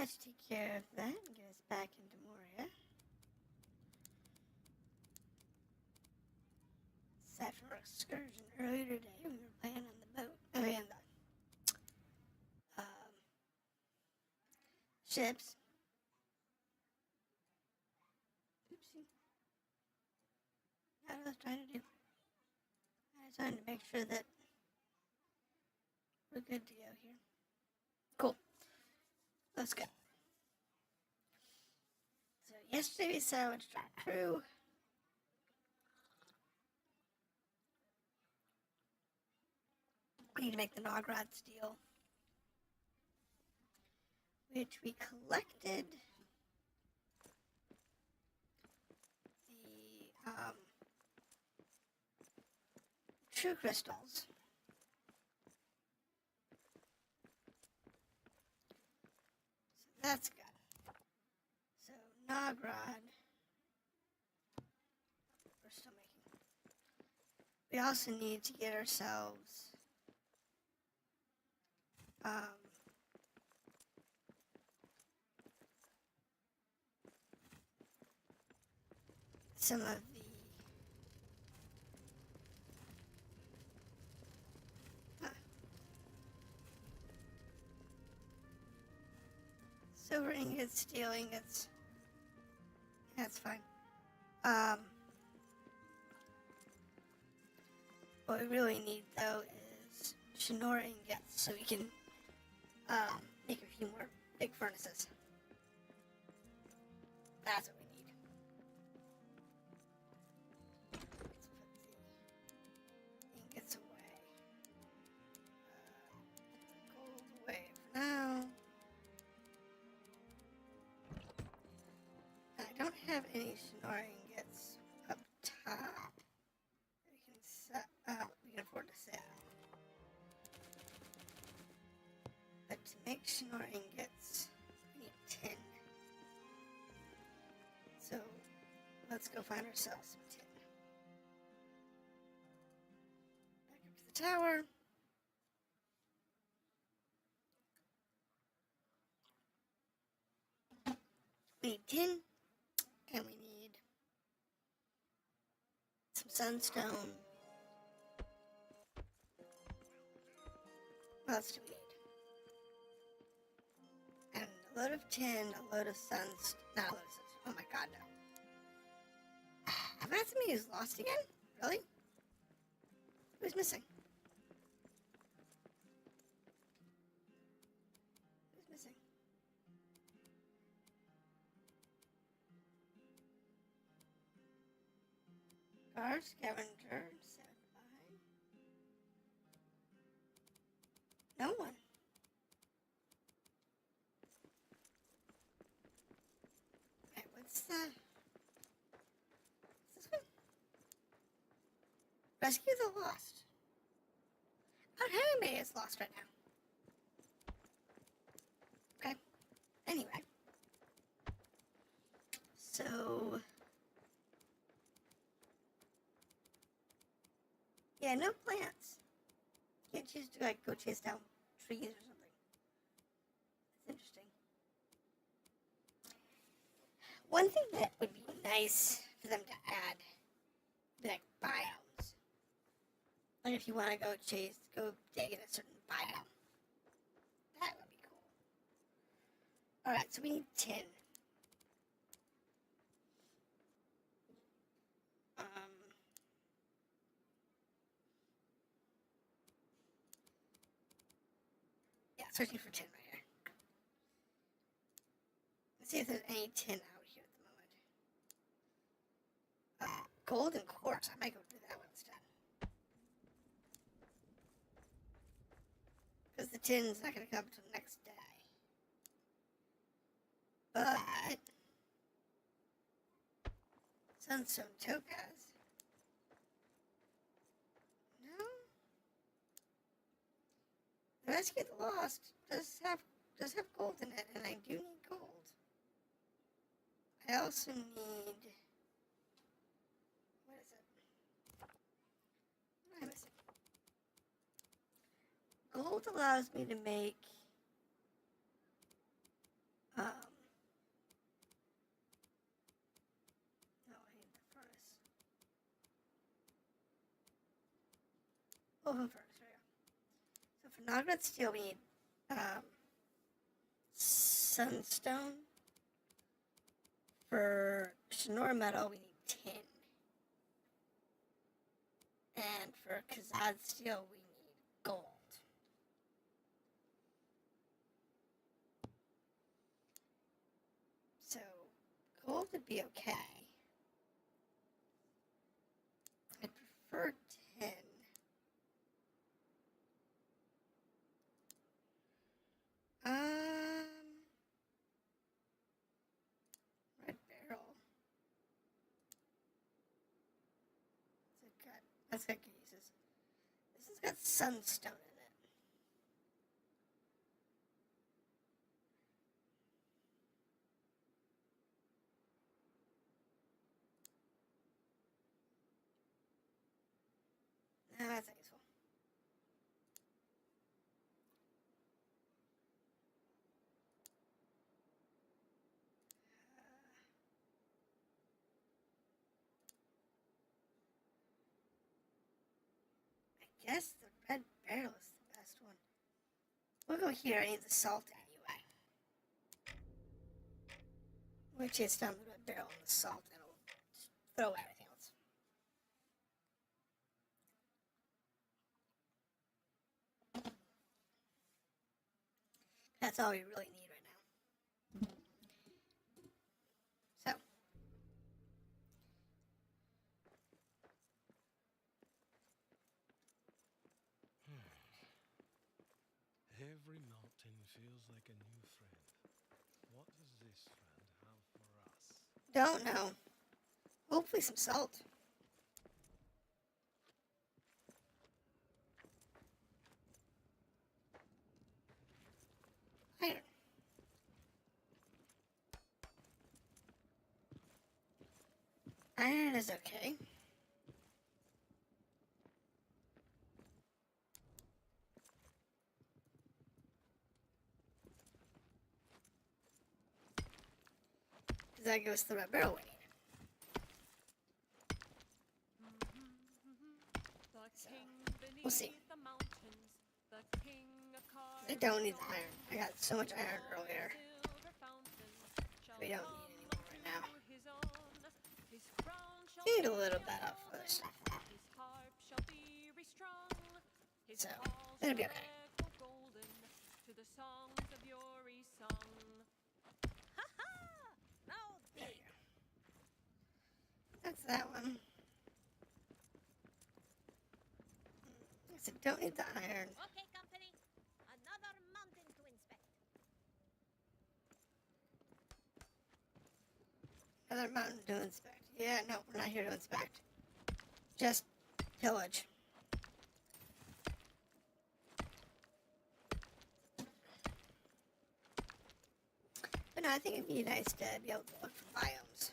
That should take care of that and get us back into Moria. Aside from our excursion earlier today, we were playing on the boat. I mean, the ships. Oopsie. What was I trying to do? I was trying to make sure that we're good to go here. Cool. Let's go. So yesterday we salvaged our crew. We need to make the Nogrod steel, which we collected the true crystals. So that's good. So Nogrod, we're still making. We also need to get ourselves some of the silver ingots, steel ingots. That's fine. What we really need though is Shinora ingots so we can make a few more big furnaces. That's what we need. Let's put the ingots away. Put the gold away for now. I don't have any Shinora ingots up top. We can afford to sell. But to make Shinora ingots, we need 10. So let's go find ourselves some tin. Back up to the tower. We need tin, and we need some sunstone. What else do we need? And a load of tin, a load of sunstone. Not a load of sunstone. Oh my god, no. Have I had somebody who's lost again? Really? Who's missing? Who's missing? Guard, scavenger, set by. No one. Okay, what's the... What's this one? Rescue the lost. I don't have anybody that's lost right now. Okay. Anyway. So... yeah, no plants. Can't choose to like go chase down trees or something. That's interesting. One thing that would be nice for them to add would be like biomes. Like if you want to go dig in a certain biome. That would be cool. Alright, so we need tin. Yeah, searching for tin right here. Let's see if there's any tin out here at the moment. Gold and quartz. I might go do that one instead. Because the tin's not going to come until next day. But sunstone topaz. No. The Rescue the Lost does have gold in it, and I do need gold. I also need... what is it? What am I missing? Gold allows me to make No, I need the furnace. Open furnace, there we go. So for Nogred steel, we need sunstone. For Shinora metal, we need tin. And for Khazad steel, we need gold. So, gold would be okay. I'd prefer tin. Red barrel. That's got good uses. This has got sunstone in it. No, that's not useful. I guess the red barrel is the best one. We'll go here. I need the salt anyway. We'll chase down the red barrel and the salt, and it'll throw everything else. That's all we really need right now. So. Every mountain feels like a new friend. What does this friend have for us? Don't know. Hopefully some salt. Iron. Iron is okay. Because that goes to the red barrel we need. So, we'll see. I don't need the iron. I got so much iron earlier. We don't need any more right now. Need a little bit of other stuff. So, it'll be okay. There you go. That's that one. I said, don't need the iron. Okay, company. Another mountain to inspect. Another mountain to inspect. Yeah, no, we're not here to inspect. Just pillage. But no, I think it'd be nice to be able to look for biomes.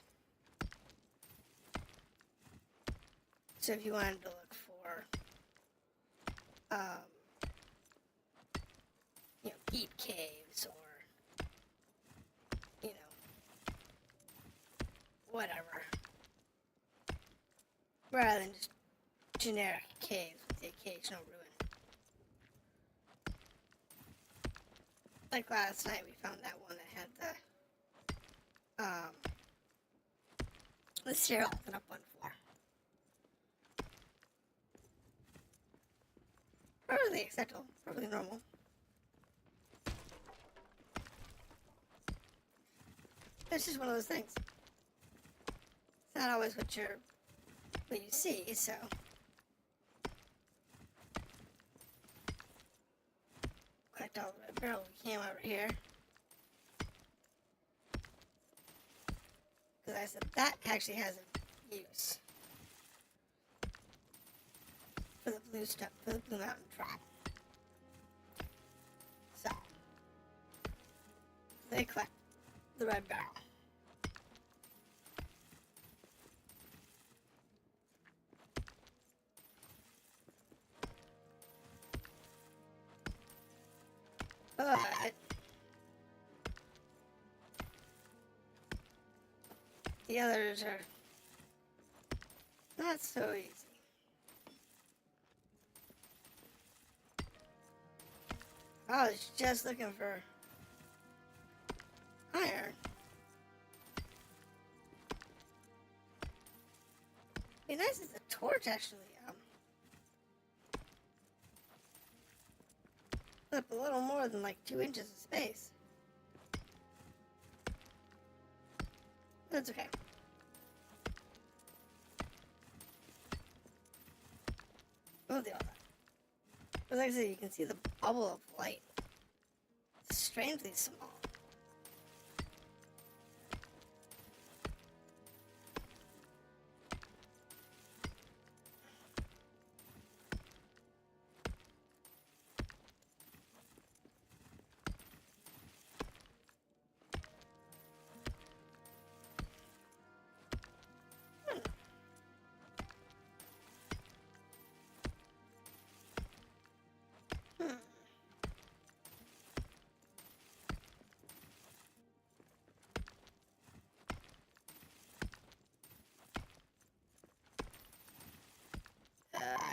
So if you wanted to look for, deep caves or, whatever. Rather than just generic caves with the occasional ruin. Like last night, we found that one that had the stairwell and up one floor. Perfectly acceptable, perfectly normal. It's just one of those things. It's not always what you see, so. Collect all the red barrel we can over here. Because I said that actually has a use for the blue stuff, for the blue mountain trap. So they collect the red barrel. But The others are not so easy. I was just looking for iron. Be nice if the torch actually up a little more than like 2 inches of space. That's okay. We'll deal with that. But like I said, you can see the bubble of light. It's strangely small.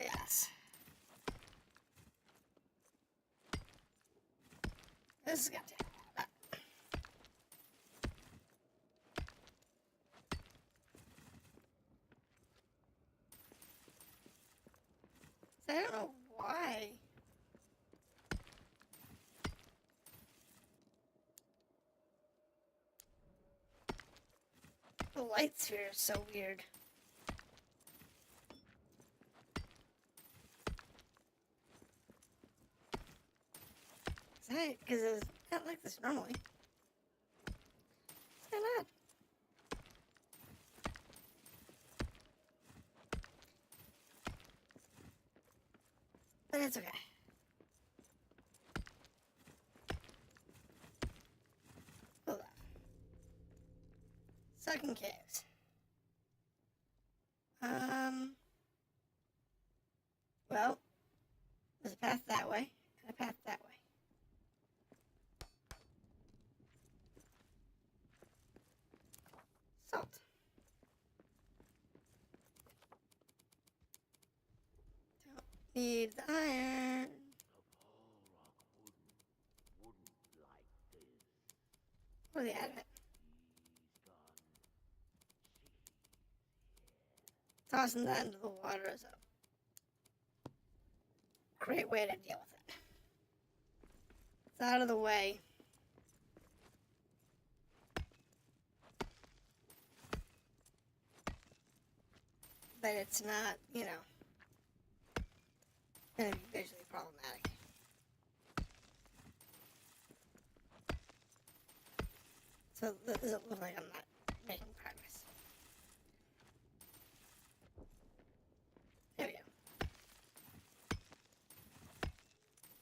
Yes. This is gonna take a lot. So I don't know why. The light sphere is so weird. Because it's not like this normally. It's kind of odd. But it's okay. Hold on. Sucking caves. Well, there's a path that way, and a path that way. Salt. Don't need the iron. Where's the adamant? Tossing that into the water is a great way to deal with it. It's out of the way. But it's not, you know, going to be visually problematic. So does it look like I'm not making progress? There we go.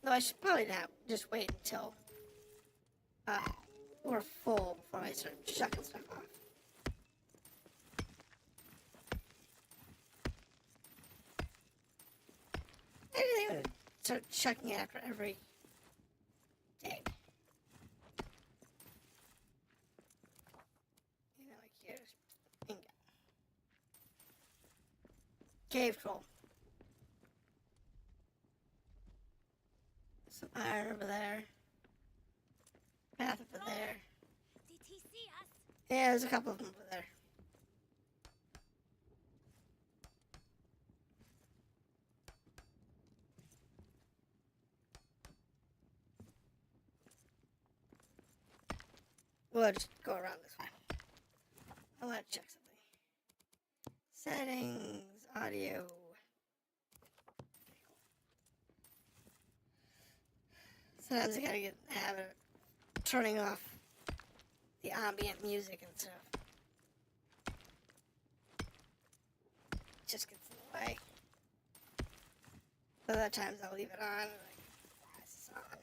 Though I should probably not just wait until we're full before I start shucking stuff off. Maybe they would start chucking it after every day. You know, like here's bingo. Cave troll. Some iron over there. Path over there. Did he see us? Yeah, there's a couple of them over there. We'll just go around this way. I want to check something. Settings, audio. Sometimes I gotta get in the habit of turning off the ambient music and stuff. It just gets in the way. Other times I'll leave it on and like, why is this on?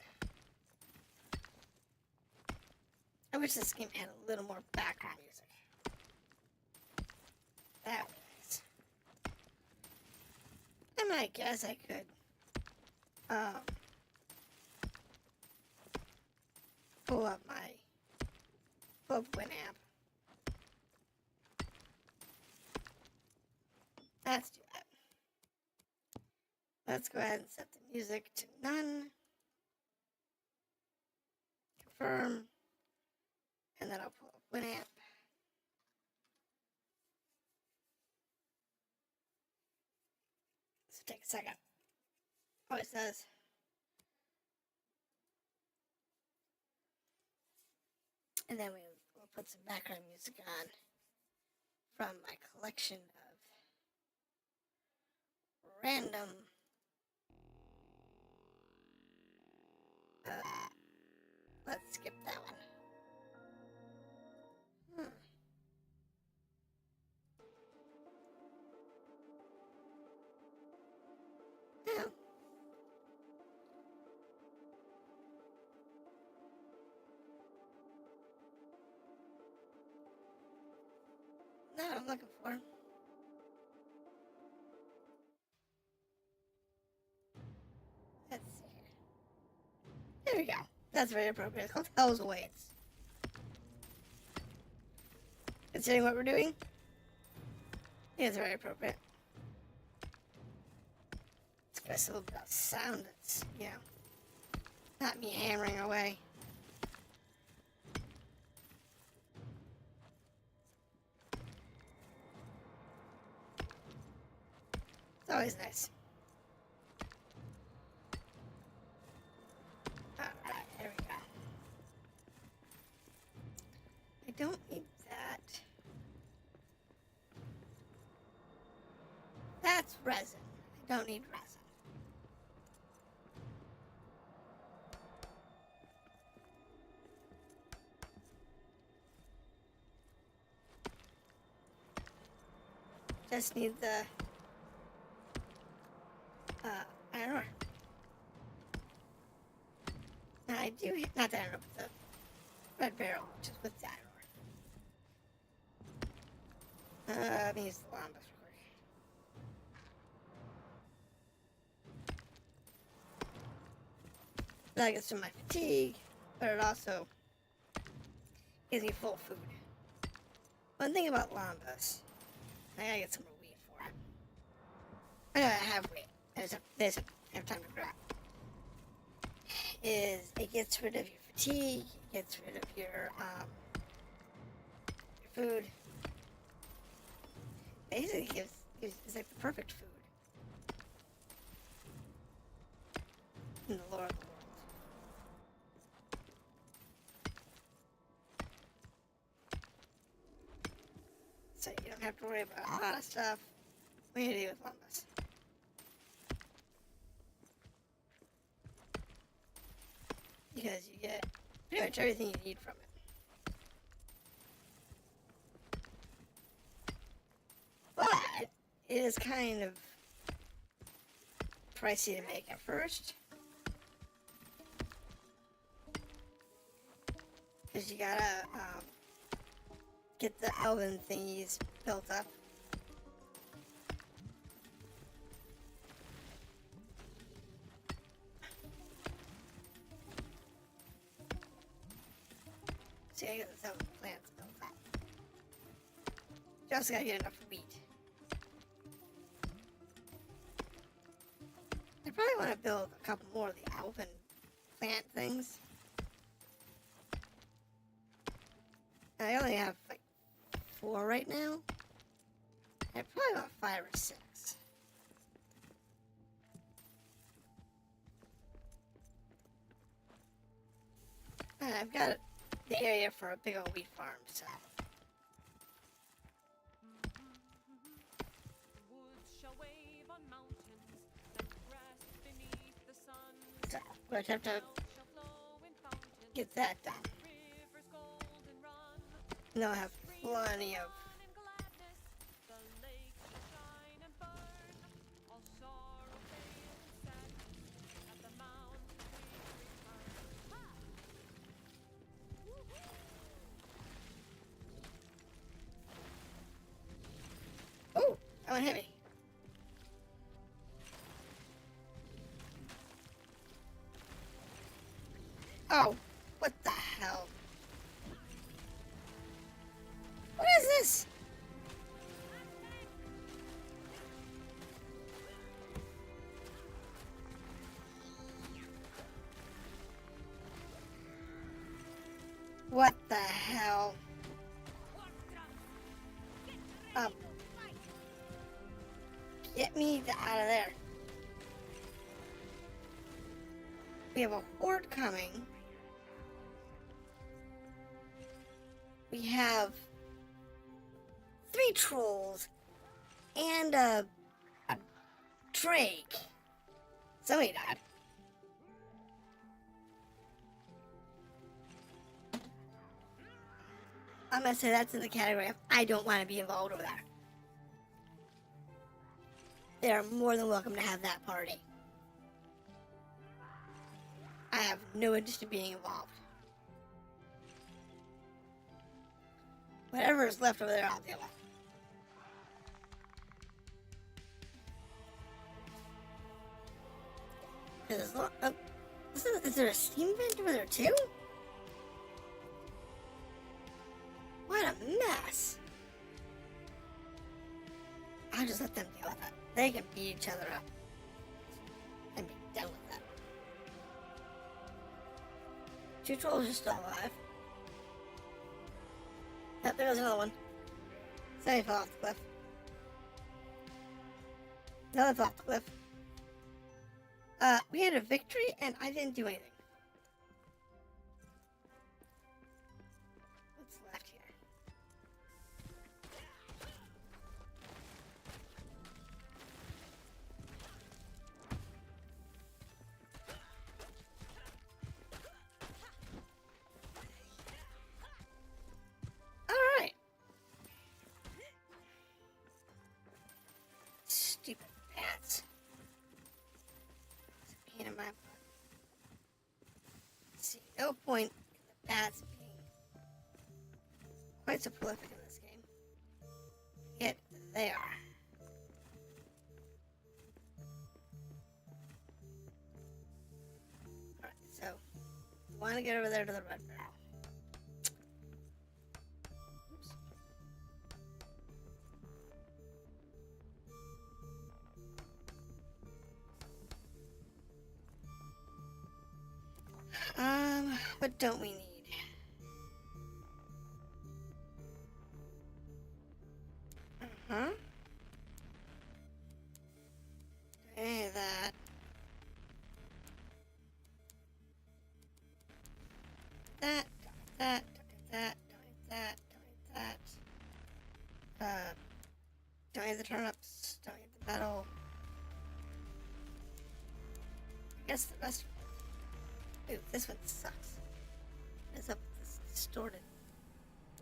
I wish this game had a little more background music. That would be nice. I might guess I could pull up Winamp let's go ahead and set the music to none. Confirm. And then I'll pull up Winamp. So take a second. Oh, it says. And then we'll put some background music on from my collection of random let's skip that one. Oh. Not what I'm looking for. Let's see here. There we go. That's very appropriate. It's called Hell's Awaits. Considering what we're doing, it's very appropriate. It's got a little bit of sound that's, you know, not me hammering away. It's always nice. Alright, there we go. I don't need that. That's resin. I don't need resin. Just need the iron ore. And I do, not the iron ore, but the red barrel, which is with the iron ore. Let me use the lambas real quick. That gets to my fatigue, but it also gives me full food. One thing about lambas, I gotta get some more wheat for it. I know I have wheat. I just have time to grow it. Is it gets rid of your fatigue, it gets rid of your food. Basically gives it's like the perfect food in the lore of the world. So you don't have to worry about a lot of stuff when you do with lambas. Because you get pretty much everything you need from it. But it is kind of pricey to make at first. Because you gotta get the elven thingies built up. See, I get the elven plants built up. Just gotta get enough wheat. I probably want to build a couple more of the elven plant things. I only have like 4 right now. I probably want 5 or 6. And I've got the area for a big old wheat farm, so. So, we'll have to get that done. And they'll have plenty of oh, that one hit me. Oh, what the hell? What is this? What the hell? Get me out of there. We have a horde coming. We have 3 trolls and a drake. Somebody died. I'm gonna say that's in the category of I don't want to be involved over there. They are more than welcome to have that party. I have no interest in being involved. Whatever is left over there, I'll deal with. Is there a steam vent over there too? What a mess. I'll just let them deal with it. They can beat each other up and be done with it. 2 trolls are still alive. Yep, there goes another one. Somebody fell off the cliff. Another fell off the cliff. We had a victory and I didn't do anything. What's left here? Alright. Stupid bats. Pain in my butt. See, no point in the bats being quite so prolific in this game. Yet they are. Alright, so we want to get over there to the red barrel. Oops. What don't we need? Uh-huh. Hey, that. That, that, that, that, that. Don't need the turnips, don't need the metal. I guess the rest. Ooh, this one sucks. It's up this distorted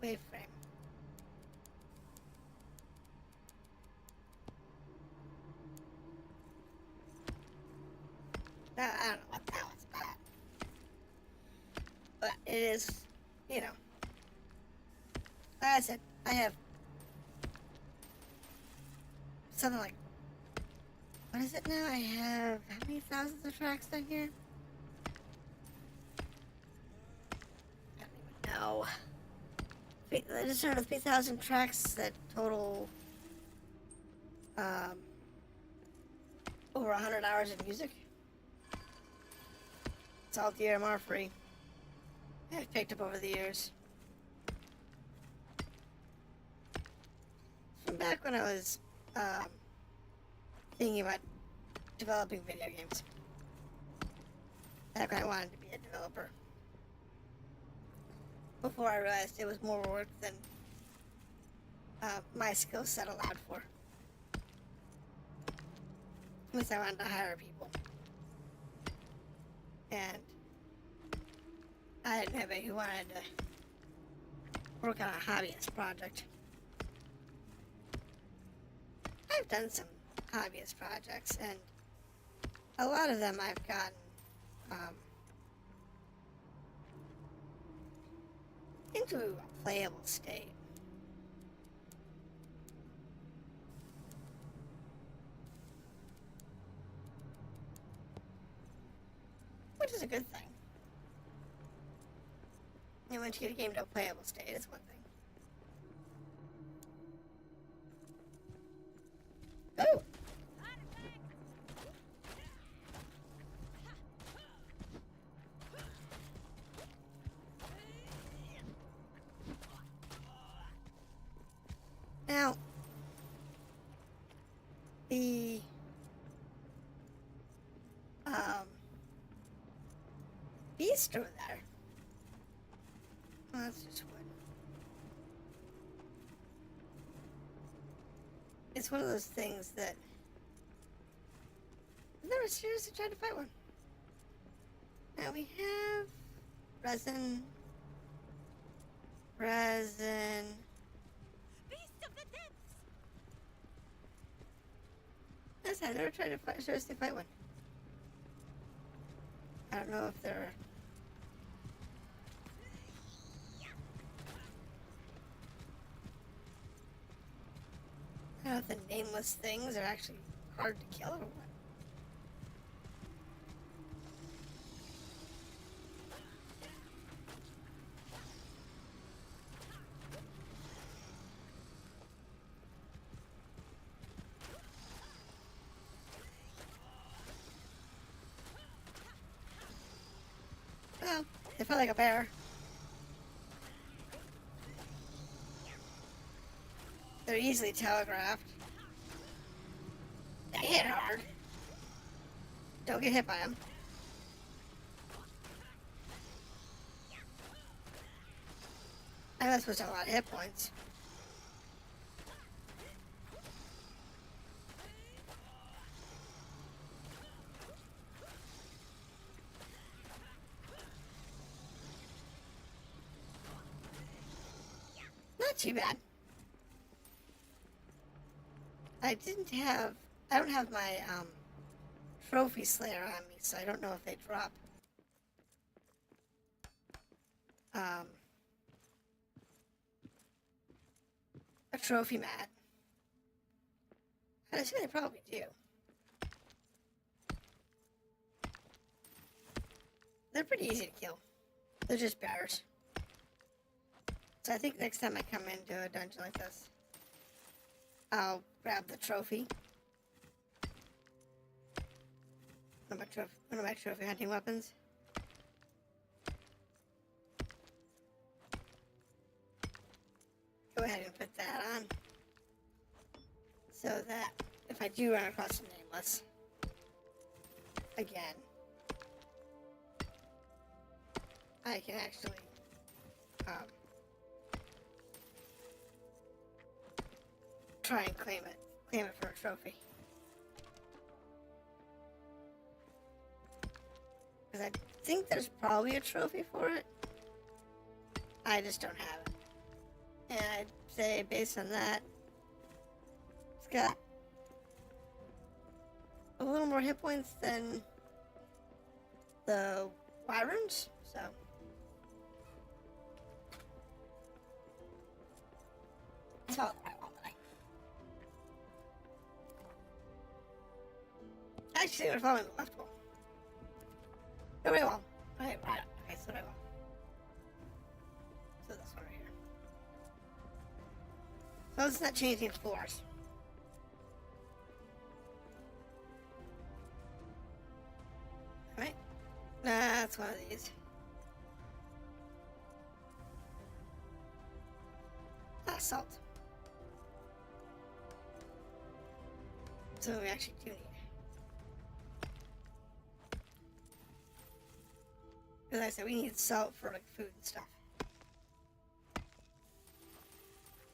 waveframe. I don't know what that one's about. But it is, you know. Like I said, I have something like, what is it now? I have how many thousands of tracks down here? No. I just heard of 3,000 tracks that total over 100 hours of music. It's all DMR free. I've picked up over the years. From back when I was thinking about developing video games. Back when I wanted to be a developer. Before I realized it was more work than my skill set allowed for. At least I wanted to hire people. And I didn't have anybody who wanted to work on a hobbyist project. I've done some hobbyist projects, and a lot of them I've gotten into a playable state. Which is a good thing. And once you get a game to a playable state, it's one thing. Oh! Now, the beast over there. Oh, that's just wood. It's one of those things that I've never seriously tried to fight one. Now we have resin. Beast of the depths! Yes, I've never tried to seriously fight one. I don't know if they're... I don't know if the nameless things are actually hard to kill or what. Well, they felt like a bear. They're easily telegraphed. They hit hard. Don't get hit by them. I'm not supposed to have a lot of hit points. Not too bad. I don't have my trophy slayer on me, so I don't know if they drop a trophy mat. I assume they probably do. They're pretty easy to kill. They're just bears. So I think next time I come into a dungeon like this, I'll grab the trophy. One of my trophy hunting weapons. Go ahead and put that on. So that if I do run across a nameless again, I can actually try and claim it for a trophy. Because I think there's probably a trophy for it. I just don't have it. And I'd say based on that, it's got a little more hit points than the wyverns, so. That's all I want tonight. Actually, we're following the left wall. No, right wall. Right. Okay, so right wall. So this one right here. So it's not changing floors. Alright. That's one of these. Salt. So we actually do need it. As I said, we need salt for like food and stuff.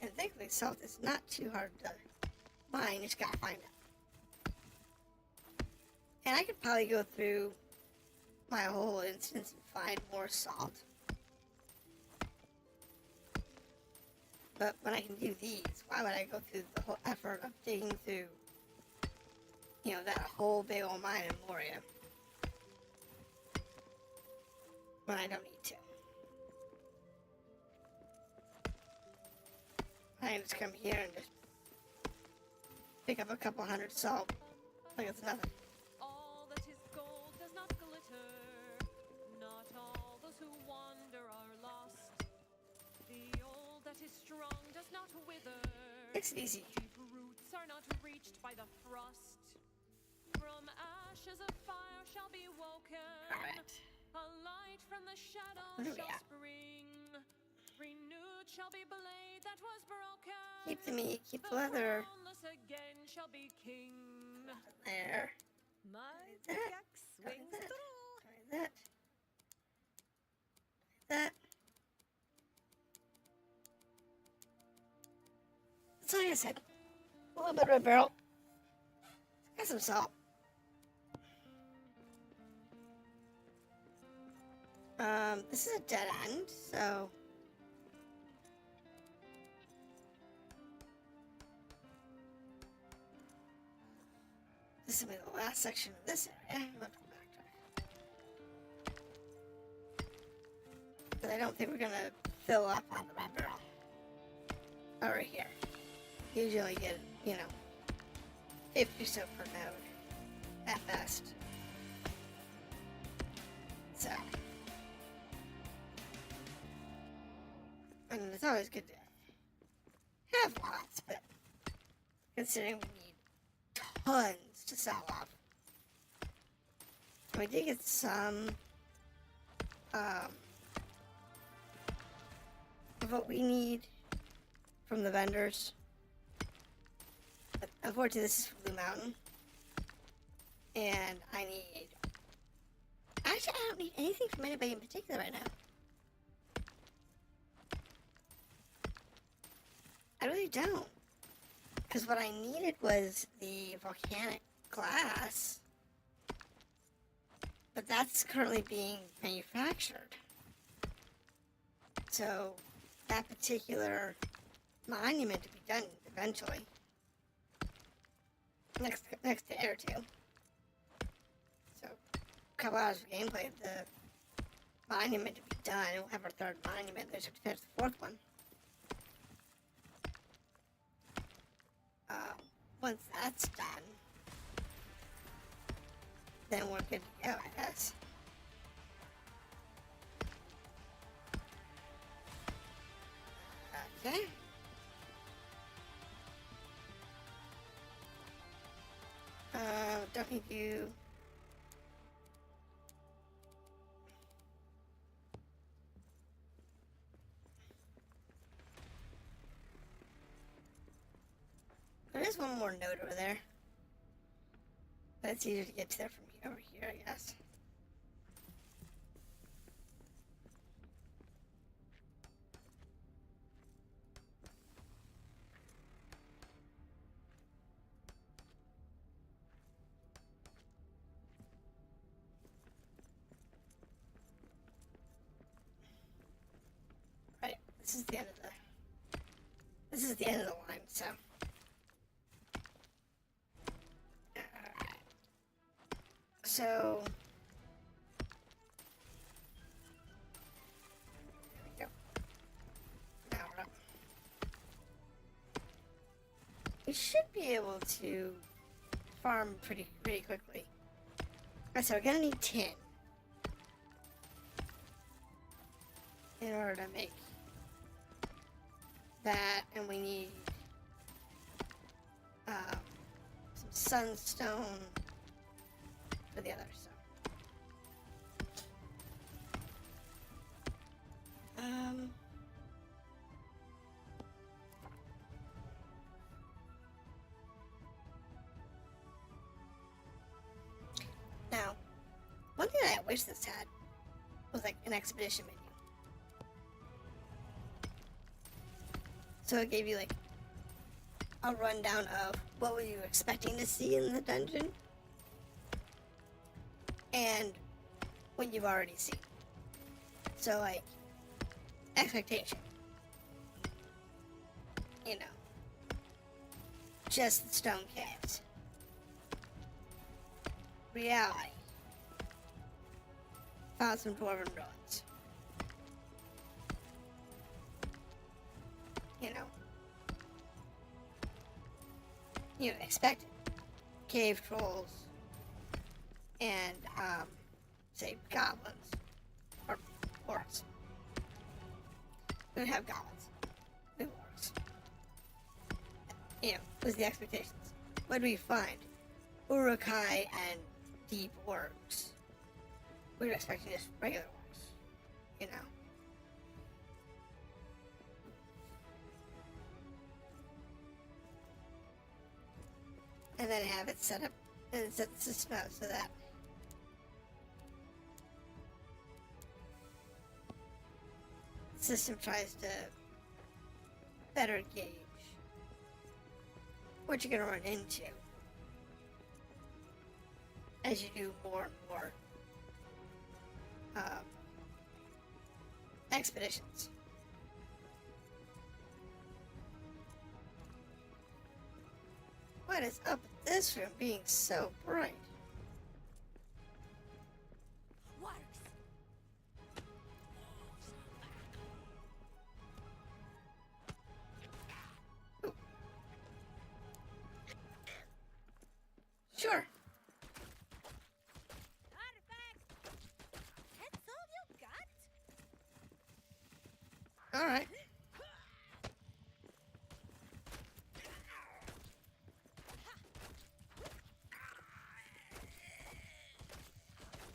And thankfully salt is not too hard to find, you just gotta find it. And I could probably go through my whole instance and find more salt. But when I can do these, why would I go through the whole effort of digging through, you know, that whole big old mine in Moria when I don't need to? I can just come here and just pick up a couple hundred salt like it's nothing. All that is gold does not glitter. Not all those who wander are lost. The old that is strong does not wither. It's easy. Deep roots are not reached by the frost. From ashes of fire shall be woken. Alright. A light from the What shadows are we shall at? spring. renewed shall be blade that was broken. Keep the meat, keep the leather. crownless again shall be king. There. My That. pickaxe Try swings that. through. Try that. Try that. So like I said, a little bit of red barrel. Got some salt. This is a dead end, so this will be the last section of this area. We'll have to go back to it. But I don't think we're gonna fill up on the red barrel over here. Usually get, 50 or so per node at best. So, and it's always good to have lots, but considering we need tons to sell off, we did get some of what we need from the vendors. But unfortunately, this is from Blue Mountain, and actually, I don't need anything from anybody in particular right now. I really don't. Because what I needed was the volcanic glass. But that's currently being manufactured. So, that particular monument to be done eventually. Next day or two. So, a couple hours of gameplay of the monument to be done. We'll have our third monument. There's to finish the fourth one. Once that's done, then we're good to go, I guess. Okay. Don't need you. There is one more note over there. But it's easier to get to there from over here, I guess. Right, this is the end of the line, so. So, there we go. Now we're up. We should be able to farm pretty quickly. Okay, so we're gonna need tin in order to make that, and we need some sunstone for the others. So. Now, one thing that I wish this had was like an expedition menu. So it gave you like a rundown of what were you expecting to see in the dungeon and what you've already seen. So like expectation, just the stone caves. Reality, found some dwarven ruins. Expected cave trolls and say goblins or orcs. We don't have goblins. We have orcs. Was the expectations. What do we find? Urukai and deep orcs. We were expecting just regular orcs. have it set up and set the system out so that the system tries to better gauge what you're going to run into as you do more and more expeditions. What is up with this room being so bright? Works. Sure. Perfect. That's all you got? All right.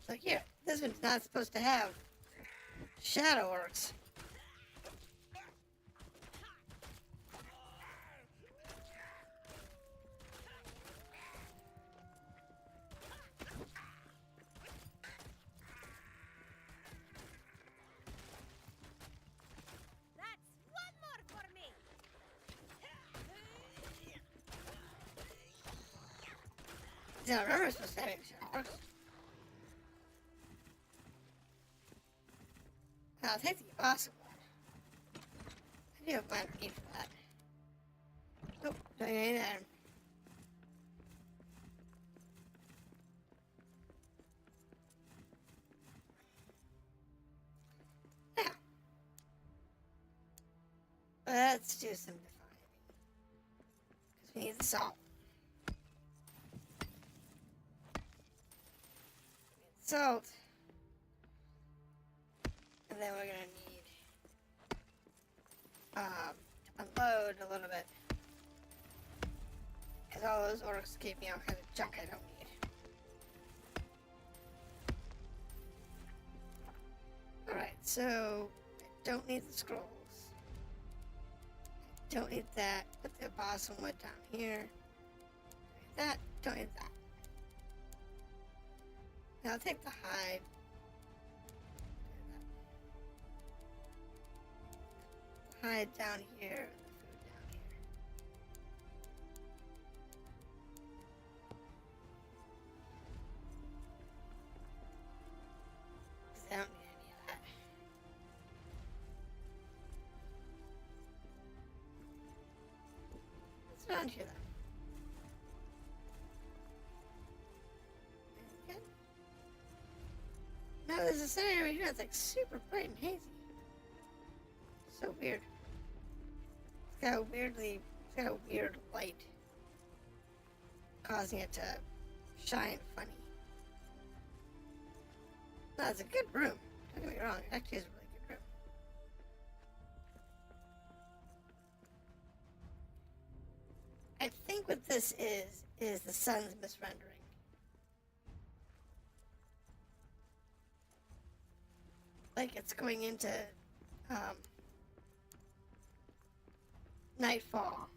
So here, this one's not supposed to have shadow orcs. That's one more for me. I don't remember supposed to have any shadow orcs. I'll take the awesome one. I do have minor need for that. Nope, don't need that. Now, let's do some defining. Because we need the salt. Salt. And then we're gonna need to unload a little bit. Because all those orcs gave me all kinds of junk I don't need. Alright, so I don't need the scrolls. I don't need that. Put the balsam wood down here. Don't need that. Don't need that. Now I'll take the hide. Hide down here and the food down here. Because I don't need any of that. What's around here then? Good. No, there's a center over here that's like super bright and hazy. So weird. It's got a weird light causing it to shine funny. No, it's a good room. Don't get me wrong, it actually is a really good room. I think what this is the sun's misrendering. Like it's going into nightfall.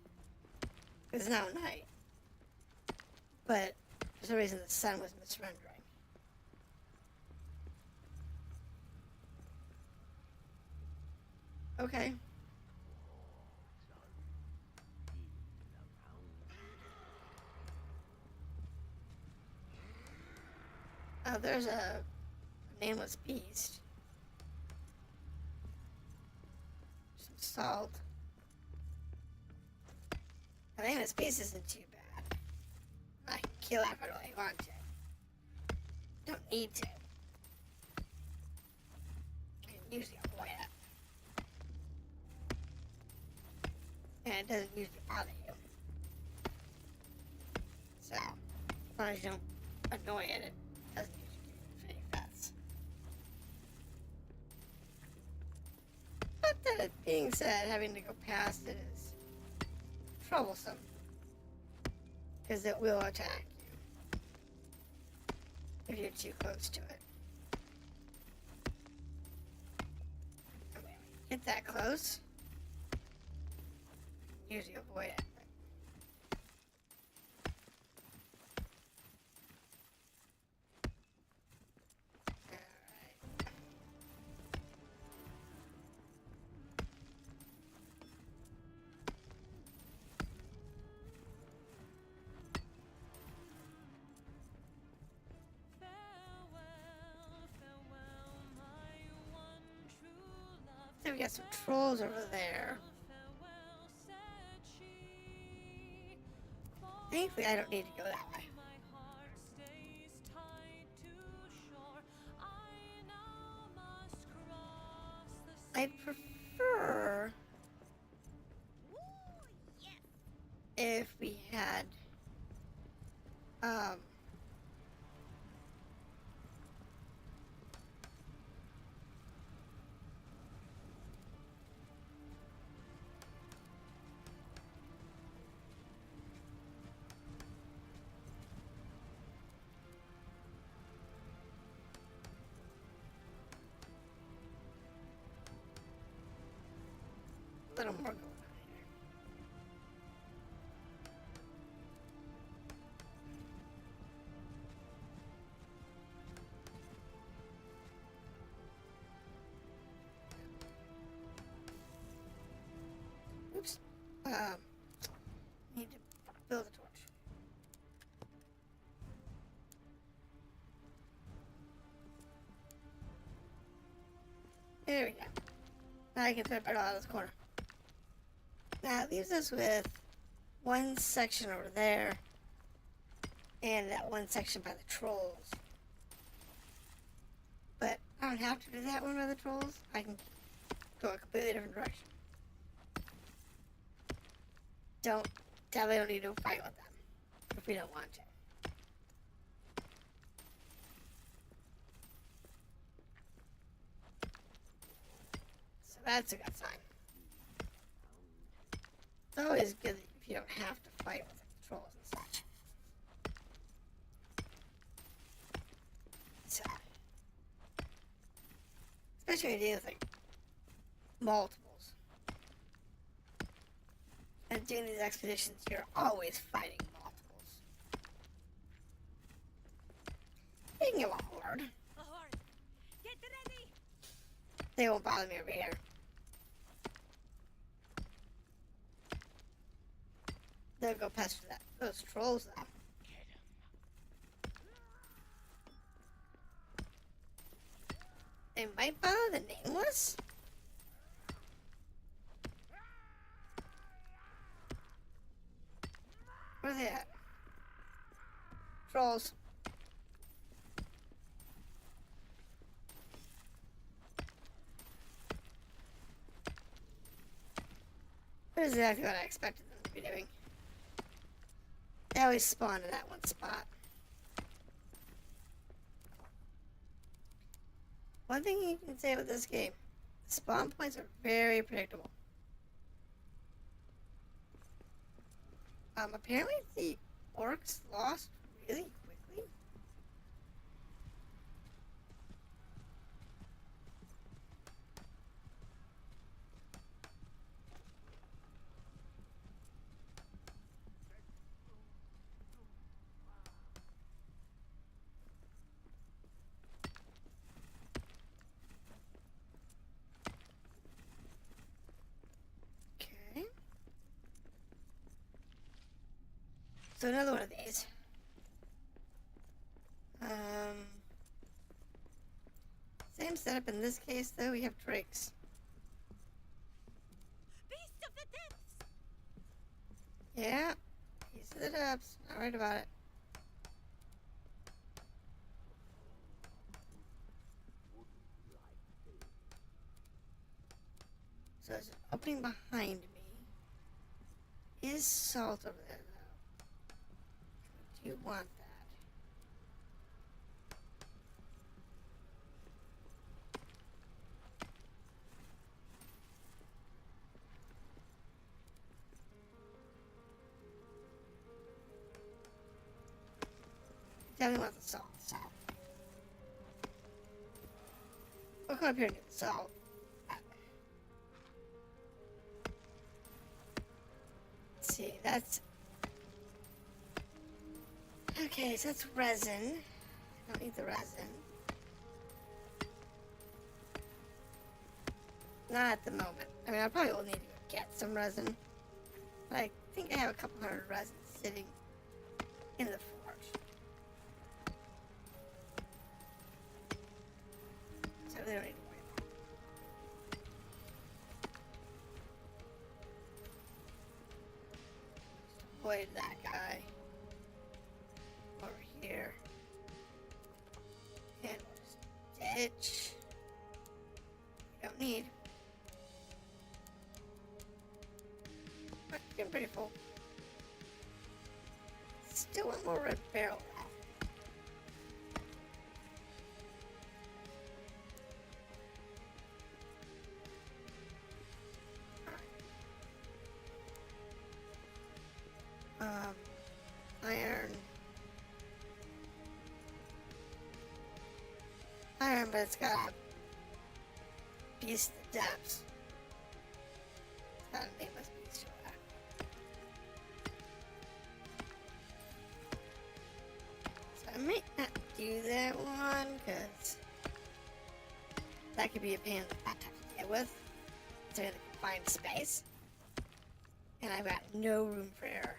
It's now night. But for some reason the sun was misrendering. Okay. Oh, there's a nameless beast. Some salt. I think this piece isn't too bad. I can kill it if I really want to. Don't need to. I can usually avoid it. And it doesn't usually bother you. So, as long as you don't annoy it, it doesn't usually give you any fats. But that being said, having to go past it is troublesome, because it will attack you if you're too close to it. And when you get that close, usually avoid it. Then we got some trolls over there. Farewell, said she. Thankfully, I don't need to go that way. My heart stays tied to shore. I now must cross the I prefer Ooh, yes. if we had a little more going on here. Oops. Need to build a torch. There we go. Now I can thread it out of this corner. Now it leaves us with one section over there and that one section by the trolls. But I don't have to do that one by the trolls. I can go a completely different direction. Definitely don't need to fight with them if we don't want to. So that's a good sign. It's always good if you don't have to fight with the trolls and such. So, especially when you deal with like multiples. And doing these expeditions, you're always fighting multiples. Speaking of a horde, A horse. Get ready. they won't bother me over here. They'll go past those trolls though. They might bother the nameless. Where are they at? Trolls. That's exactly what I expected them to be doing. They always spawn in that one spot. One thing you can say with this game, the spawn points are very predictable. Apparently the orcs lost really quickly. Okay. So another one of these. Same setup in this case, though. We have drakes. Beast of the depths. Yeah, piece of the depths. Not right about it. So there's an opening behind me. Is salt over there, though? Do you want that? Definitely want the salt. We'll come up here and get the salt. Let's see, that's... Okay, so that's resin. I don't need the resin. Not at the moment. I mean, I probably will need to get some resin. But I think I have a couple hundred resin sitting in the forge. So they don't need to worry about it. avoid that guy. Over here. And ditch. Don't need. But getting pretty full. Still want more red barrel. Iron. Iron, but it's got a beast of the depths. It's got a nameless beast of that. So I might not do that one, because that could be a pain in the butt to deal with. It's in a confined space. And I've got no room for error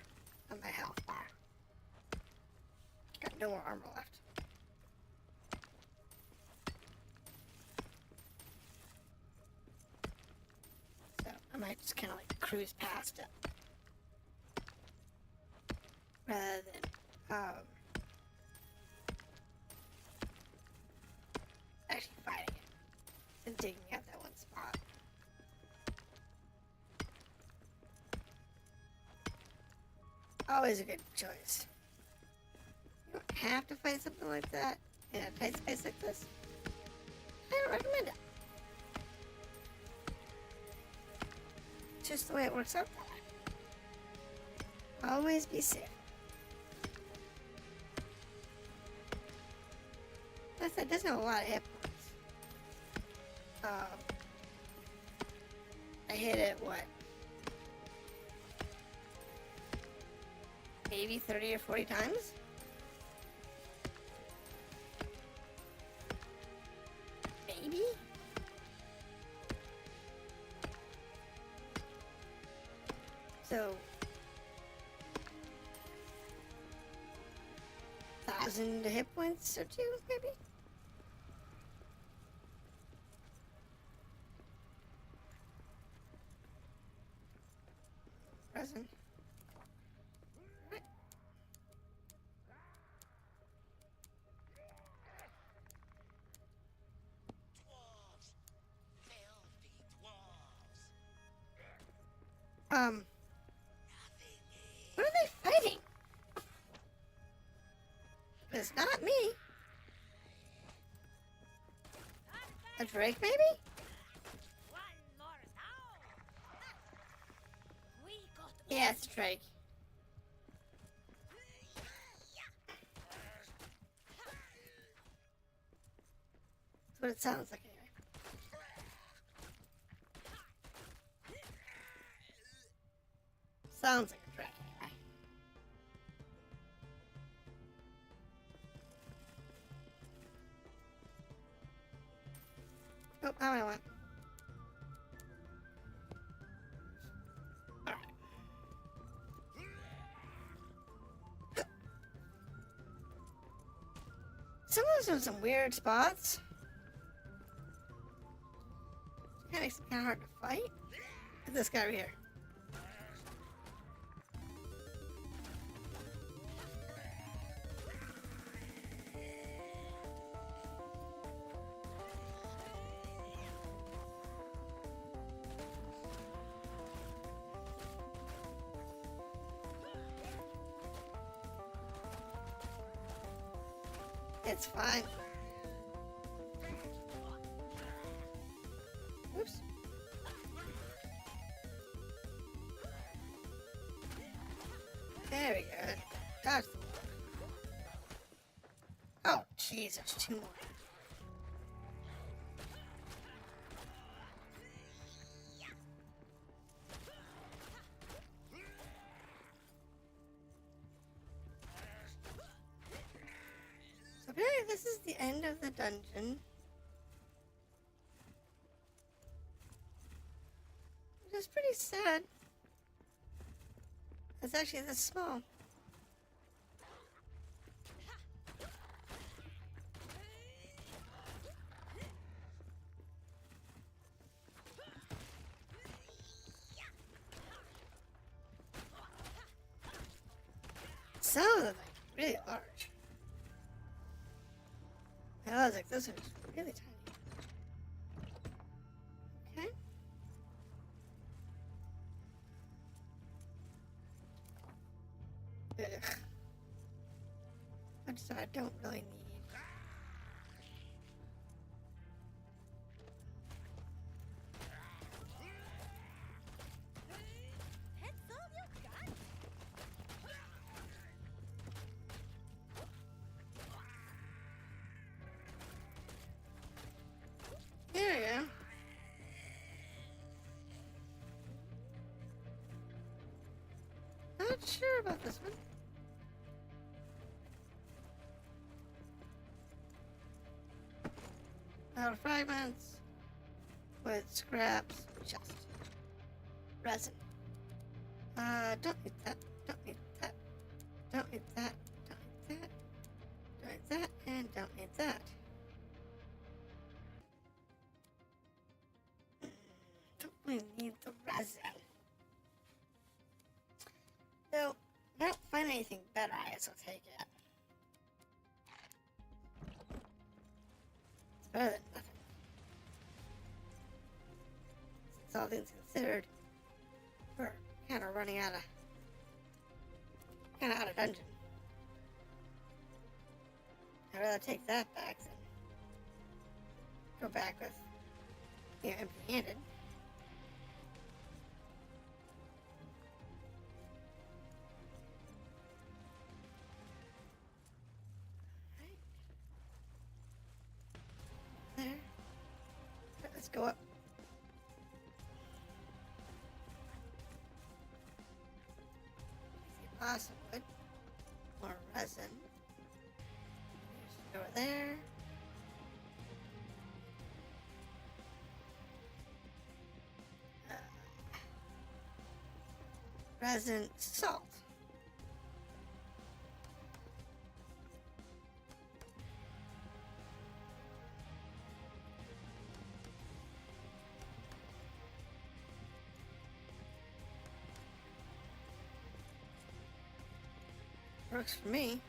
on my health bar. Got no more armor left. So I might just kind of like cruise past it. Rather than actually fighting it. And digging out that one spot. Always a good choice. You don't have to fight something like that in a tight space like this. I don't recommend it. It's just the way it works out. Always be safe. Plus, that doesn't have a lot of hit points. I hit it, what? Maybe 30 or 40 times? Maybe? So 1,000 hit points or two, maybe? Present. What are they fighting? It's not me. A drake, maybe? One more sound. We got Yeah, it's a drake. That's what it sounds like, anyway. Sounds like a drake. Oh, now I want. Alright. Some of those are some weird spots. It makes it kind of hard to fight. Look at this guy over here. It's fine. Oops. There we go. Dodge the one. Oh, jeez, there's two more. So apparently this is the end of the dungeon. Which is pretty sad. It's actually this small. some of them like really large. And I was like, those are just really tiny. Okay. Ugh. Which I don't really need. That's all you got? There you go. Not sure about this one. Metal fragments with scraps, chest, resin. Don't need that. Don't need that. Don't need that. Don't need that. Don't need that. And don't need that. Don't really need the resin. So, I don't find anything better. I guess I'll take it. It's better than nothing. Since all things considered, we're kind of running out of dungeon. I'd rather take that back than go back with, empty-handed. There. Let's go up. Awesome wood. More resin. There's over there. Resin, salt. Works for me.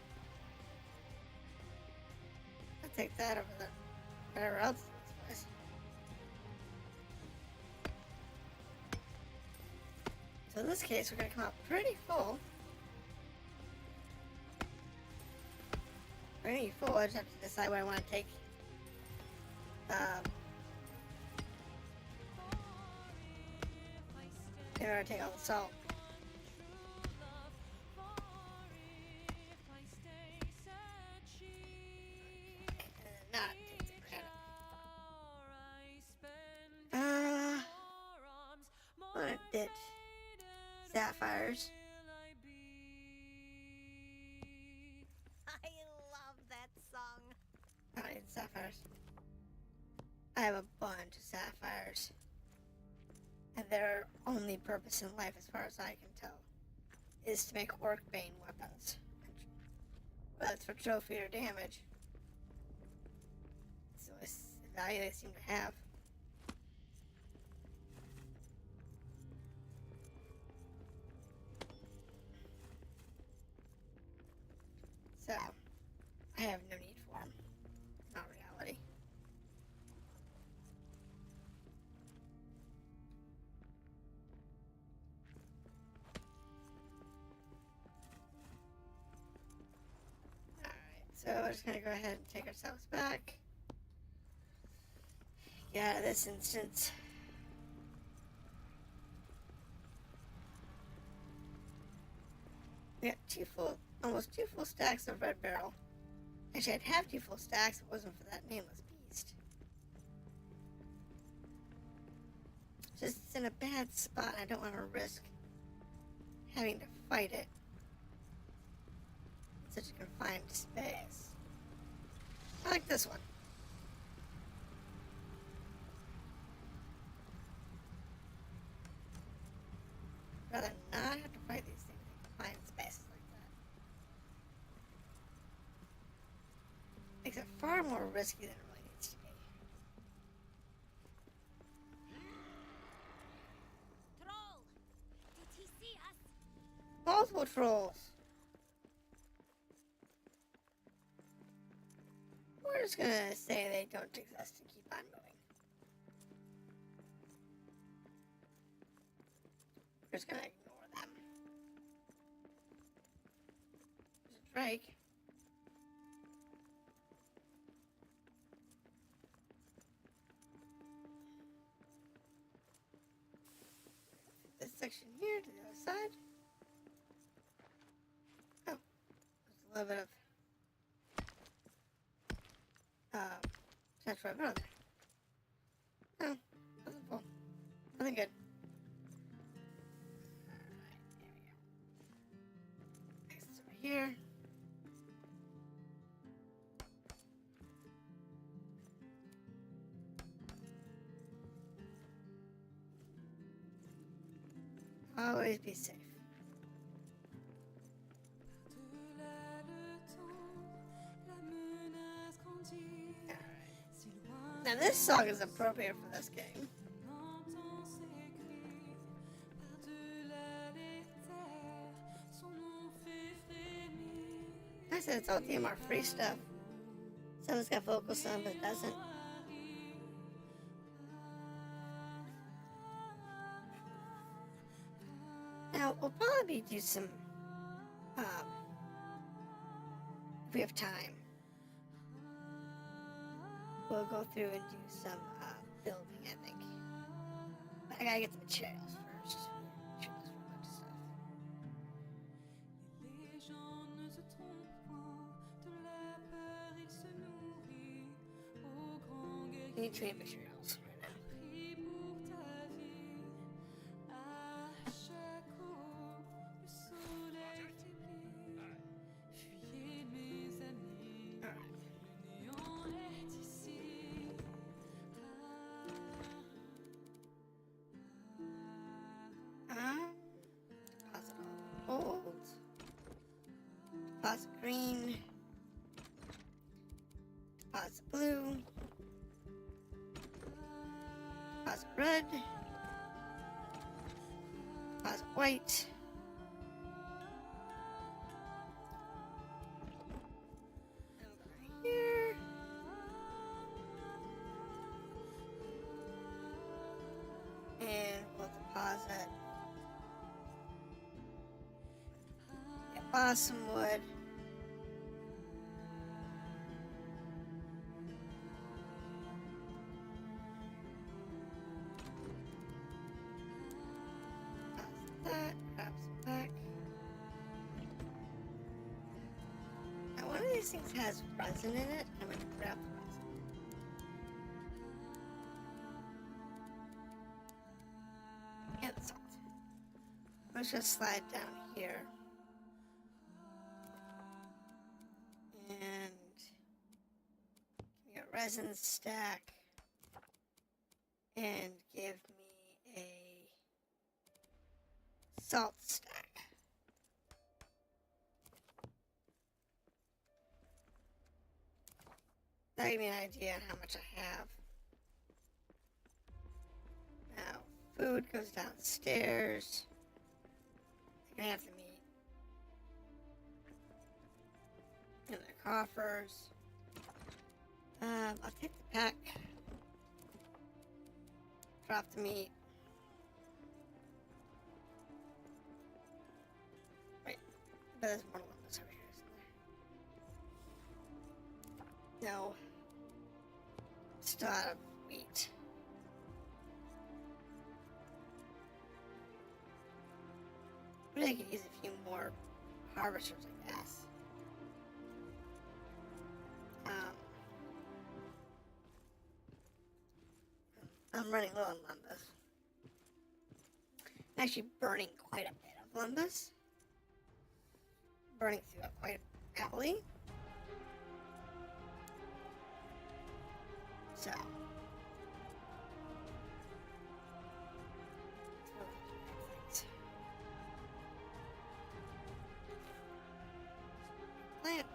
I'll take that over the whatever else is in this place. So in this case, we're going to come out pretty full. Pretty full. I just have to decide what I want to take. I'm going to take all the salt. Not take the granite. I'm going to ditch sapphires. I love that song. I don't need sapphires. I have a bunch of sapphires. And their only purpose in life, as far as I can tell, is to make orc-bane weapons. Whether it's for trophy or damage. So it's the value they seem to have. So, I have no need for them. Not reality. Alright, so we're just gonna go ahead and take ourselves back. Get out of this instance. We got almost two full stacks of red barrel. Actually, I'd have 2 full stacks if it wasn't for that nameless beast. Just it's in a bad spot. I don't want to risk having to fight it in such a confined space. I like this one. Rather not have to fight these things in confined spaces like that. Makes it far more risky than it really needs to be. Troll! Did he see us? Multiple trolls. just gonna say they don't exist and keep on moving. We're just gonna ignore them. There's a drake. This section here to the other side. Oh, there's a little bit of that's right around there. No, nothing full. Nothing good. Alright, there we go. Next over here. Always be safe. Now this song is appropriate for this game. I said it's all DMR free stuff. Some of it's got vocals, some of it doesn't. Now we'll probably do some, if we have time. We'll go through and do some building, I think. But I gotta get the materials first. Materials for a bunch of stuff. I need trade materials right now. Deposit all gold. Deposit green. Deposit blue. Deposit red. Deposit white. Over here. And we'll deposit awesome wood. That, grab some back. Now one of these things has resin in it. I'm going to grab the resin. And the salt. I'm just going to slide down here. And give me a resin stack. And give me a salt stack. That'll give me an idea on how much I have. Now, food goes downstairs. I'm gonna have the meat in the coffers. I'll take the pack. Drop the meat. Wait, but there's more lemons over here, isn't there? No. Still out of wheat. Really could use a few more harvesters, I guess. I'm running low on lumbus. I'm actually burning quite a bit of lumbus. Burning through it quite happily. So. Plant.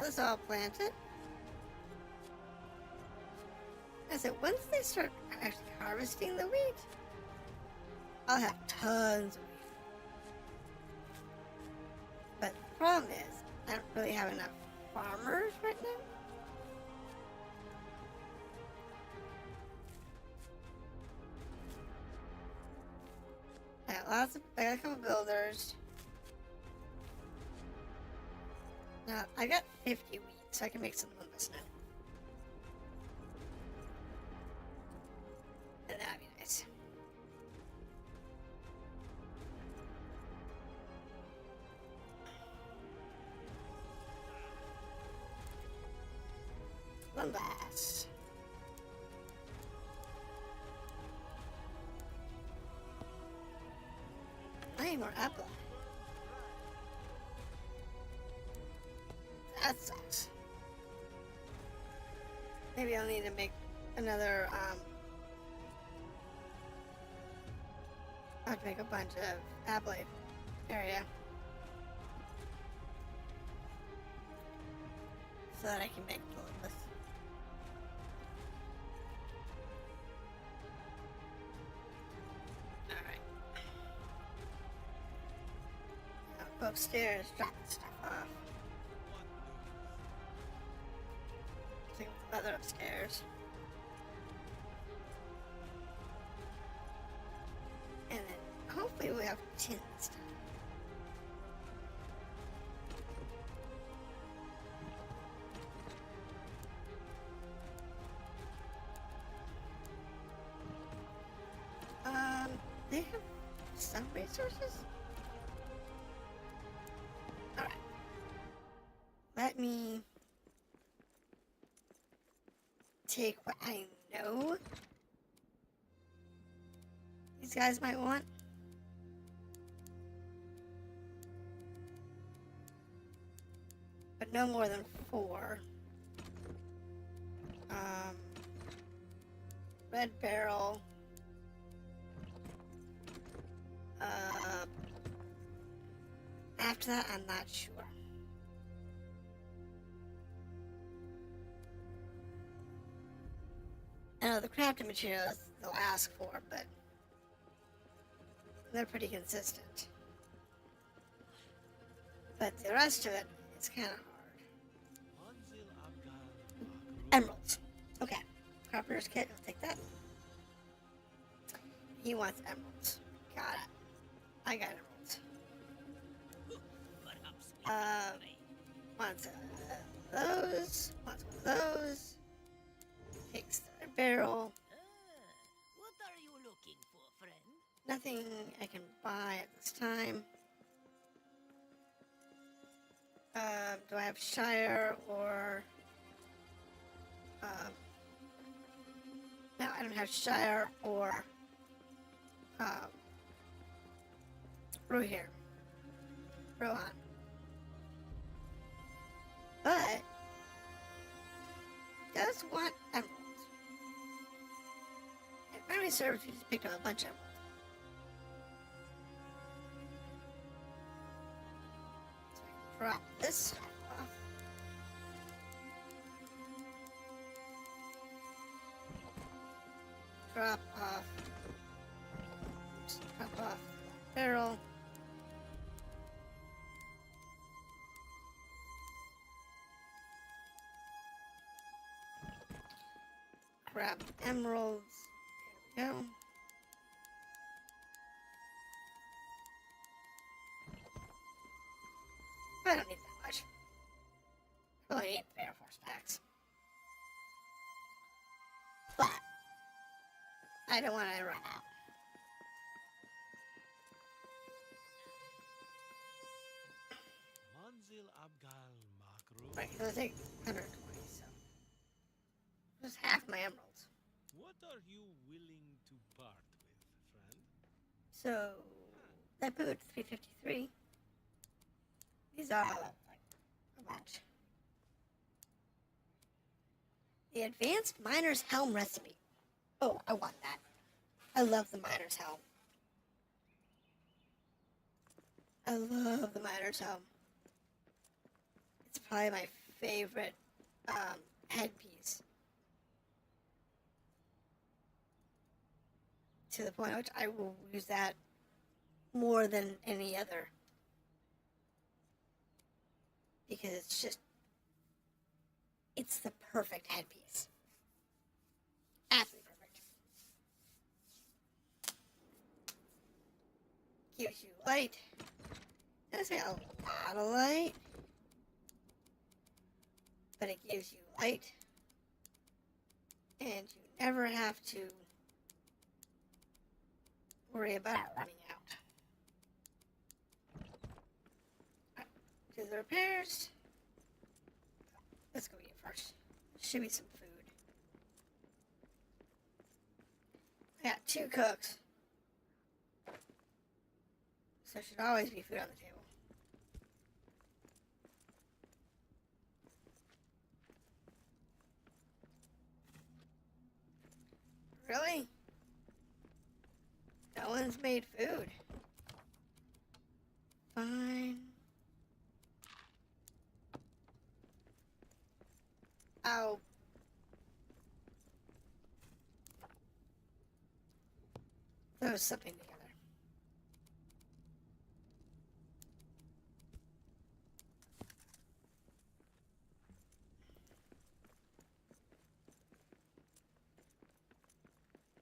This all planted. said, once they start actually harvesting the wheat, I'll have tons of wheat. But the problem is, I don't really have enough farmers right now. I got a couple builders. Now, I got 50 wheat, so I can make some Lumbus now. And that'd be nice. Lumbus. I need more apple. That sucks. Maybe I'll need to make another, I have to make a bunch of apple area. So that I can make Lumbus. Alright. Now go upstairs, drop the stuff off. Take the leather upstairs. And then hopefully we have tin this time. They have some resources? Alright. Let me take what I know these guys might want. But no more than 4. Red barrel. After that, I'm not sure. I know the crafting materials they'll ask for, but they're pretty consistent. But the rest of it is kind of hard. Emeralds. Okay. Carpenter's kit, I'll take that. He wants emeralds. Got it. I got emeralds. Wants those. Wants one of those. Takes the barrel. What are you looking for, friend? Nothing I can buy at this time. Do I have Shire or... no, I don't have Shire or... Rohan. But... does want emeralds. And primary service, we just picked up a bunch of emeralds. So I can drop this stuff off. Drop off. Oops, drop off barrel. Grab emeralds. There we go. I don't need that much. I only need 3 or 4 stacks. But I don't want to run out. Right, it'll take 120, so just half my emeralds. What are you willing to part with, friend? So that boot 353. These are like a bunch. The advanced miner's helm recipe. Oh, I want that. I love the miner's helm. I love the miner's helm. It's probably my favorite headpiece. to the point which I will use that more than any other. Because it's the perfect headpiece. Absolutely perfect. Gives you light. Doesn't get a lot of light. But it gives you light. And you never have to worry about it running out. Right, do the repairs. Let's go eat first. Should be some food. I got 2 cooks. So there should always be food on the table. Really? No one's made food. Fine. I'll throw something together.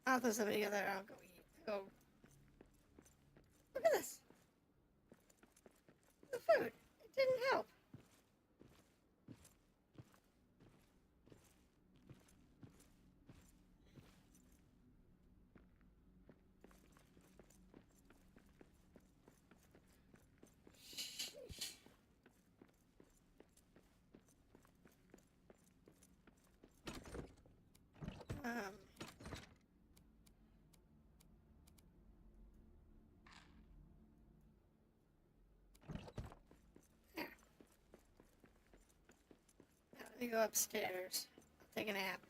I'll throw something together. I'll go eat. Go. Look at this. The food. It didn't help. There. Now let me go upstairs. I'll take a nap.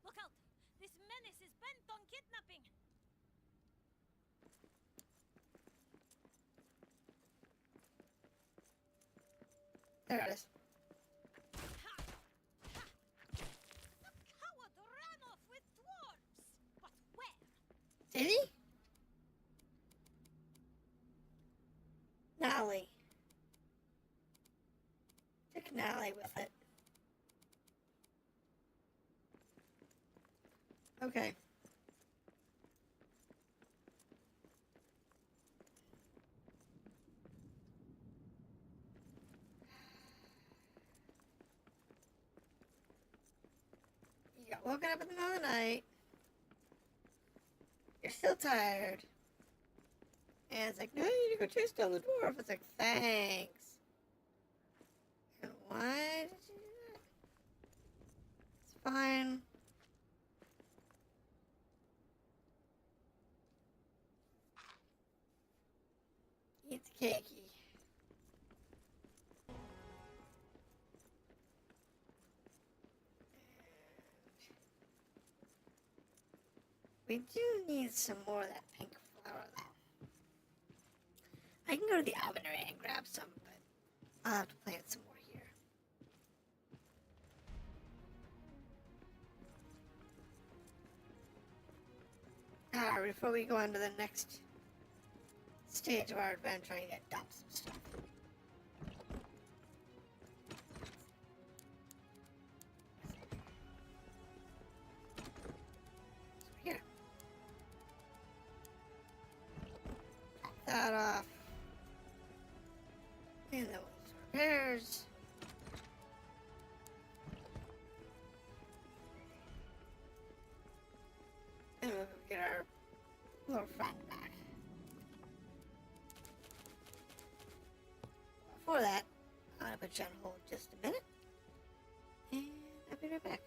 Look out! This menace is bent on kidnapping! There it is. The coward ran off with dwarves! But where? Did he? Nolly. Took Nolly with it. Okay. You got woken up in the middle of the night. You're still tired. And it's like, no, you need to go chase down the dwarf. It's like, thanks. And why did you do that? It's fine. Eat the cakey. We do need some more of that pink flower, though. I can go to the alvenery and grab some, but I'll have to plant some more here. Alright, before we go on to the next stage of our adventure, I need to dump some stuff. So here. Drop that off. And then we'll do repairs. And we'll go get our little friend back. Before that, I'm gonna put you on hold just a minute. And I'll be right back.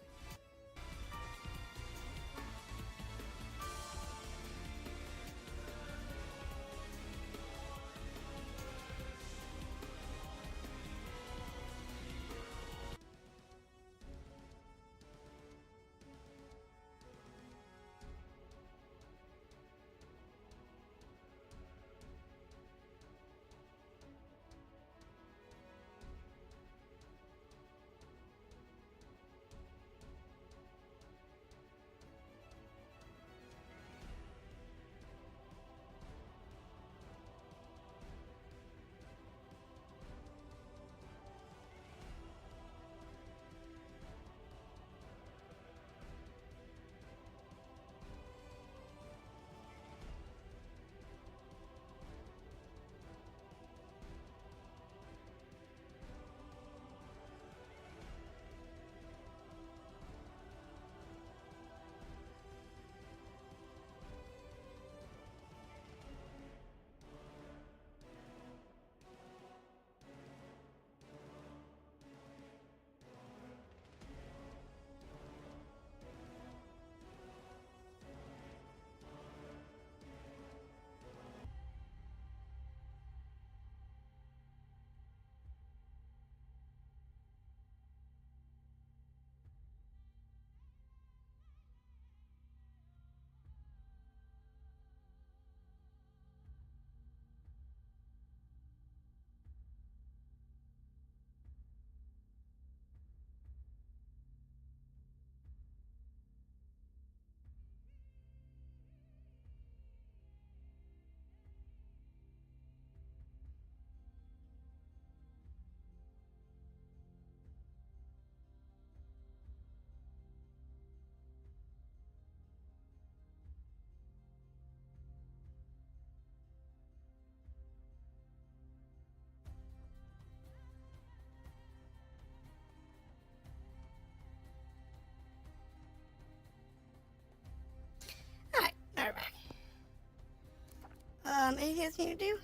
Anything else you need to do?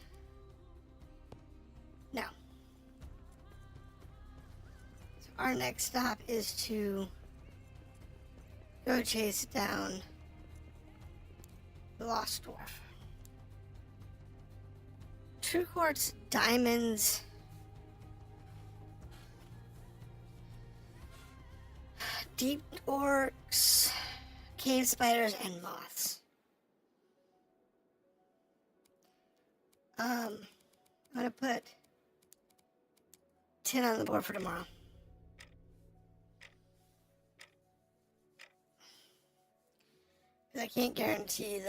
No. So our next stop is to go chase down the Lost Dwarf. True quartz, diamonds, deep orcs, cave spiders, and moths. I'm gonna put 10 on the board for tomorrow. Because I can't guarantee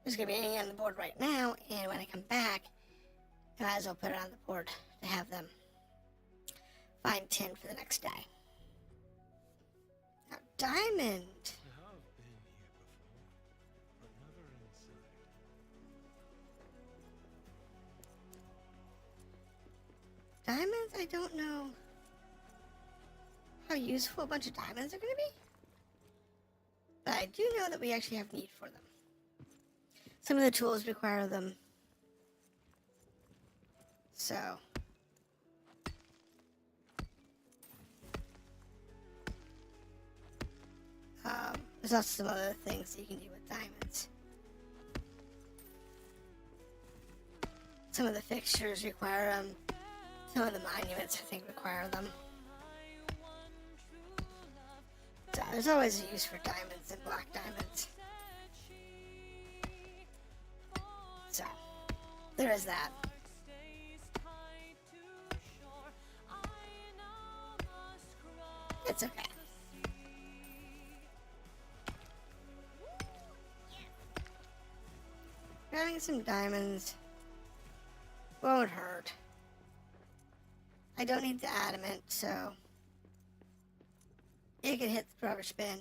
there's gonna be any on the board right now, and when I come back, I might as well put it on the board to have them find 10 for the next day. Now, diamond. I have been here before, but never inside. Diamonds, I don't know how useful a bunch of diamonds are gonna be. But I do know that we actually have need for them. Some of the tools require them. So. There's also some other things that you can do with diamonds. Some of the fixtures require them. Some of the monuments, I think, require them. So there's always a use for diamonds and black diamonds. So, there is that. It's okay. Grabbing some diamonds won't hurt. I don't need the adamant, so it can hit the rubbish bin.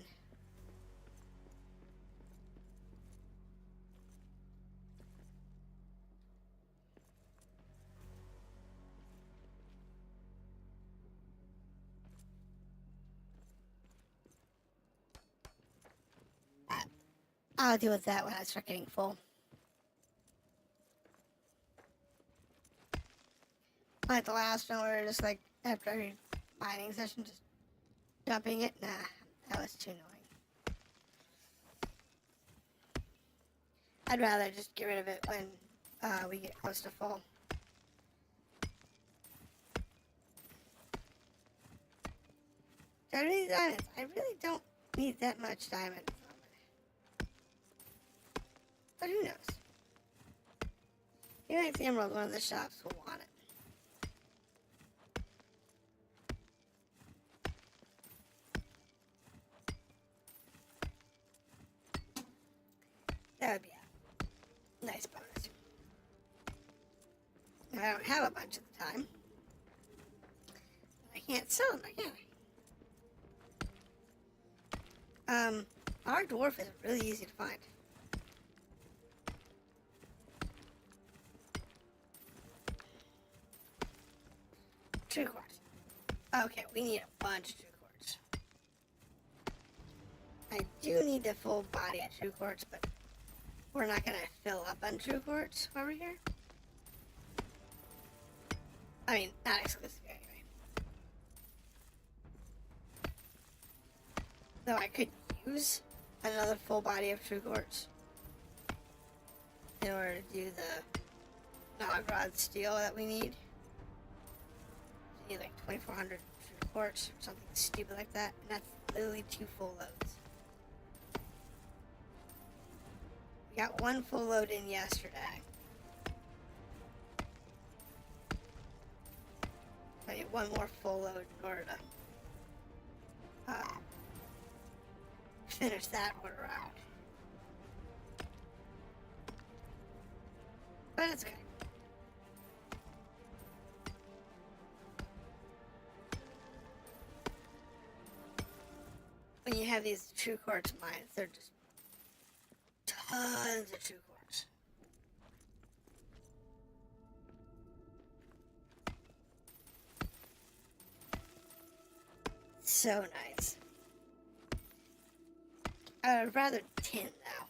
I'll deal with that when I start getting full. Like the last one where just like after every mining session just dumping it. Nah, that was too annoying. I'd rather just get rid of it when we get close to full. Do I need diamonds? I really don't need that much diamond. But who knows? Maybe like the emerald, one of the shops will want it. That would be a nice bonus. Now, I don't have a bunch at the time. I can't sell them, can I? Our dwarf is really easy to find. True quartz. Okay, we need a bunch of true quartz. I do need the full body of true quartz, but we're not going to fill up on true quartz over here. I mean, not exclusively anyway. Though I could use another full body of true quartz in order to do the Nogrod steel that we need. We need like 2,400 true quartz or something stupid like that, and that's literally 2 full loads. We got 1 full load in yesterday. I need 1 more full load in order to finish that order out. But it's okay. When you have these true quartz mines, they're just tons of true quartz. So nice. I would rather tin though.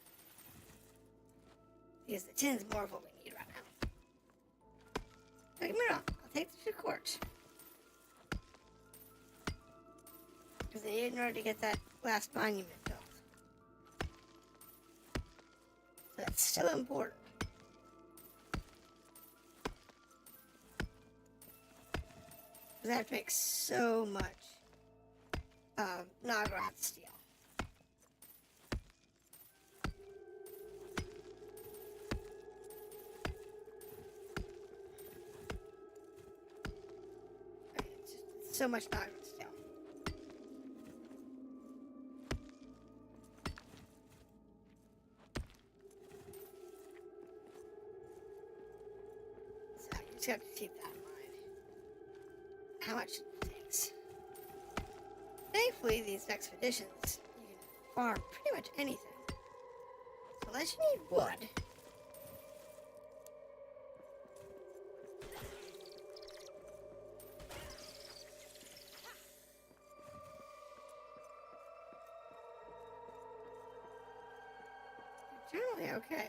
Because the tin's more of what we need right now. Don't get me wrong, I'll take the 2 quartz. Because I need it in order to get that last monument built. So that's still important. Because I have to make so much Nagrod steel. It's just so much Nagrod steel. So you just have to keep that in mind. How much it takes. Thankfully, these expeditions, you can farm pretty much anything. So unless you need wood, you're generally okay.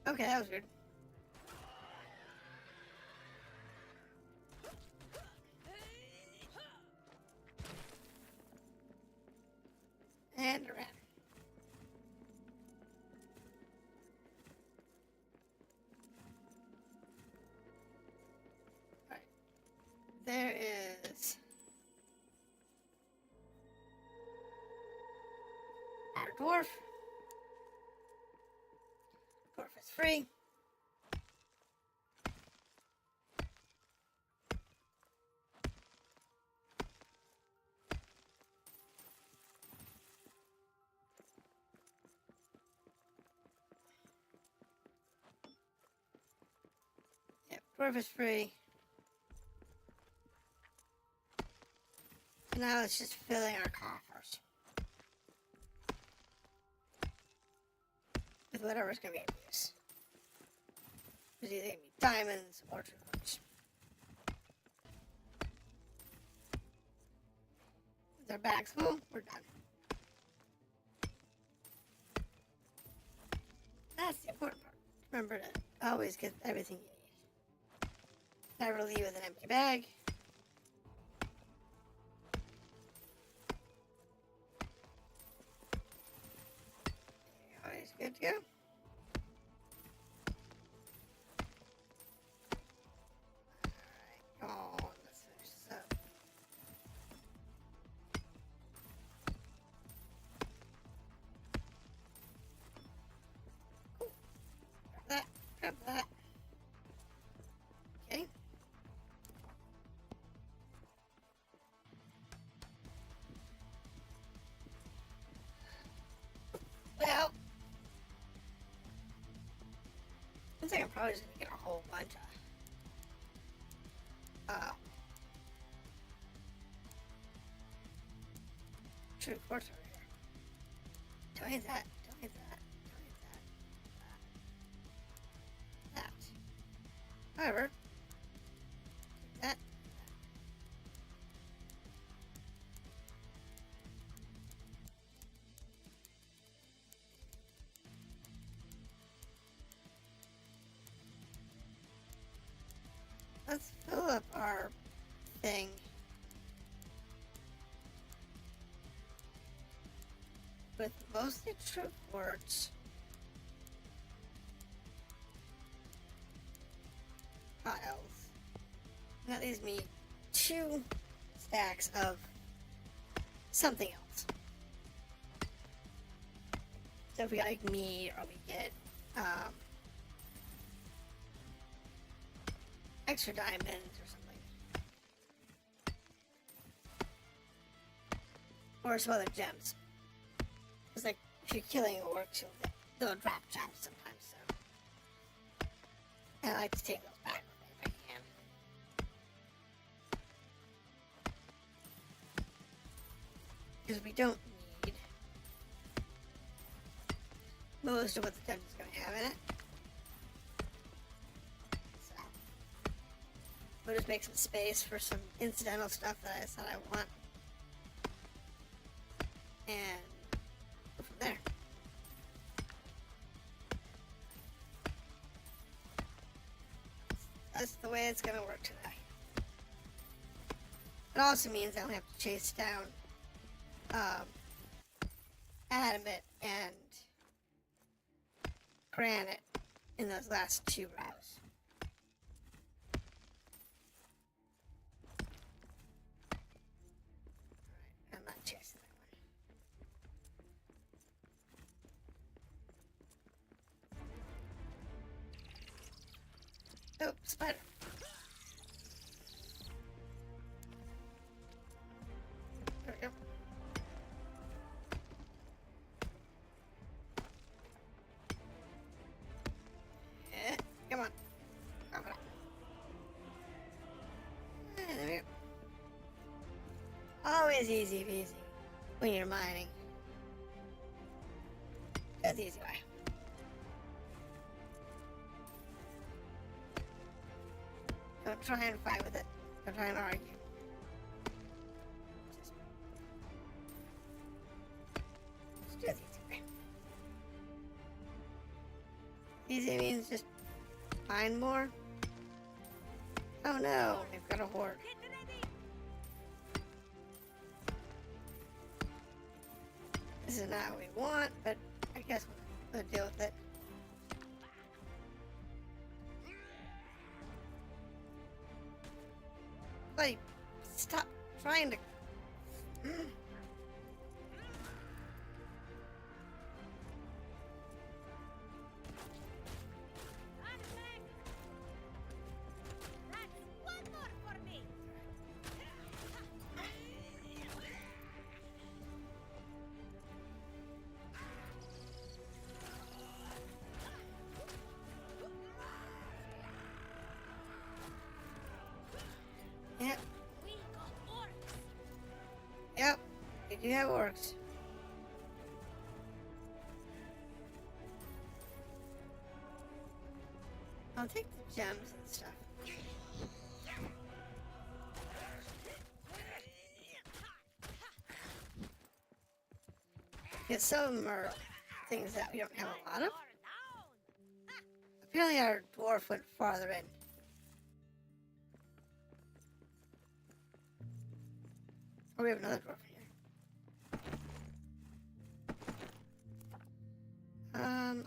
Okay, that was weird. And around. Alright. There is our dwarf. Dwarf is free. Yep, dwarf is free. So now it's just filling our coffers with whatever's going to be of use. It's either going to be diamonds or true quartz. With our bags full, we're done. That's the important part. Remember to always get everything you need. Never leave with an empty bag. Always good to go. Alright, oh, let's finish this up. Cool. Grab that. Okay. Well, I think I'm probably just gonna get a whole bunch of true quartz over here. Don't need that. Don't need that. Don't need that. That. However, that. Let's fill up our thing with mostly true quartz. Piles. That leaves me 2 stacks of something else. So if we get like meat or we get extra diamonds or something. Or some other gems. It's like if you're killing orcs, they'll drop gems sometimes, so. And I like to take those back with me if I can. Because we don't need most of what the dungeon's going to have in it. So. We'll just make some space for some incidental stuff that I said I want. And go from there. That's the way it's gonna work today. It also means I don't have to chase down adamant and granite in those last 2 rows. Alright, I'm not chasing that one. Oh, spider. There we go. Yeah, come on. Come on. There we go. Always easy peasy when you're mining. That's the easy way. Don't try and fight with it. Don't try and argue. Just do it the easy way. Easy means just find more. Oh no, we've got a horde. Get ready! This is not what we want, but I guess we'll deal with it. Buddy, stop trying to... Unback! That's one more for me! Yep, We got orcs! yep, we do have orcs. I'll take the gems and stuff. Because some of them are things that we don't have a lot of. You're down! Apparently our dwarf went farther in. Oh, we have another dwarf here.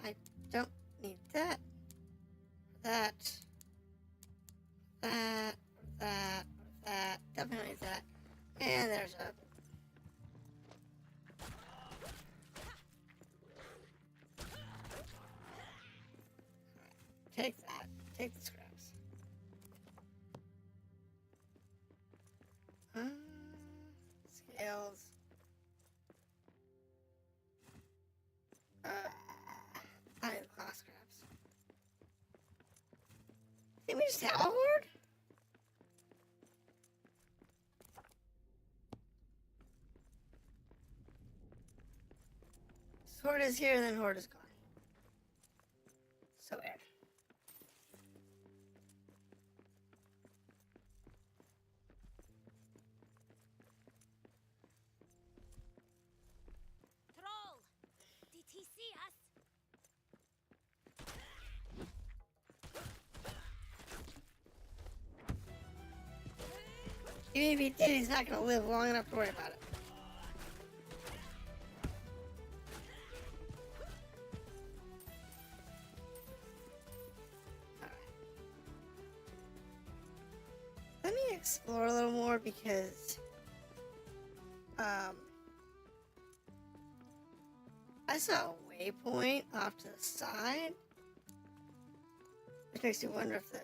I don't need that. That. Definitely that. And there's a... Take that. Take the scraps. Scales. I need the class scraps. Didn't we just have a horde? Horde is here, and then horde is gone. So weird. Troll! Did he see us? Even if he did, he's not gonna live long enough to worry about it. Let me explore a little more because I saw a waypoint off to the side, which makes me wonder if the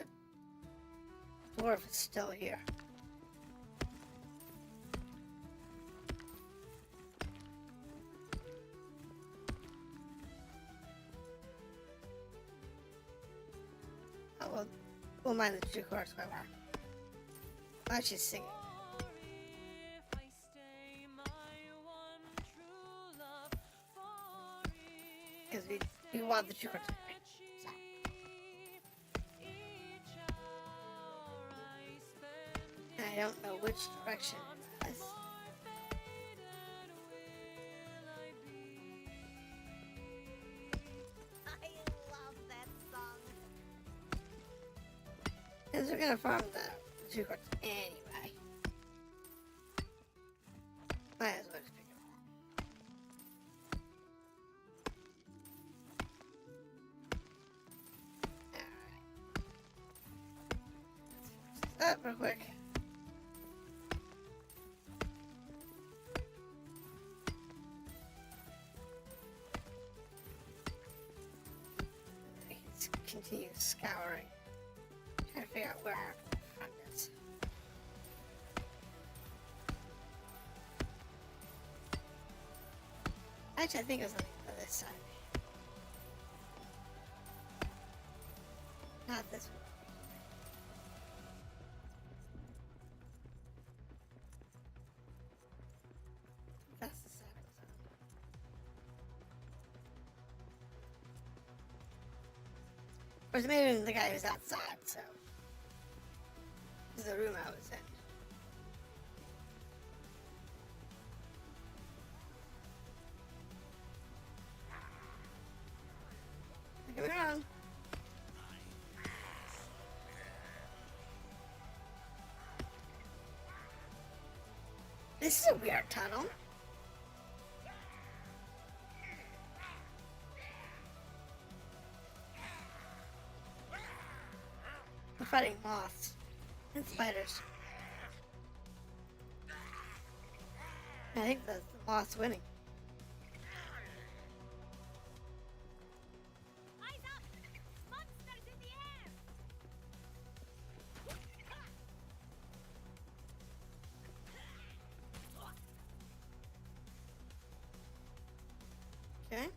dwarf is still here. Oh well, we'll mind the two cards by far. Why don't you sing it? If I stay, my one true love, for Because if we want the two cards. each hour I I don't know which direction it is. I love that song. Because we're gonna farm the 2 quarters anyway. Might as well just pick it up. Alright. Up real quick. Let's continue scouring. Trying to figure out where our front is. Actually, I think it was on the other side. Not this one. That's the side it was on. Of course, maybe the guy was outside, so. This is the room I was in. Don't get me wrong. This is a weird tunnel. We're fighting moths and spiders. I think the moth's winning. Eyes up! Monsters in the air! Okay.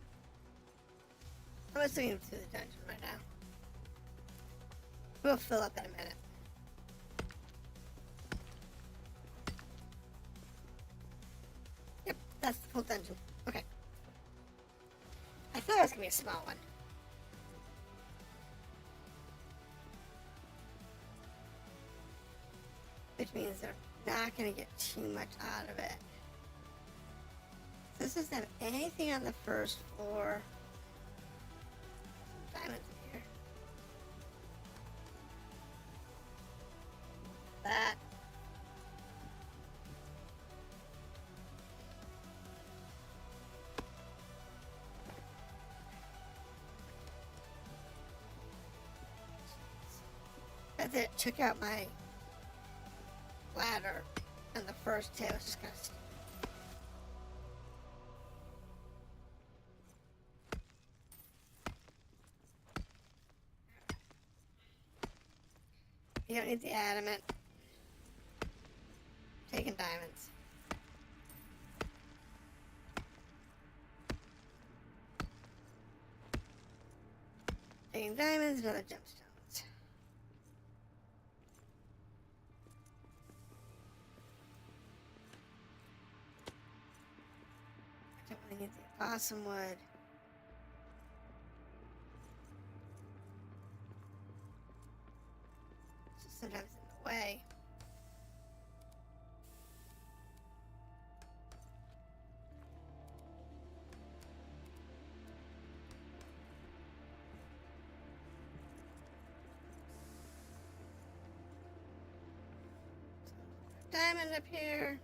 I'm just looking through the dungeon right now. We'll fill up in a minute. Yep, that's the full dungeon. Okay. I thought it was gonna be a small one. Which means they're not gonna get too much out of it. This doesn't have anything on the first floor. Some diamonds in here. That. That's it. Took out my ladder and the first tail was just kind of. You don't need the adamant. Taking diamonds. Taking diamonds and other gemstones. I don't really need the awesome wood. Sometimes in the way. Diamond up here.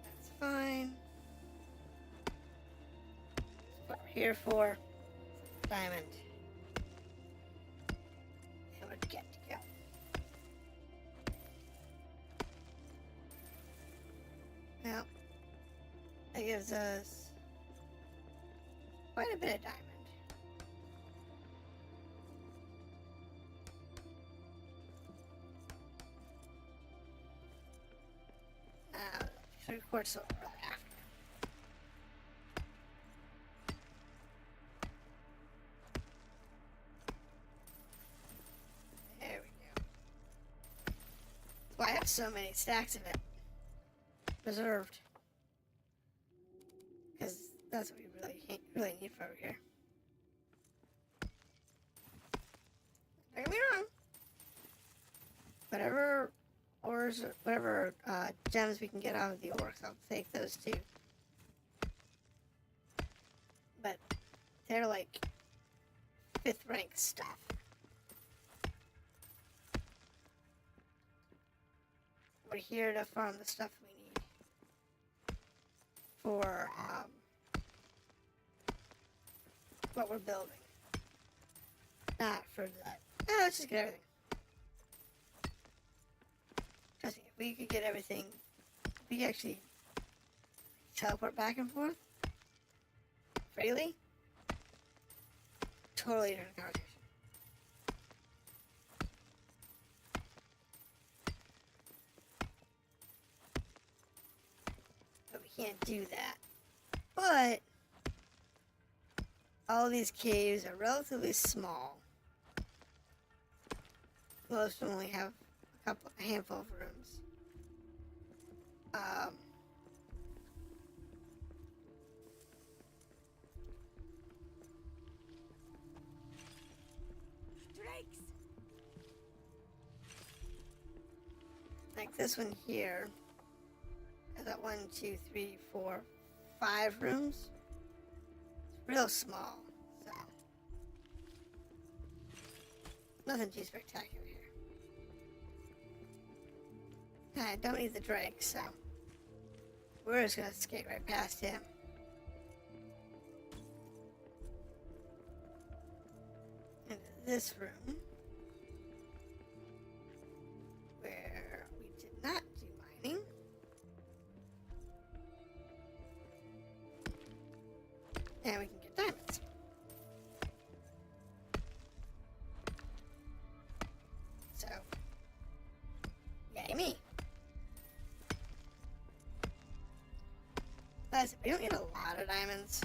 That's fine. What we're here for. Diamond. And we're good to go. Well, that gives us quite a bit of diamond. Now, 3/4 silver after. There we go. That's why I have so many stacks of it reserved. Because that's what we really need for over here. Don't get me wrong. Whatever ores, whatever gems we can get out of the orcs, I'll take those too. But they're like 5th rank stuff. We're here to farm the stuff we need for what we're building. Not for that. Oh, let's just get everything. Trust me, if we could get everything, if we could actually teleport back and forth freely, totally different conversation. But we can't do that. But all of these caves are relatively small. Most of them only have a handful of rooms. Drakes! Like this one here. Has got 1, 2, 3, 4, 5 rooms. It's real small, so nothing too spectacular here. I don't need the drake, so we're just gonna skate right past him. Into this room, where we did not do mining. And we can get diamonds. So, yay me. Plus, we don't need a lot of diamonds.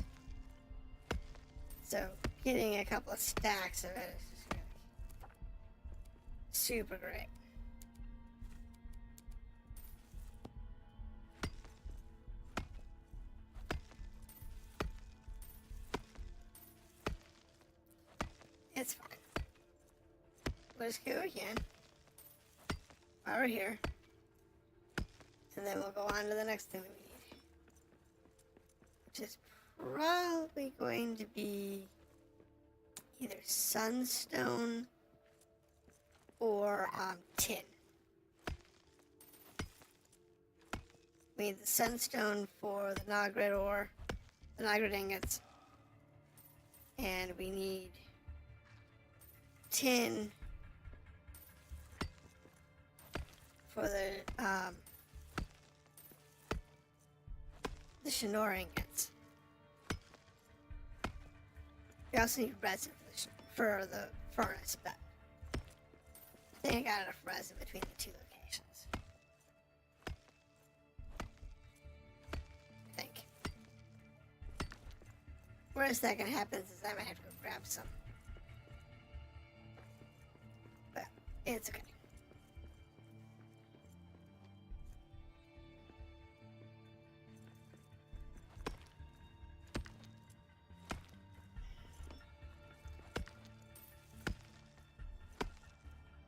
So, getting a couple of stacks of it is just gonna be super great. It's fine. We'll just go again while we're here, and then we'll go on to the next thing that we need, which is probably going to be either sunstone or tin. We need the sunstone for the Nogred ore, the Nogred ingots, and we need tin for the Shinor ingots. We also need resin for the furnace, but I think I got enough resin between the two locations. I think. Worst that can happen is I might have to go grab some. But it's okay.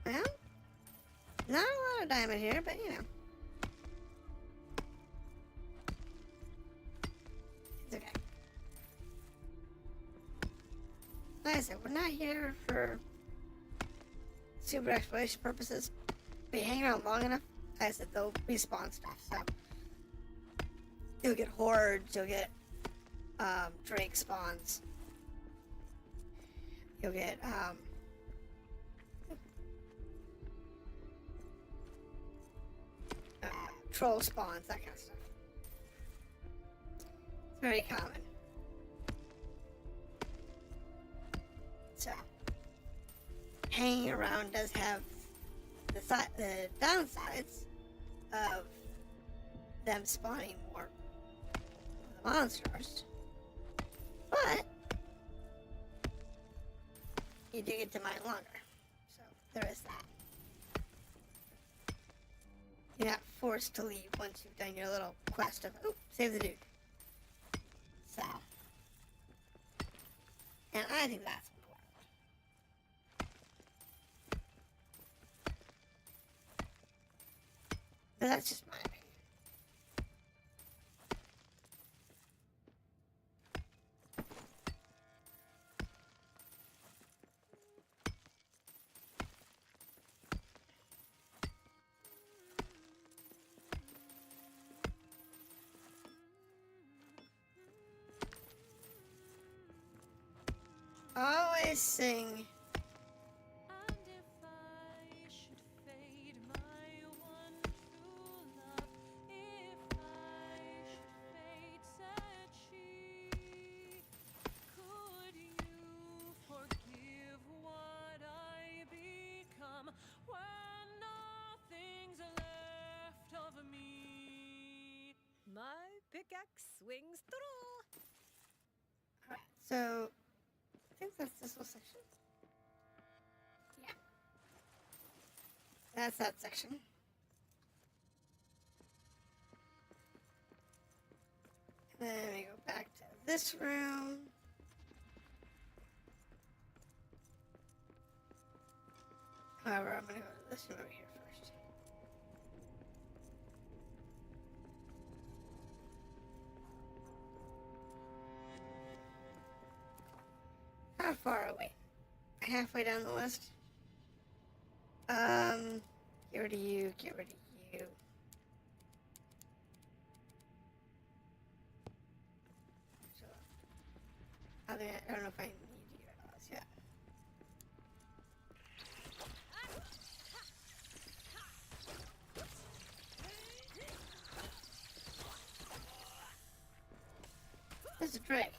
Well, not a lot of diamond here, but you know. It's okay. Like I said, we're not here for super exploration purposes. If you hang around long enough, like I said, they'll respawn stuff, so. You'll get hordes, you'll get drake spawns. You'll get troll spawns, that kind of stuff. It's very common. So, hanging around does have the downsides of them spawning more of the monsters, but you do get to mine longer, so there is that. You're not forced to leave once you've done your little quest of, oh, save the dude. So, and I think that's important. But that's just my opinion. Always sing. And if I should fade my one true love, if I should fade, said she, could you forgive what I become when nothing's left of me? My pickaxe swings through. Alright, so I think that's this whole section. Yeah. That's that section. And then we go back to this room. However, I'm gonna go to this room over here first. How far away? Halfway down the list. Get rid of you, get rid of you. So, I don't know if I need you at all yet. There's a drake.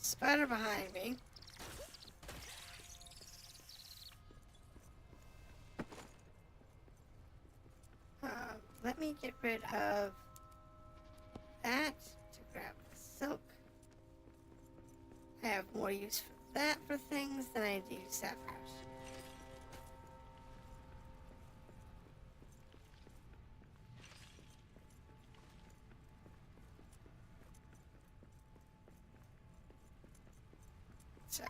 Spider behind me. Let me get rid of that to grab the silk. I have more use for that for things than I do sapphires. So.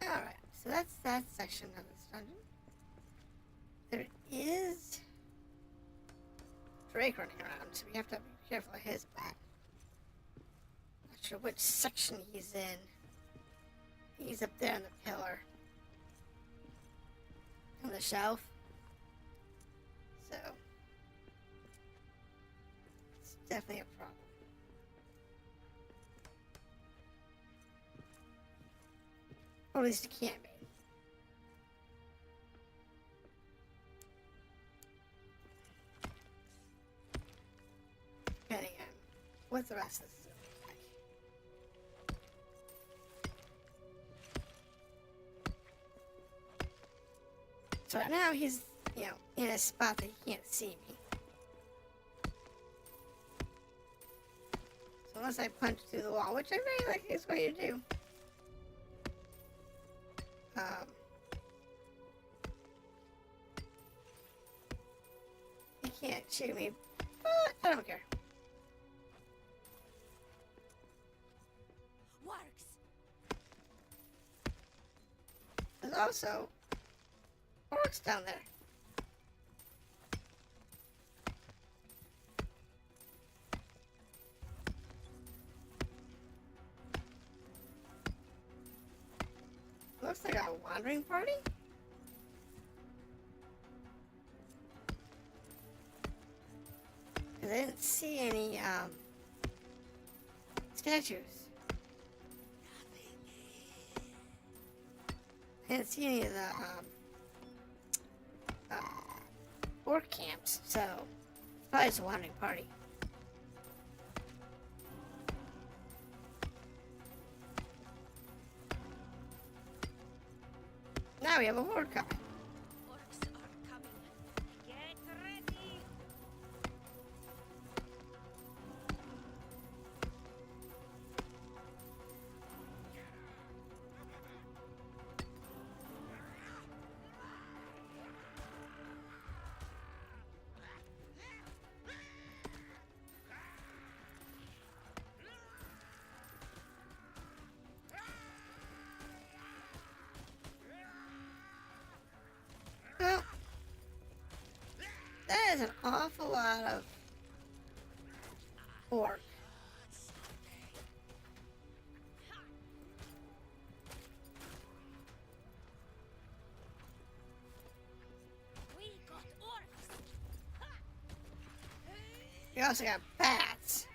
Alright, so that's that section of this dungeon. There is Drake running around, so we have to be careful of his back. Not sure which section he's in. He's up there on the pillar. On the shelf. So it's definitely a problem. Or at least it can't be. Depending on what the rest of this is like. So right now he's, in a spot that he can't see me. So unless I punch through the wall, which I really like this way to do. He can't shoot me, but I don't care. Works. There's also orcs down there. Looks like a wandering party. I didn't see any statues. I didn't see any of the orc camps, so it's probably just a wandering party. Now we have a horde coming. Orcs are coming. Get ready. That is an awful lot of orc. We got orcs. You also got bats.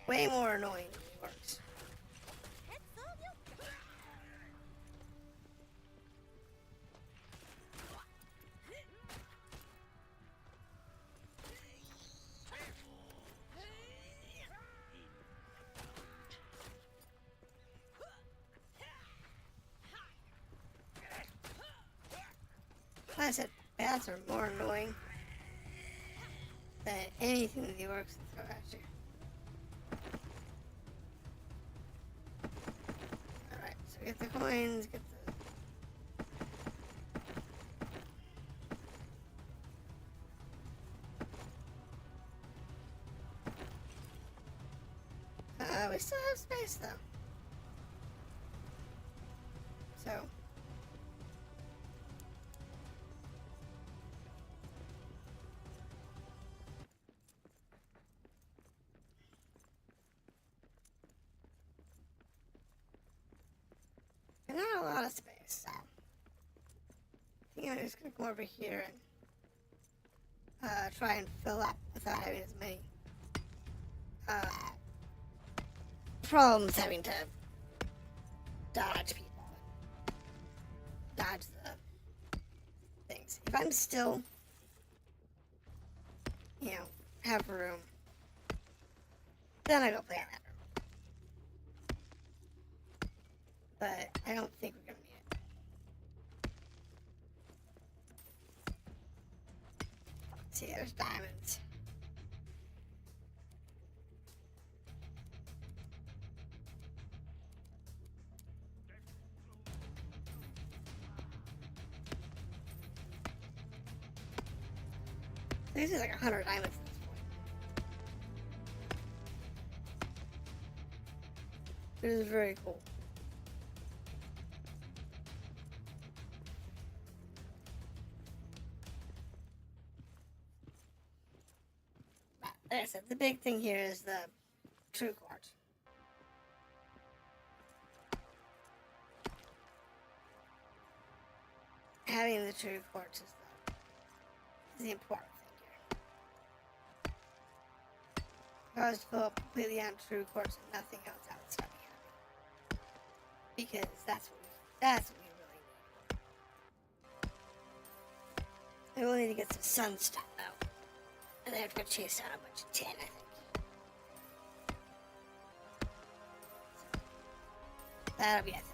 Way more annoying than orcs. Heads on you. Like I said, bats are more annoying than anything that the orcs can throw at you. Alright, so get the coins, get the... we still have space though. So... not a lot of space, so I think I'm just gonna go over here and try and fill up without having as many problems having to dodge people, dodge the things. If I'm still, you know, have room, then I go play on that room. But I don't think we're gonna need it. See, there's diamonds. This is like 100 diamonds at this point. This is very cool. Like I said, the big thing here is the true quartz. Having the true quartz is the important thing here. If I was to fill up completely on true quartz and nothing else, I would start be happy. Because that's what we really need. We will need to get some sunstone though. And then I have to go chase down a bunch of tin, I think. So, that'll be it.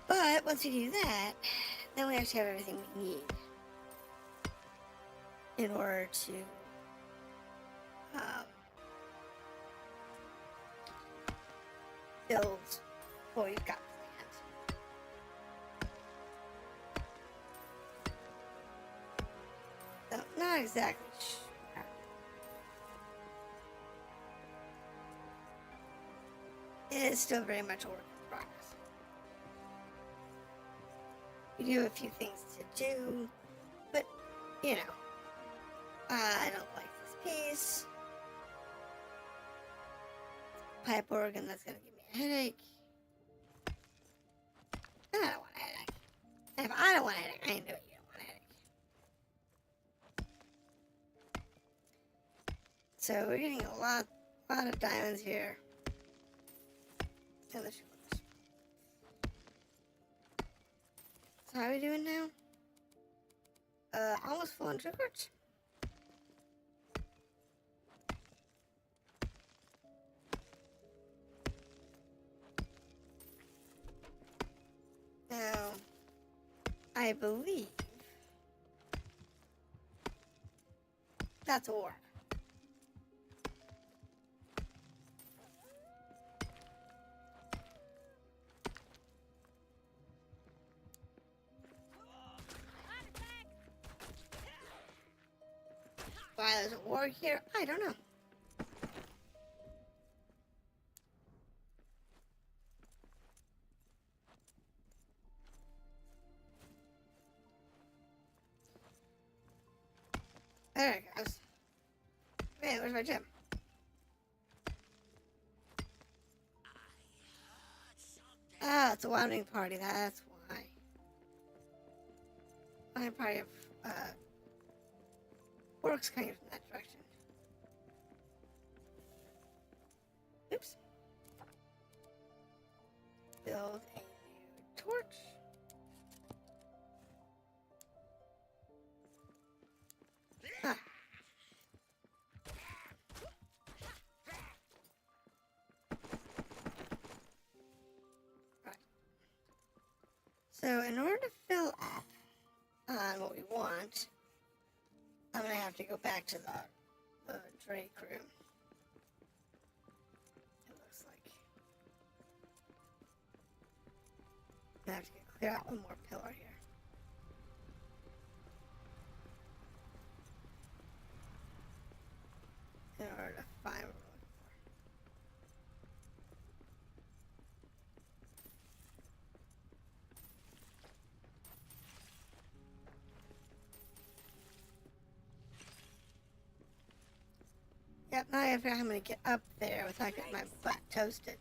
But once we do that, then we actually have everything we need in order to build what we've got planned. So, not exactly sure. It is still very much a work in progress. We do have a few things to do, but, you know, I don't like this piece. Pipe organ, that's going to give me a headache. And I don't want a headache. And if I don't want a headache, I know you don't want a headache. So we're getting a lot of diamonds here. And the shoulders. So how are we doing now? Almost full on triggers. Now, I believe that's a war. Why there's a war here? I don't know. there it goes. Man, where's my gem? Ah, it's a wandering party, that's why. Wandering party of, orcs coming from that direction. Oops. Build a new torch. Ah. Right. So in order to fill up on what we want, I'm gonna have to go back to the Drake room. It looks like I have to clear out one more pillar here. In order to find what we're looking for. Yep, now I figure out how I'm gonna get up there without getting my butt toasted.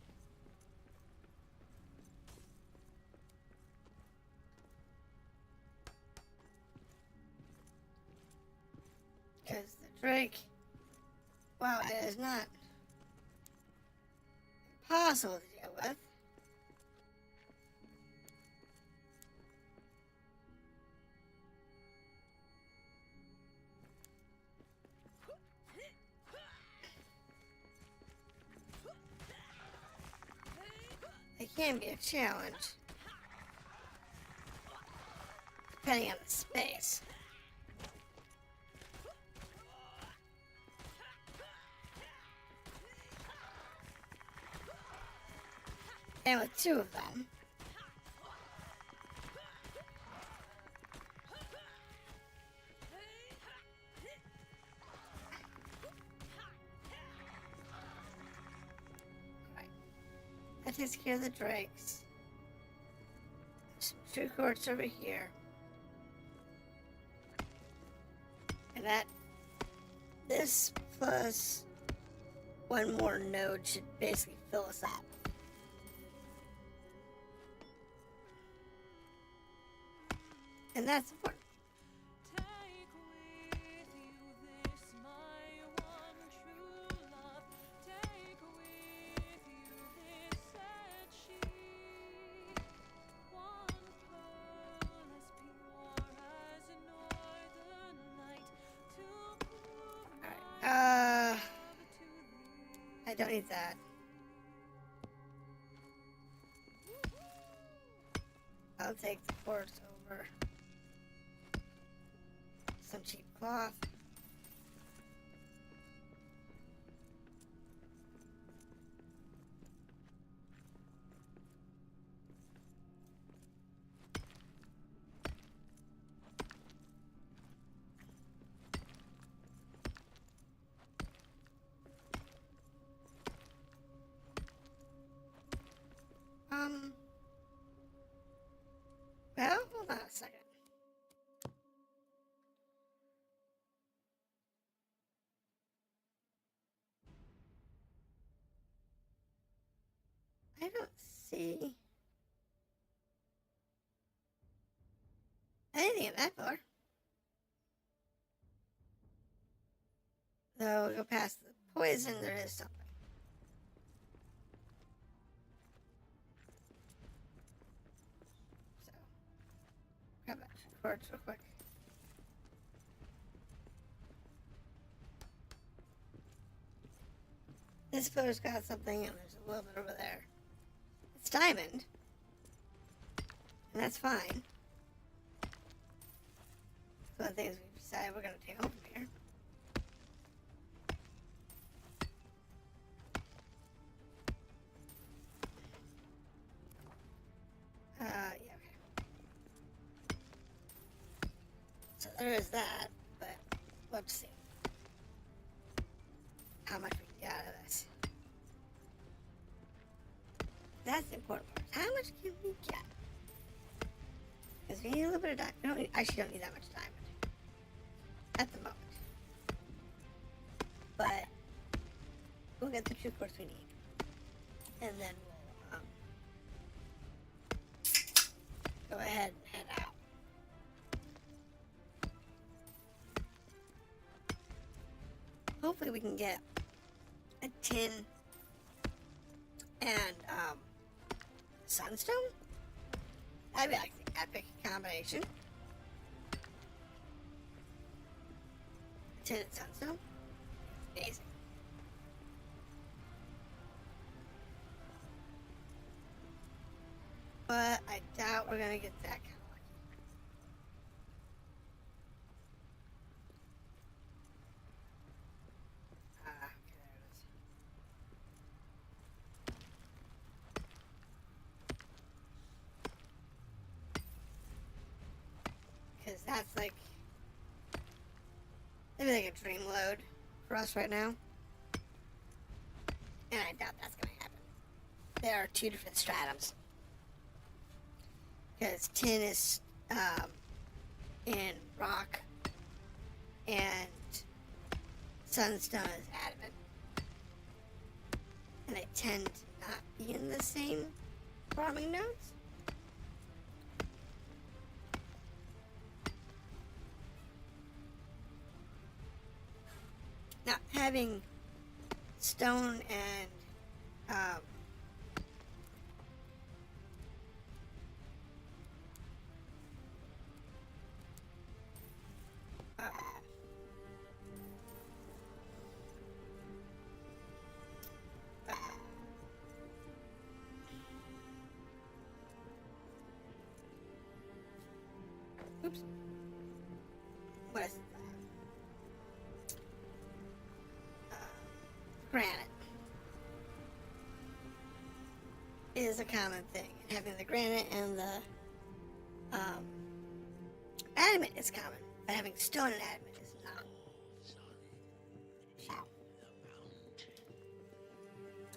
Because the Drake, well, it is not impossible to deal with. It can be a challenge, depending on the space. And with two of them, right. That takes care of the drakes. Some true quartz over here. And that, this plus one more node should basically fill us up. And that's important. Take with you this, my one true love. Take with you this, said she. One pearl as pure as northern light to prove my love to thee. I don't need that. I'll take the quartz over some cheap cloth. Well, hold on a second. I don't see anything in that door. Though we go past the poison, there is something. So, grab that quartz real quick. This pillar's got something, and there's a little bit over there. It's diamond. And that's fine. So one of the things we've decided we're going to take home from here. Yeah, okay. So there is that, but let's see how much we can get out of this. That's the important part. How much can we get? Because we need a little bit of diamond. Actually don't need that much diamond at the moment. We'll get the 2 quartz we need. And then we'll go ahead and head out. Hopefully we can get a tin and sunstone. That'd be like the epic combination. Tin and sunstone. Amazing. But I doubt we're gonna get that kind of lucky. Okay, there it is. Because that's like maybe like a dream load for us right now. And I doubt that's gonna happen. There are 2 different stratums. Because tin is in rock and sunstone is adamant. And they tend to not be in the same farming nodes. Now, having stone and oops. What is granite is a common thing. Having the granite and the adamant is common, but having stone and adamant is not. So,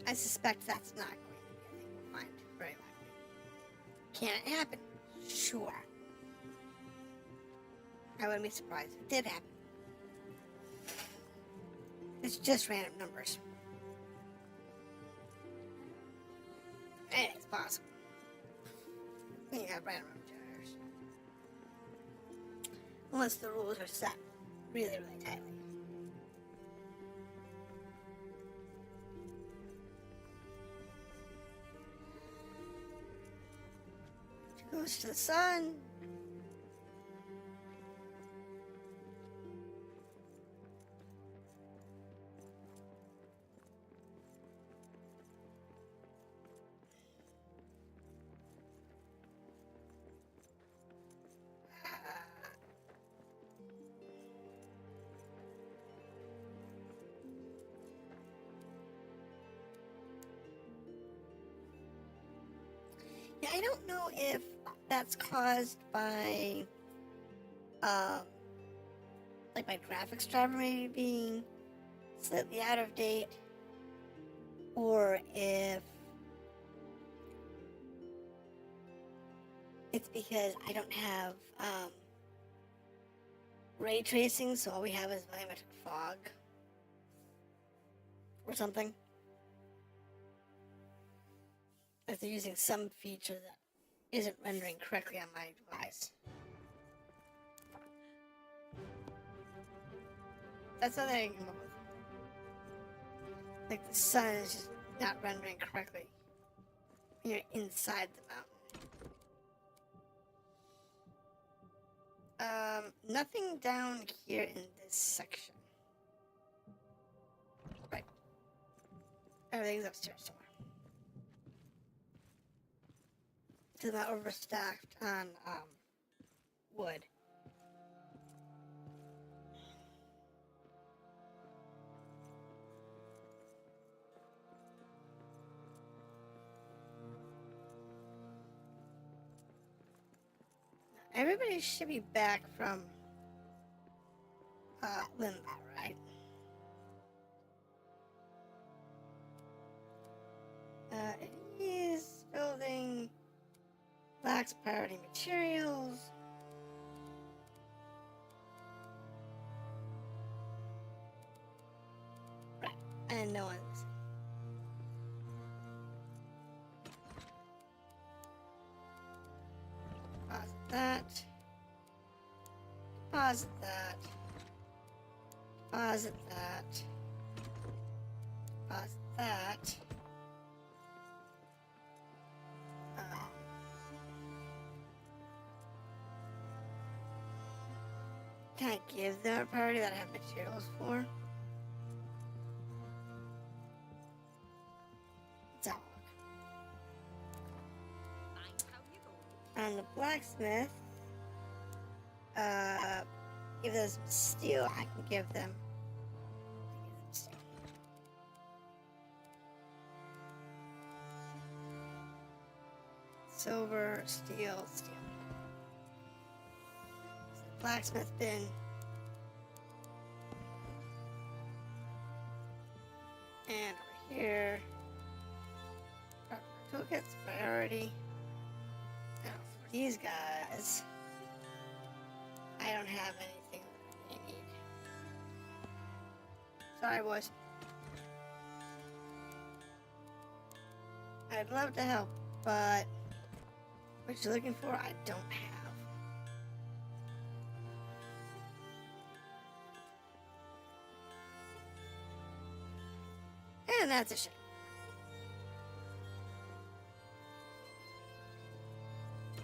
I suspect that's not going to be a thing we'll find very likely. Can it happen? Sure. I wouldn't be surprised if it did happen. It's just random numbers. Anything's possible. When you have random number generators. Unless the rules are set really, really tightly. It goes to the sun. Yeah, I don't know if that's caused by, like my graphics driver maybe being slightly out of date, or if it's because I don't have, ray tracing, so all we have is volumetric fog, or something. If they're using some feature that isn't rendering correctly on my device. That's something I can come up with. Like the sun is just not rendering correctly when you're inside the mountain. Nothing down here in this section. Right. Everything's upstairs somewhere. Because I'm not overstacked on wood. Everybody should be back from limbo, right? It is building. Lacks priority materials. Right. And no one's deposit that. Deposit that. Deposit that. Can I give them a priority that I have materials for? It's all. Mind how you go. On the blacksmith, give them some steel. I can give them. Steel. Silver, steel, steel. Blacksmith bin. And over here, toolkits priority. Now for these guys, I don't have anything that they need. Sorry, boys. I'd love to help, but what you're looking for, I don't have. And that's a shame.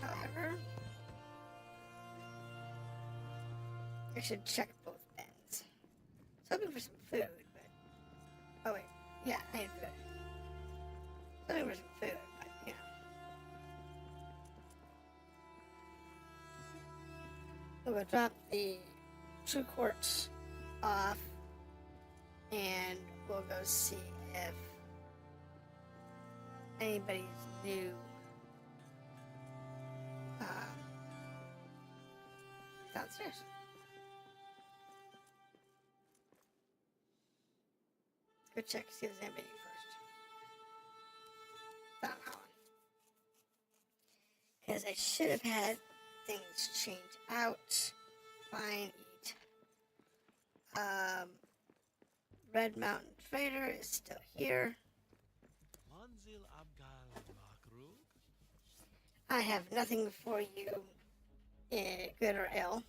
However, I should check both ends. I was hoping for some food, but... Oh wait, yeah, I need food. I was hoping for some food, but yeah. We'll go drop the true quartz off, and we'll go see if anybody's new downstairs. Let's go check, see if there's anybody first. Found Holland. Because I should have had things change out. Fine, eat. Red Mountain Trader is still here. I have nothing for you, good or ill.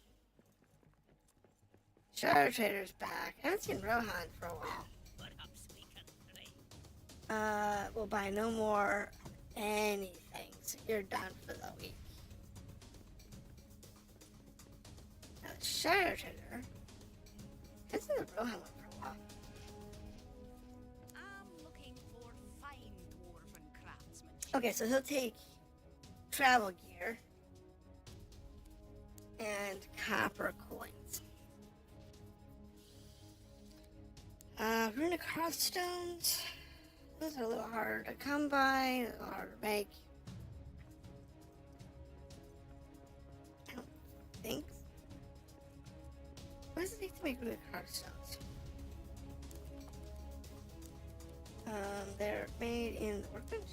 Shire Trader's back. I haven't seen Rohan for a while. Perhaps we can trade. We'll buy no more anything, so you're done for the week. Now the Shire Trader hasn't seen the Rohan one for a while. I'm looking for fine dwarven craftsmanship. Okay, so he'll take travel gear and copper coins. Runic hearthstones. Those are a little harder to come by, a little harder to make. I don't think. What does it take to make runic hearthstones? They're made in the workbench.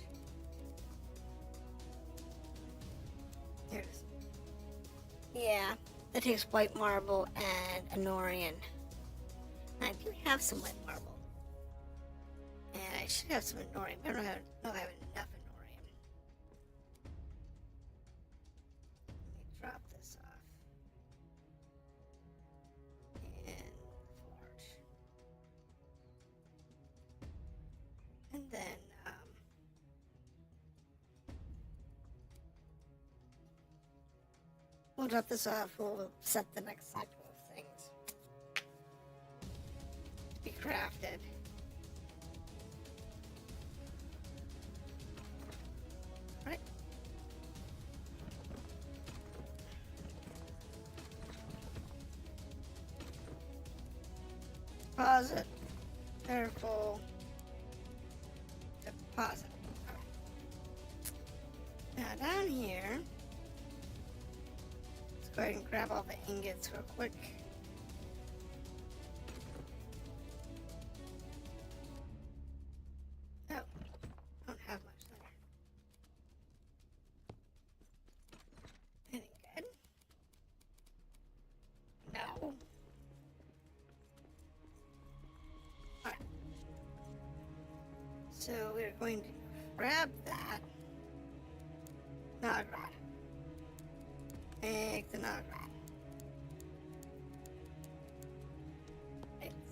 Here it is. Yeah, that takes white marble and Anorian. I do have some white marble. And I should have some Anorian, but I don't have enough Anorian. Let me drop this off. And forge. And then, we'll drop this off. We'll set the next cycle of things to be crafted. Right. Deposit. Careful. Deposit. Now down here. Go ahead and grab all the ingots real quick. Oh, I don't have much there. Anything good? No. Alright. So we're going to grab that. Nagrod. Make the Nagrod.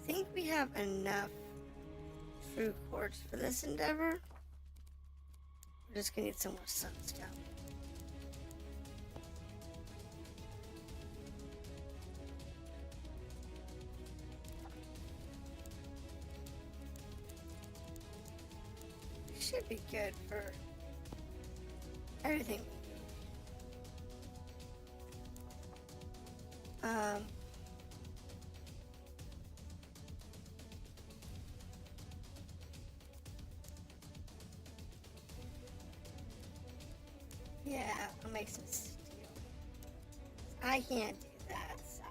think we have enough true quartz for this endeavor. We're just gonna need some more sunstone. Should be good for everything. Yeah, I'll make some steel. I can't do that, so.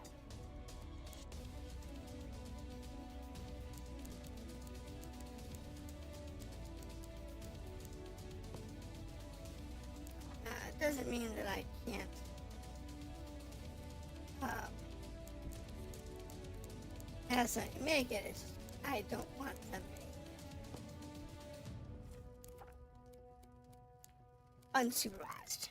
It doesn't mean that I can't have something make it. It's just I don't want them made unsupervised.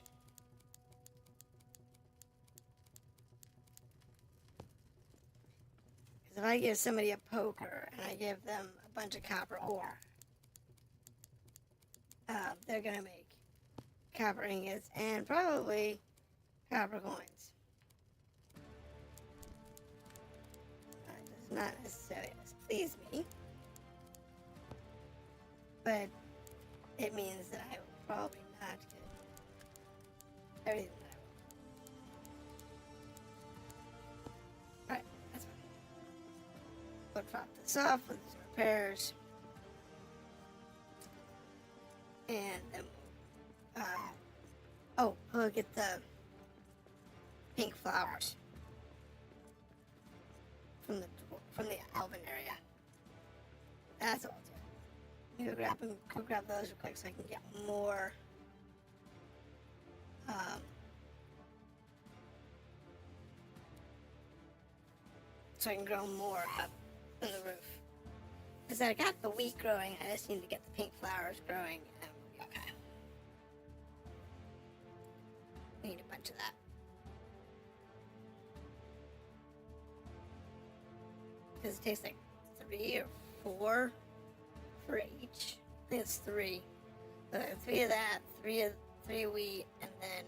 Because if I give somebody a poker and I give them a bunch of copper ore, they're gonna make copper ingots and probably copper coins. That does not necessarily displease me, but it means that I will probably not get everything that I want. Alright, that's fine. We'll drop this off with these repairs. And then we'll get the pink flowers from the Elven area. That's what we'll do. Go grab those real quick so I can get more so I can grow more up on the roof. Because I got the wheat growing, I just need to get the pink flowers growing and we'll be okay. We need a bunch of that. Because it takes like 3 or 4 for each. I think it's 3. So 3 of that, 3 wheat, and then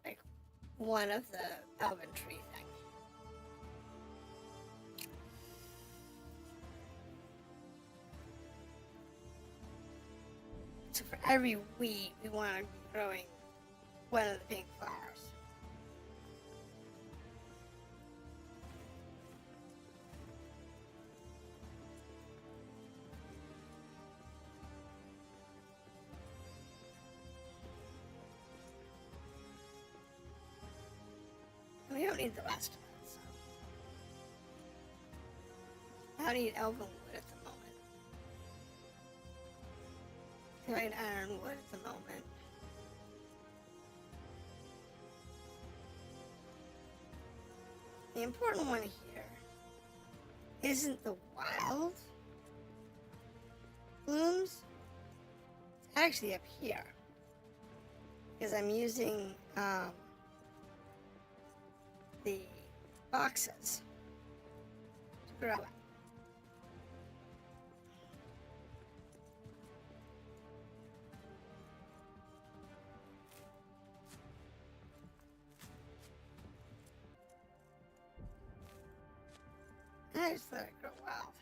like 1 of the elven tree thing. So for every wheat, we want to be growing 1 of the pink flowers. We don't need the rest of it, so. I don't need elven wood at the moment. I need iron wood at the moment. The important one here isn't the wild blooms. It's actually up here. Because I'm using the boxes to grow it. I just let it grow wild.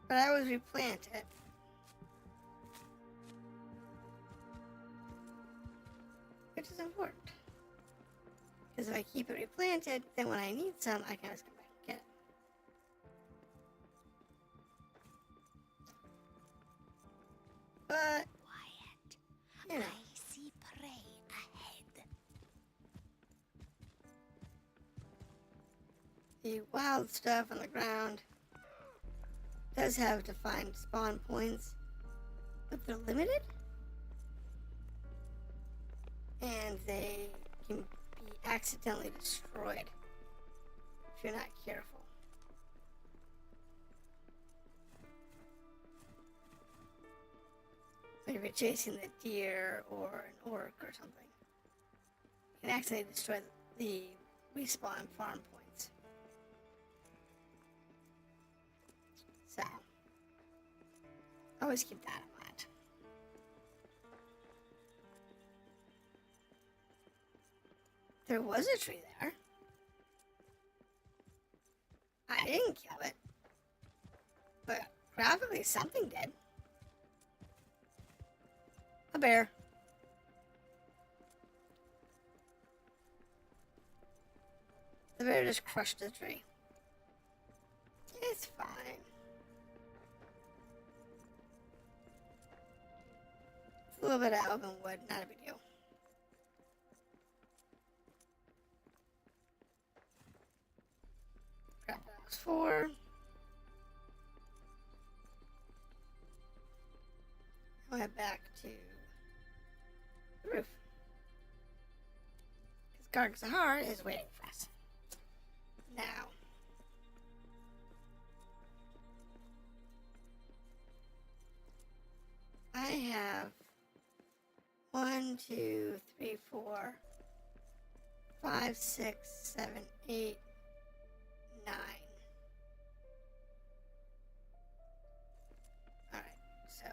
But I always replant it. Which is important. Because if I keep it replanted, then when I need some, I can always come back and get it. But, Quiet. you know. I see prey ahead. The wild stuff on the ground does have defined spawn points, but they're limited. And they can be accidentally destroyed if you're not careful. Maybe you're chasing the deer or an orc or something. You can accidentally destroy the respawn farm points. So, always keep that in mind. There was a tree there. I didn't kill it. But graphically something did. A bear. The bear just crushed the tree. It's fine. It's a little bit of elven wood, not a big deal. Grab box 4. I'll head back to the roof. Because Gargzahar is waiting for us. Now. I have 1, 2, 3, 4, 5, 6, 7, 8, 9. Alright, so.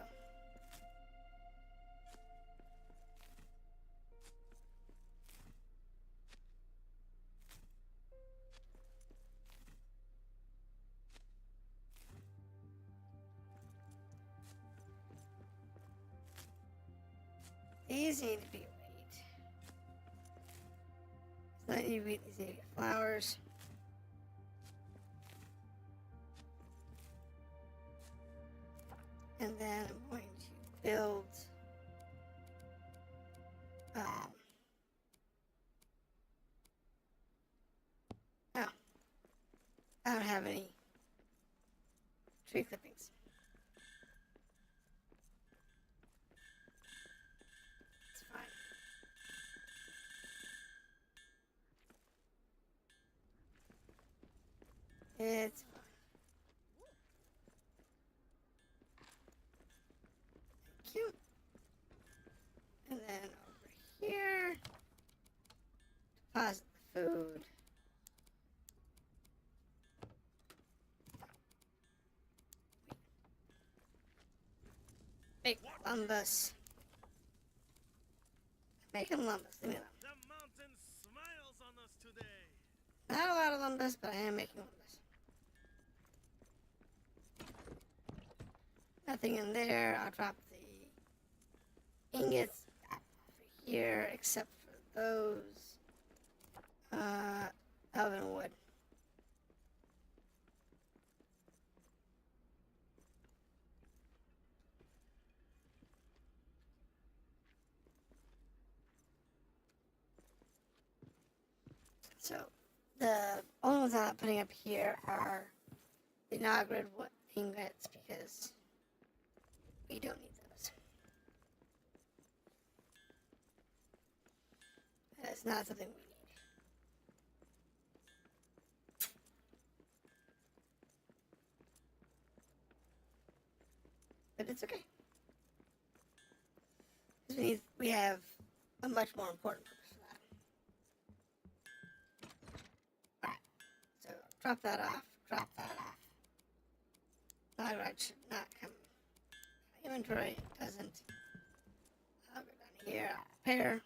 These need to be wheat. So that you wheat, these need to be flowers. And then I'm going to build oh, I don't have any tree clippings. It's fine. It's fine. Cute. And then over here, deposit the food. Make lumbus. Making lumbus. Leave me alone. The mountain smiles on us today. Not a lot of lumbus, but I am making lumbus. Nothing in there. I'll drop the ingots back over here, except for those elven wood. So the only ones I'm not putting up here are the Nogrid wood ingots because we don't need those. That's not something we need. But it's okay. We have a much more important purpose for that. Alright. So drop that off. Drop that off. Nogrid should not come. Inventory doesn't. I'll go down here. I'll repair.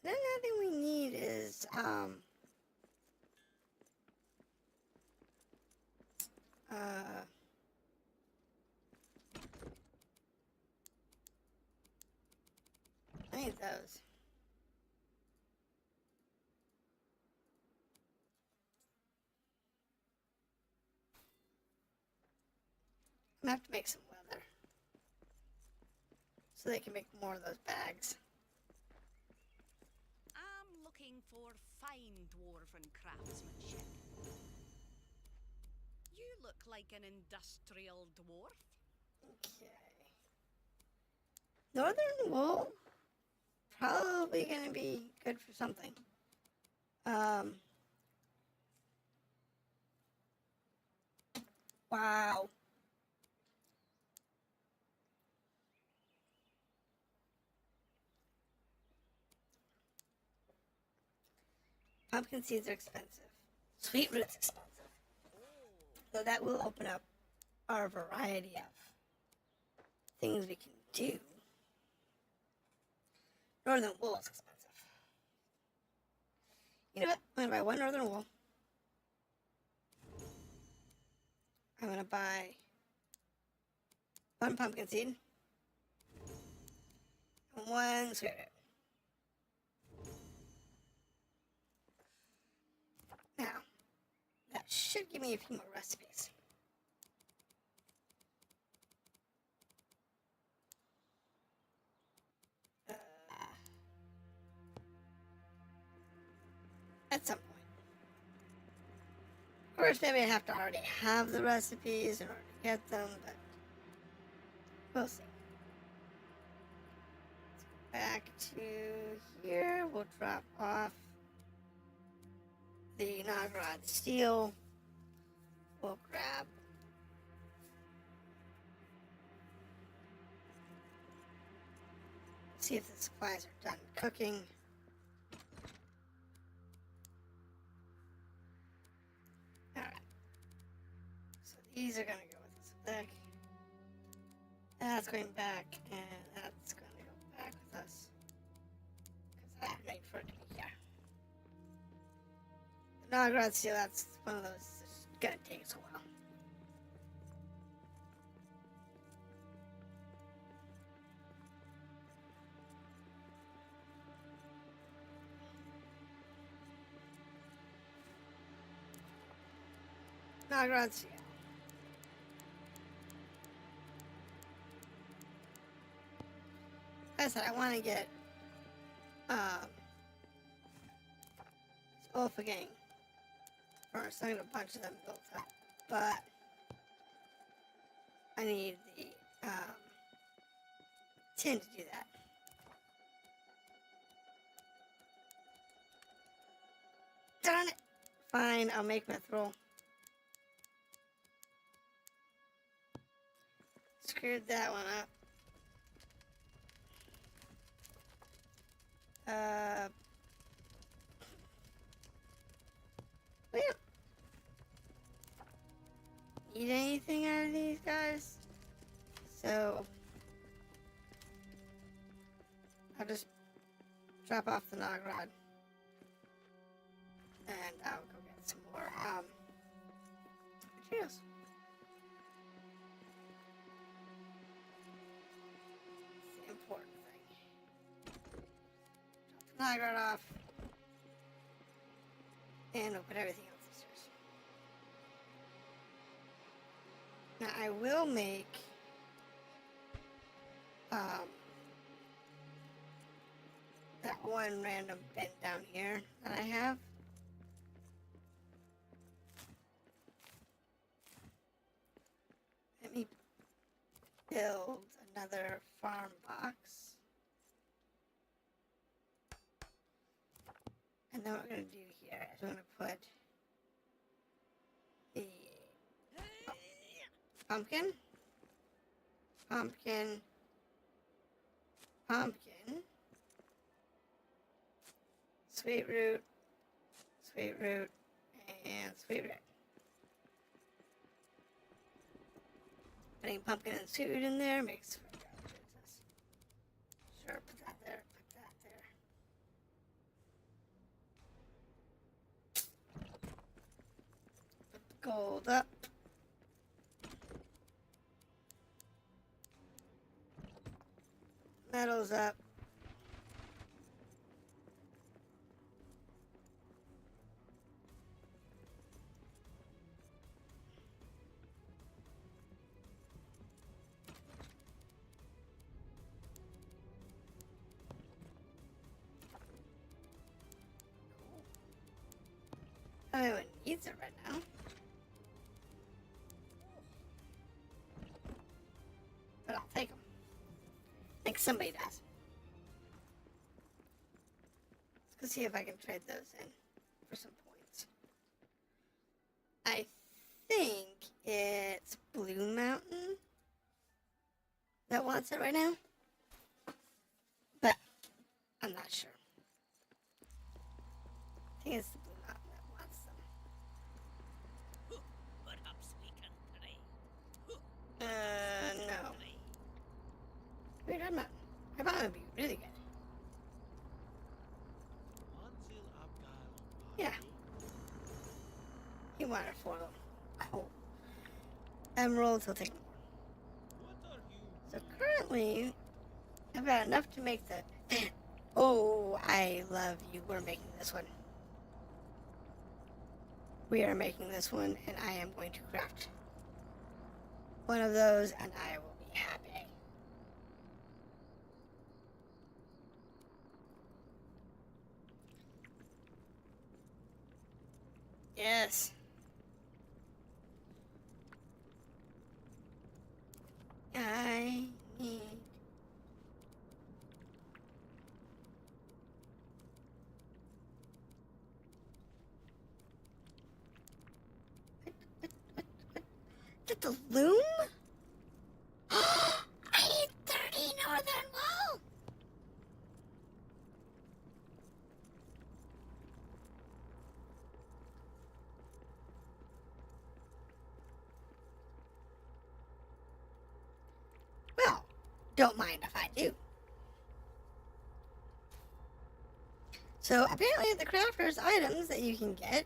Then another thing we need is I need those. I'm gonna have to make some leather so they can make more of those bags. I'm looking for fine dwarven craftsmanship. You look like an industrial dwarf. Okay. Northern wool, probably gonna be good for something. Wow. Pumpkin seeds are expensive. Sweet root's expensive. So that will open up our variety of things we can do. Northern wool is expensive. You know what? I'm going to buy one northern wool. I'm going to buy one pumpkin seed. And one sweet root. Now, that should give me a few more recipes. At some point. Of course, maybe I have to already have the recipes in order to get them, but we'll see. Let's go back to here. We'll drop off the Nagrod steel. We'll grab see if the supplies are done cooking. Alright. So these are going to go with this back. That's going back, and that's going to go back with us. Because I made for it to be here. The Nagrod steel, that's one of those that's going to take us a while. Nagrod steel. Like I said, I want to get Ulfagang first. I'm going to bunch of them built up, but I need the tin to do that. Darn it! Fine, I'll make mithril. Screwed that one up. We don't need anything out of these guys, so I'll just drop off the Nagrod, and I'll go get some more materials. It's the important thing. Drop the Nagrod off. And we'll put everything else upstairs. Now I will make that one random bin down here that I have. Let me build another farm box. And then what we're going to do here is we're going to put the pumpkin, sweet root, and sweet root. Putting pumpkin and sweet root in there makes for business. Sure, put that there, put that there. Put the gold up. Metals up. Everyone needs it right now. But I'll take them. I think somebody does. Let's go see if I can trade those in. for some points. I think it's Blue Mountain that wants it right now, but I'm not sure. I think it's the Blue Mountain that wants them. Perhaps we can trade. No. Wait, Red Mountain. Red Mountain would be really good. Yeah. He wanted a foil. Oh. Emeralds, he'll take more. So currently, I've got enough to make the... Oh, I love you. We're making this one. We are making this one, and I am going to craft one of those, and I will be happy. Yes. I need... What? The loom? I need 30 northern wool! Well, don't mind if I do. So apparently the crafter's items that you can get,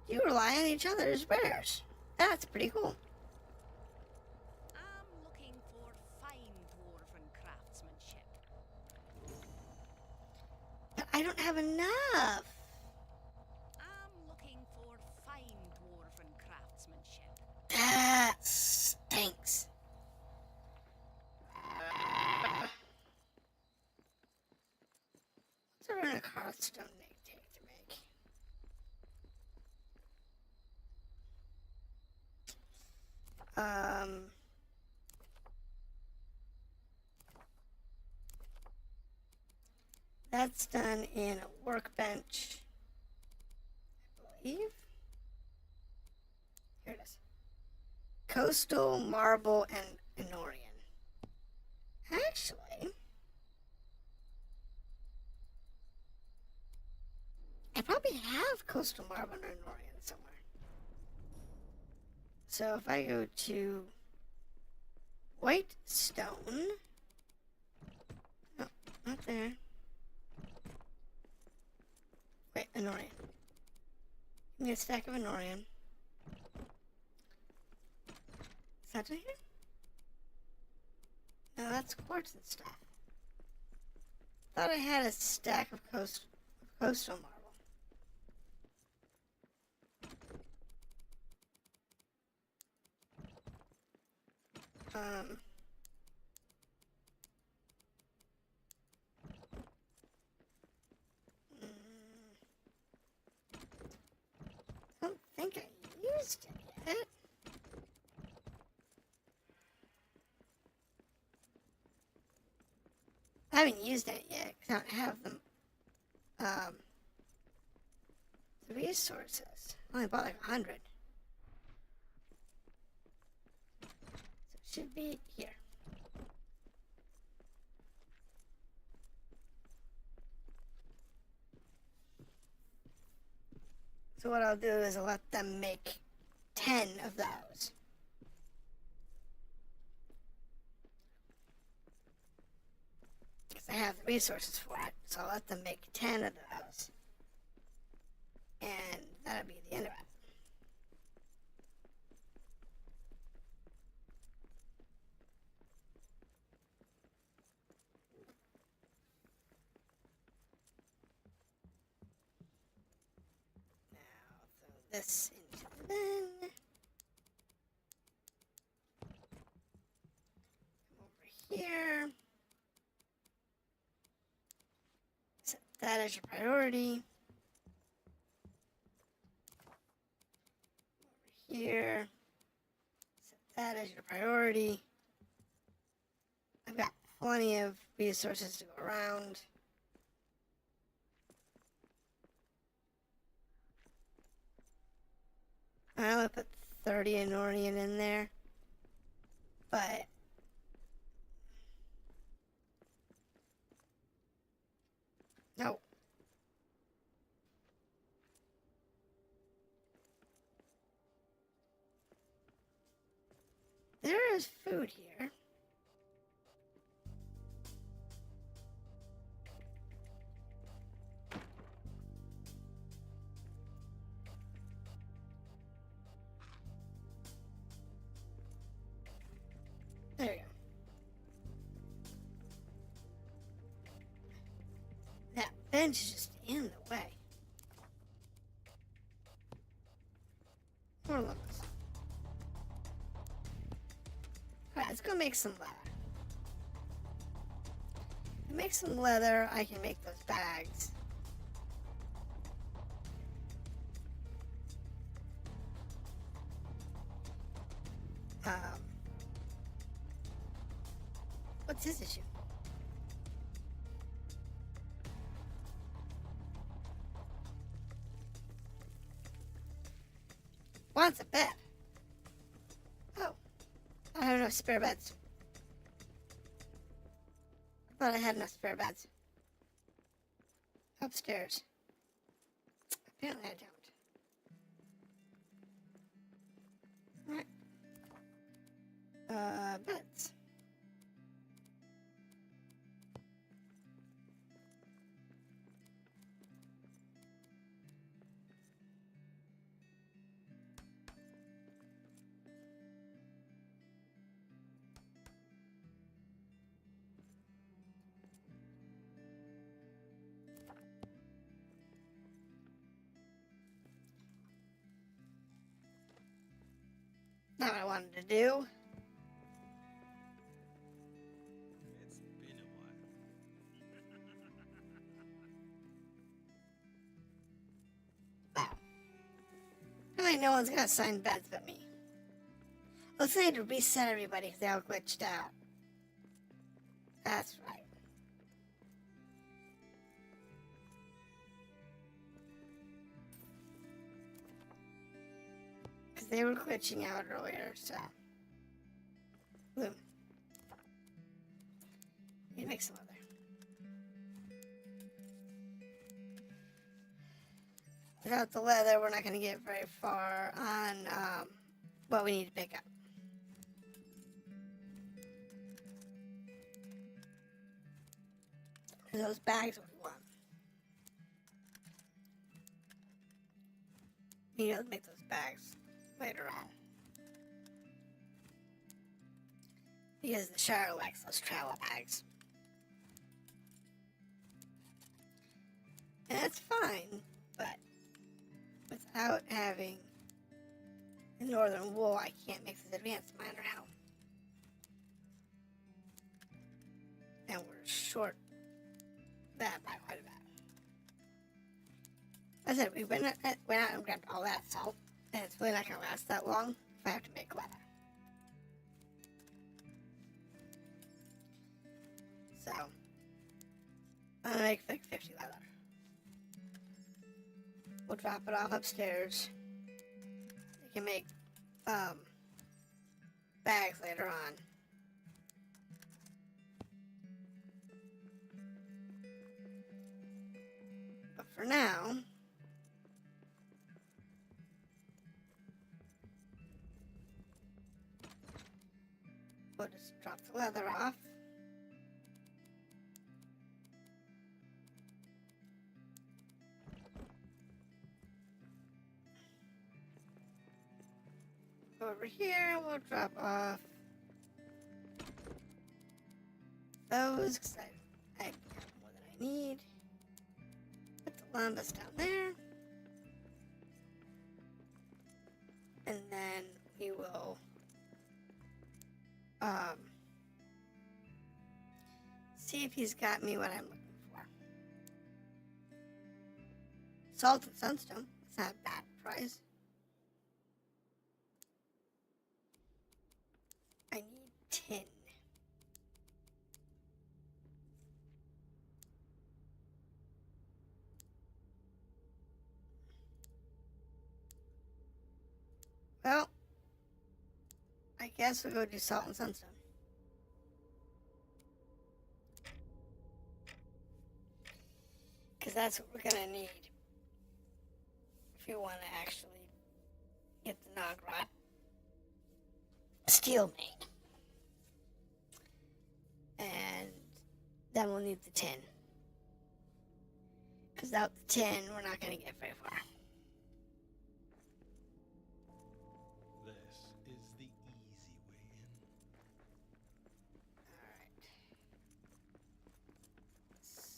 you rely on each other's wares. That's pretty cool. I'm looking for fine dwarven craftsmanship. But I don't have enough. I'm looking for fine dwarven craftsmanship. That stinks. What's a rune of Hearthstone take to make? That's done in a workbench, I believe. Here it is. Coastal, marble, and Enorian. Actually, I probably have coastal, marble, and Enorian somewhere. So if I go to white stone, no, not there. Wait, Enorian. Give me a stack of Enorian. Is that down here? No, that's quartz and stuff. Thought I had a stack of coastal marble. I don't think I used it yet. I haven't used it yet because I don't have the resources. I only bought like 100. So it should be here. So what I'll do is I'll let them make 10 of those. Because I have the resources for it. So I'll let them make 10 of those. And that'll be the end of it. This into the bin. Come over here. Set that as your priority. Over here. Set that as your priority. I've got plenty of resources to go around. I only put 30 Anorian in there. But no. There is food here. There you go. That bench is just in the way. More looks. Alright, let's go make some leather. To make some leather, I can make those bags. What's his issue? Wants a bed. Oh, I have enough spare beds. I thought I had enough spare beds. Upstairs. Apparently I don't. Alright. Beds. Not what I wanted to do. It's been a while. Wow. Really, no one's gonna assign beds but me. Looks like I need to reset everybody because they all glitched out. That's right. Because they were glitching out earlier, so. Boom. Need to make some other. Without the leather, we're not going to get very far on what we need to pick up. Those bags are what we want. We need to make those bags later on. Because the Shire likes those travel bags. And that's fine, but without having the northern wool, I can't make this advanced miner helm. And we're short that by quite a bit. I said we went out and grabbed all that salt, and it's really not going to last that long if I have to make leather. So, I'm going to make like 50 leather. We'll drop it off upstairs. We can make bags later on. But for now, we'll just drop the leather off. Over here, we'll drop off those because I have more than I need. Put the lambas down there. And then we will see if he's got me what I'm looking for. Salt and sunstone. It's not a bad price. I need tin. guess we'll go do salt and sunstone. Because that's what we're going to need if we want to actually get the Nagrod steel made. And then we'll need the tin. Because without the tin, we're not going to get very far. This is the easy way in. Alright.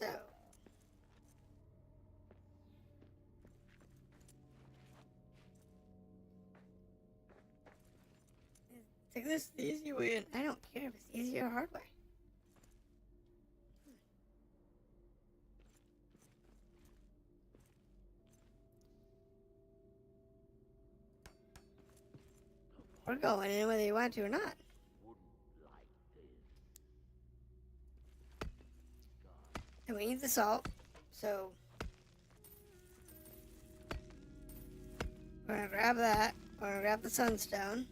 So. Take this the easy way in. I don't care if it's easy or hard way. We're going in whether you want to or not. And we need the salt, so we're gonna grab that. We're gonna grab the sunstone.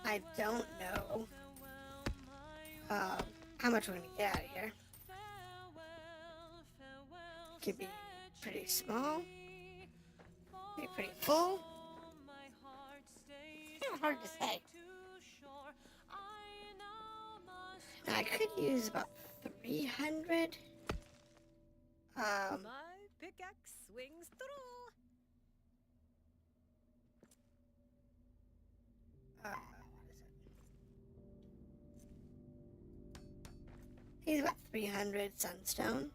I don't know how much we're gonna get out of here. Could be pretty small, be pretty full. Kind of hard to say. I could use about 300. My pickaxe swings through. What is it? He's about 300 sunstone.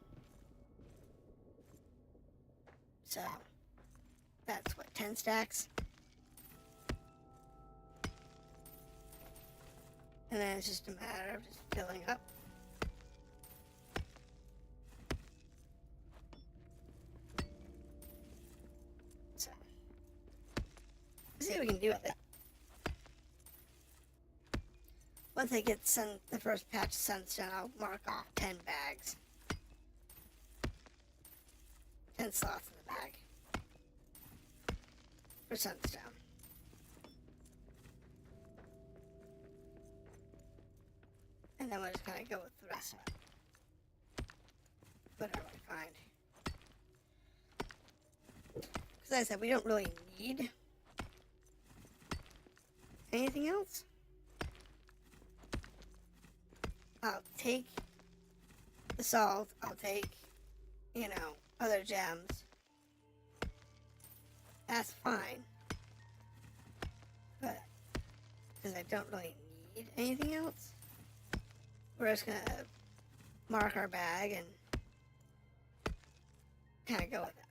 So, that's what, 10 stacks? And then it's just a matter of just filling up. So, let's see what we can do with it. Once I get the first patch of sunstone, I'll mark off 10 bags. 10 slots in the bag. For sunstone. And then we'll just kind of go with the rest of it. Whatever we find. Because like I said, we don't really need anything else. I'll take the salt. I'll take, other gems. That's fine. But, because I don't really need anything else, we're just going to mark our bag and kind of go with that.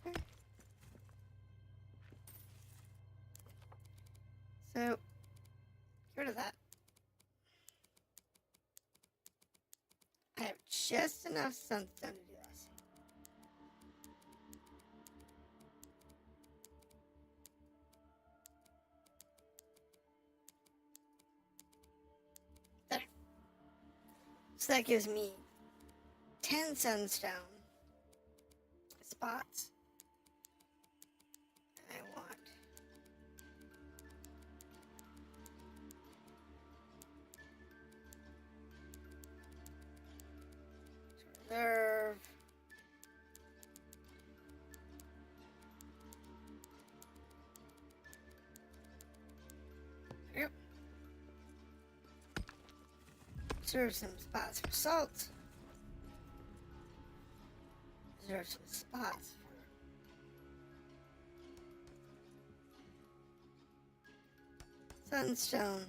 Okay. So, get rid of that. I have just enough sunstone to do this. There. So that gives me 10 sunstone spots. And I want to reserve yep. Reserve some spots for salt. Reserve some spots for sunstone.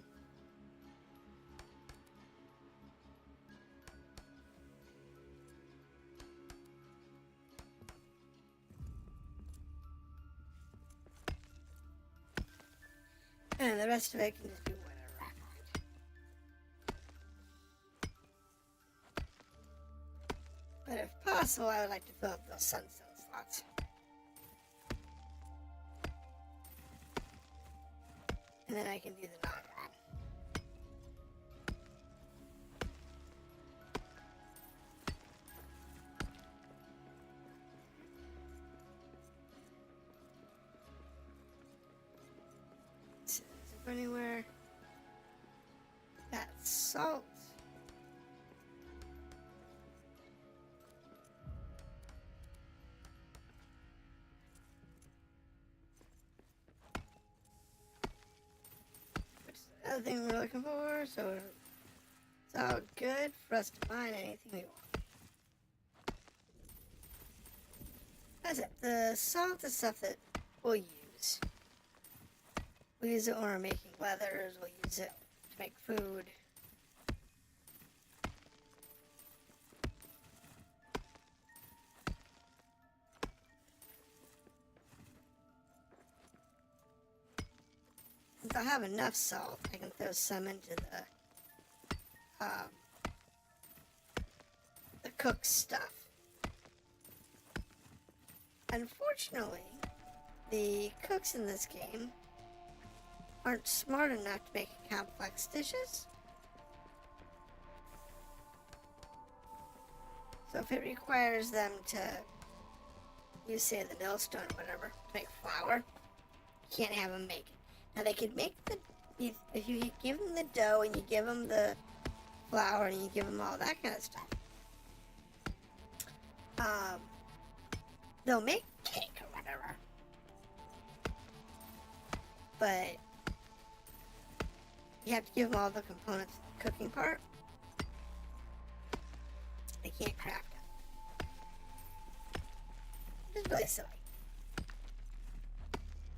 And the rest of it can just be whatever I find. But if possible, I would like to fill up those sunstone slots. And then I can do the non-rod. go anywhere. Got salt. Which is another thing we're looking for, so it's all good for us to mine anything we want. That's it. The salt is stuff that we'll use. We'll use it when we're making leathers, we'll use it to make food. Since I have enough salt, I can throw some into the cooked stuff. Unfortunately, the cooks in this game aren't smart enough to make complex dishes. So if it requires them to use, say, the millstone or whatever to make flour, you can't have them make it. Now they could make if you give them the dough and you give them the flour and you give them all that kind of stuff, they'll make cake or whatever. But you have to give them all the components for the cooking part. They can't craft it. Which is really silly.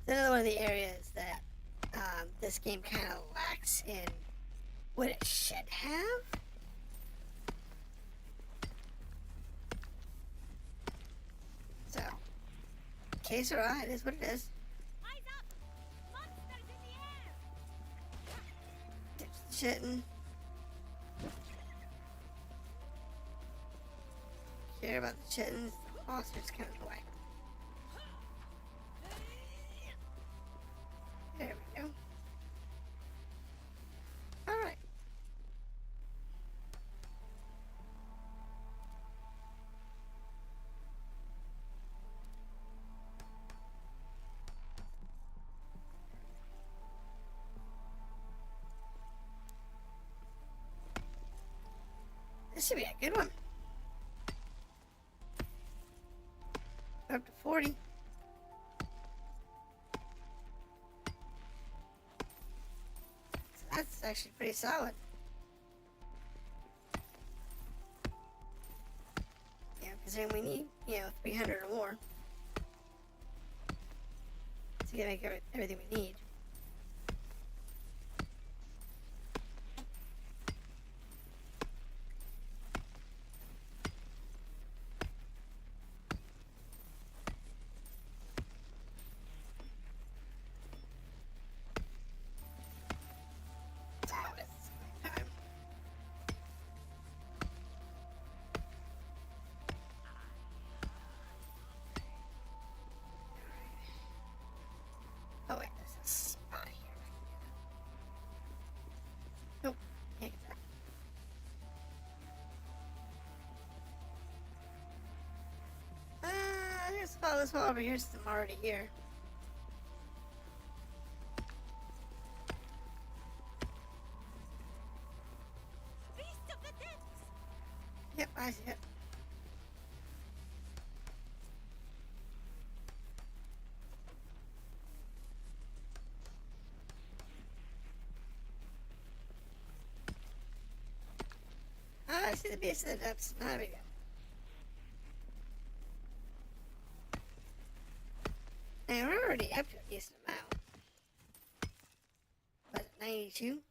It's another one of the areas that this game kind of lacks in what it should have. So, que sera, it is what it is. Eyes up! Monsters in the air! Ditch the shitting. Care about the chittens. The monsters coming away. There we go. Alright. This should be a good one. Up to 40. So that's actually pretty solid. Yeah, because then we need, 300 or more to make everything we need. Oh wait, there's a spot here. Nope, can't get that. Let's follow this one over here since I'm already here. Beast of the depths! Yep, I see it. I see the beast of the depths. There we go. Now we're already up to a decent amount. Was it 92?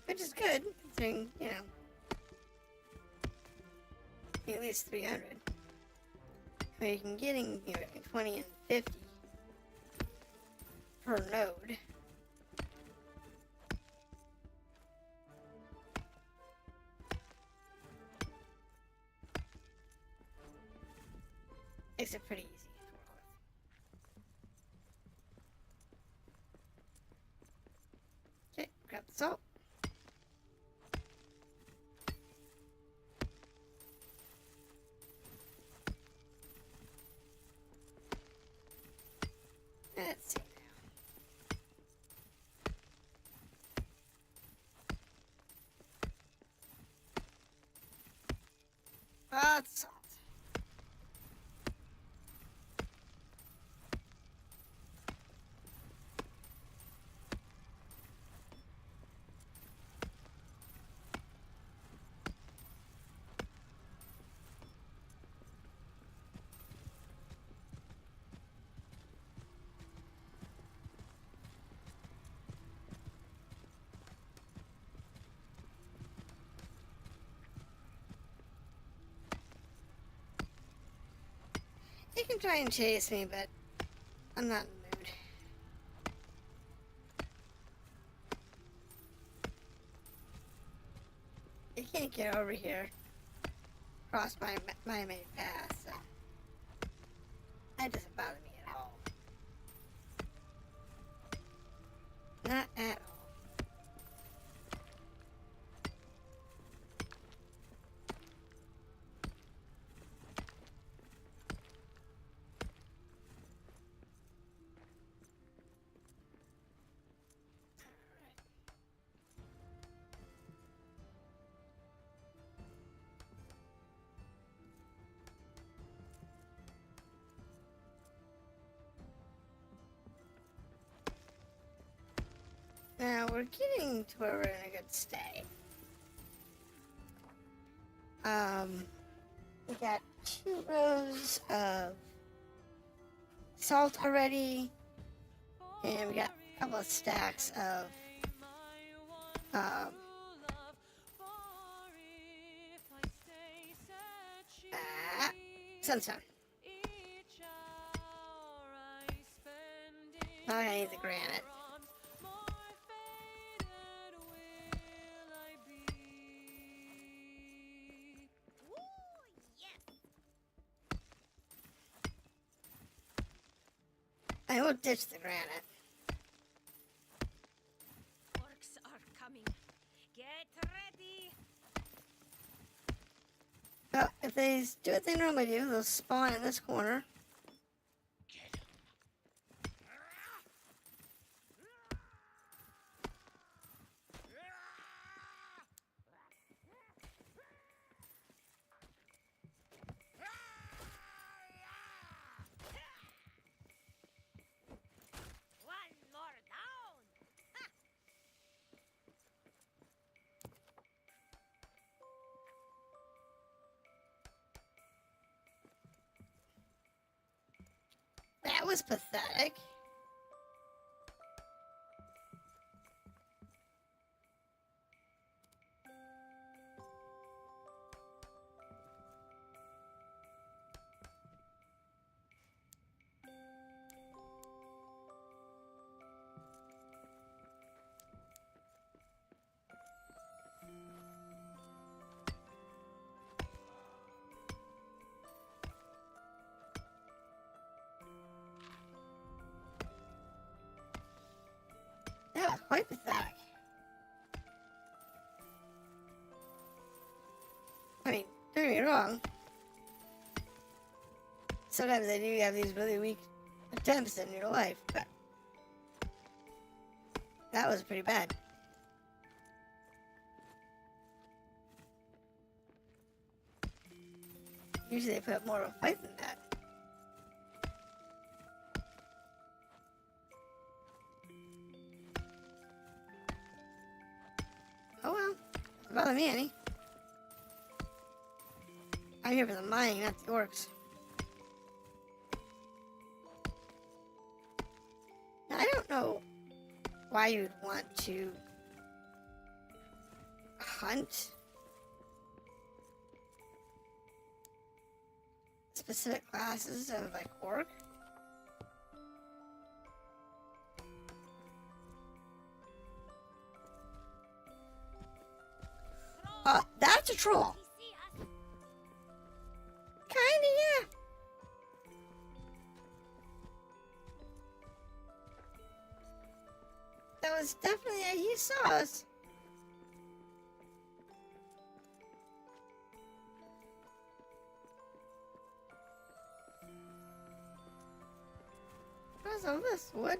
Which is good, considering, at least 300. I mean, you can get in, 20 and 50 per node. Makes it pretty easy to work with. Okay, grab the salt. You can try and chase me, but I'm not in the mood. You can't get over here. Cross my main path, so that doesn't bother me at all. Not at all. Now we're getting to where we're in a good stay. We got 2 rows of salt already, and we got a couple of stacks of sunstone. Now I need the granite. I will ditch the granite. Orcs are coming. Get ready. Well, if they do what they normally do, they'll spawn in this corner. One more down. Ha! That was pathetic. That was quite pathetic. I mean, don't get me wrong. Sometimes they do have these really weak attempts in your life, but that was pretty bad. Usually they put up more of a fight than that. Oh well, doesn't bother me any. I'm here for the mining, not the orcs. Now, I don't know why you'd want to hunt specific classes of like orc. That's a troll. Kinda, yeah. That was definitely, he saw us. What's all this wood?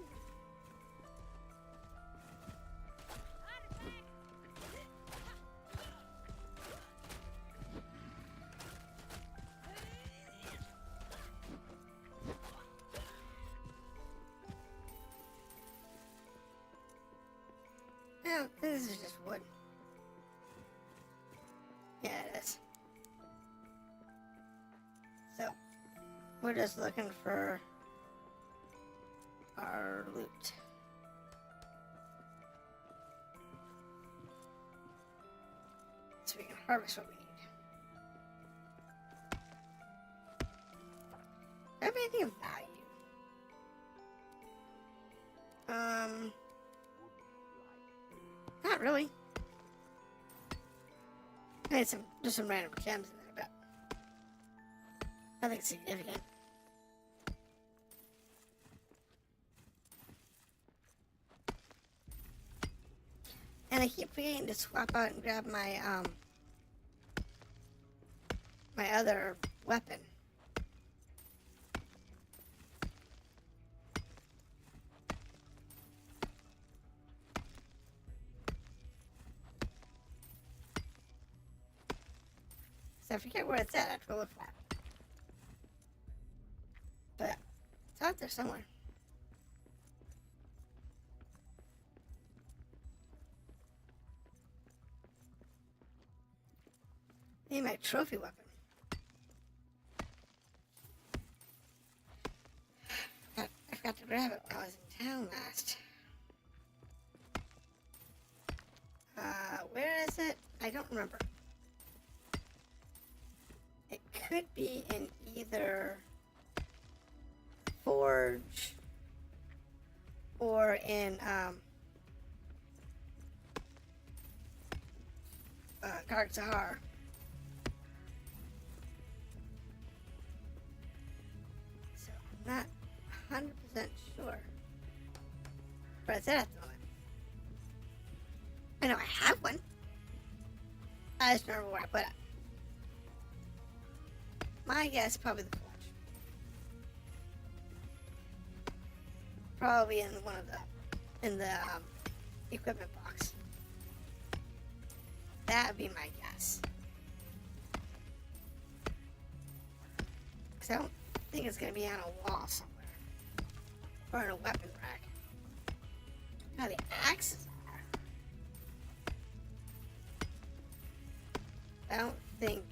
No, this is just wood. Yeah, it is. So, we're just looking for our loot. So we can harvest what we need. I have anything of value? Not really. I had just some random gems in there, but nothing significant. And I keep forgetting to swap out and grab my my other weapon. So I forget where it's at. I have to look for it. But it's out there somewhere. I need my trophy weapon. I forgot to grab it while I was in town last. Where is it? I don't remember. It could be in either Forge or in Gargzahar. So I'm not 100% sure. But it's at the moment. I know I have one. I just don't remember where I put it. My guess, probably the Forge. Probably in one of the equipment box. That would be my guess. Because I don't think it's going to be on a wall somewhere. Or in a weapon rack. Now the axes are. I don't think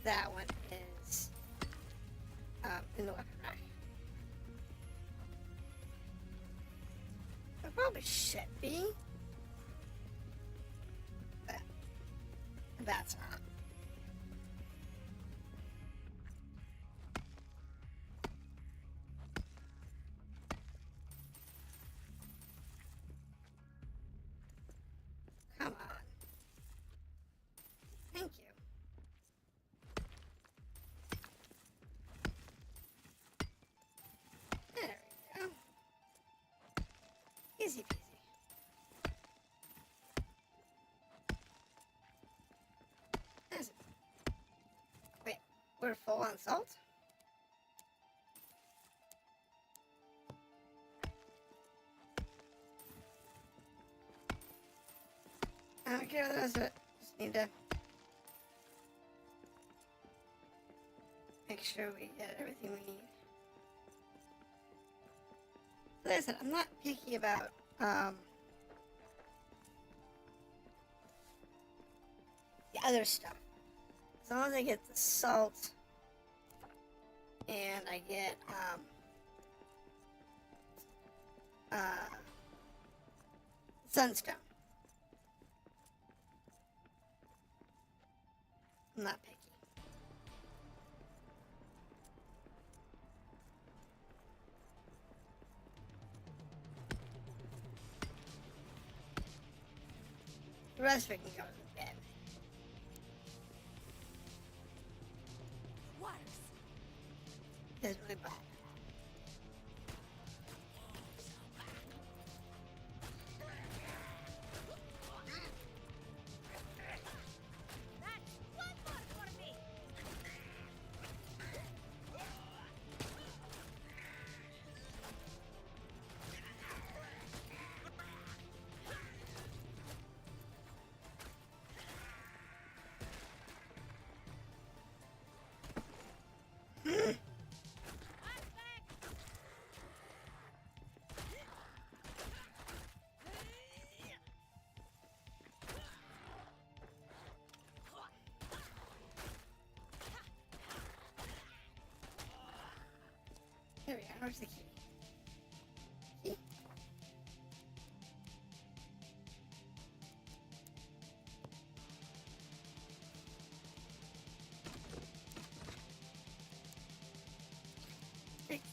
that one is in the weapon rack. It probably should be. But that's not. Come on. Thank you. There we go. Easy peasy. That's it. Wait, we're full on salt? I don't care what the rest of it. Just need to make sure we get everything we need. Like I said, I'm not picky about the other stuff. As long as I get the salt and I get sunstone. I'm not picky. The rest of it can go to bed. Doesn't really bother. That's one more for me. Here we are. Where's the key? Key.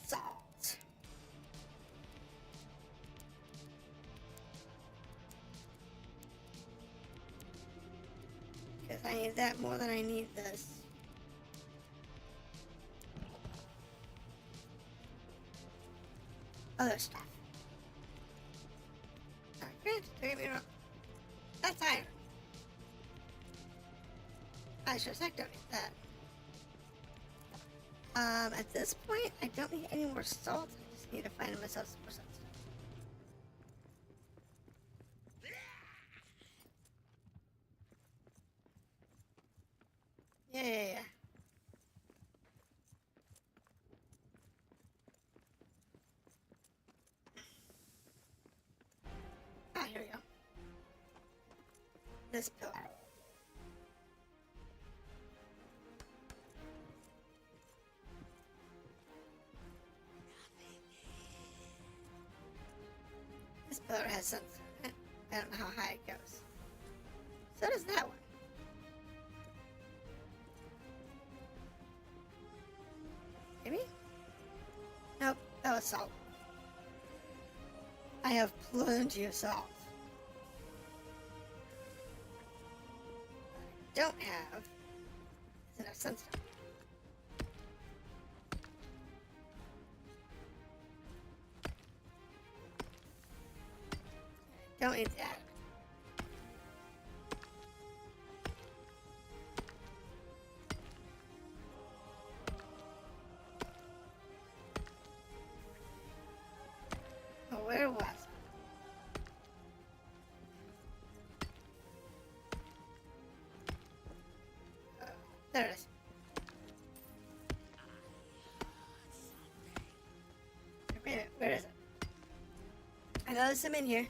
Salt. Because I need that more than I need this. Other stuff. Granted, don't get me wrong. That's iron. I sure as heck don't need that. At this point, I don't need any more salt. I just need to find myself some more salt. Yeah. Ah, here we go. This pillar. This pillar has something in it. I don't know how high it goes. So does that one. Maybe? Nope, that was salt. I have plenty of salt. What I don't have is enough sunstone. Don't need that. Oh, where was it? There it is. Wait a minute, where is it? I know there's some in here.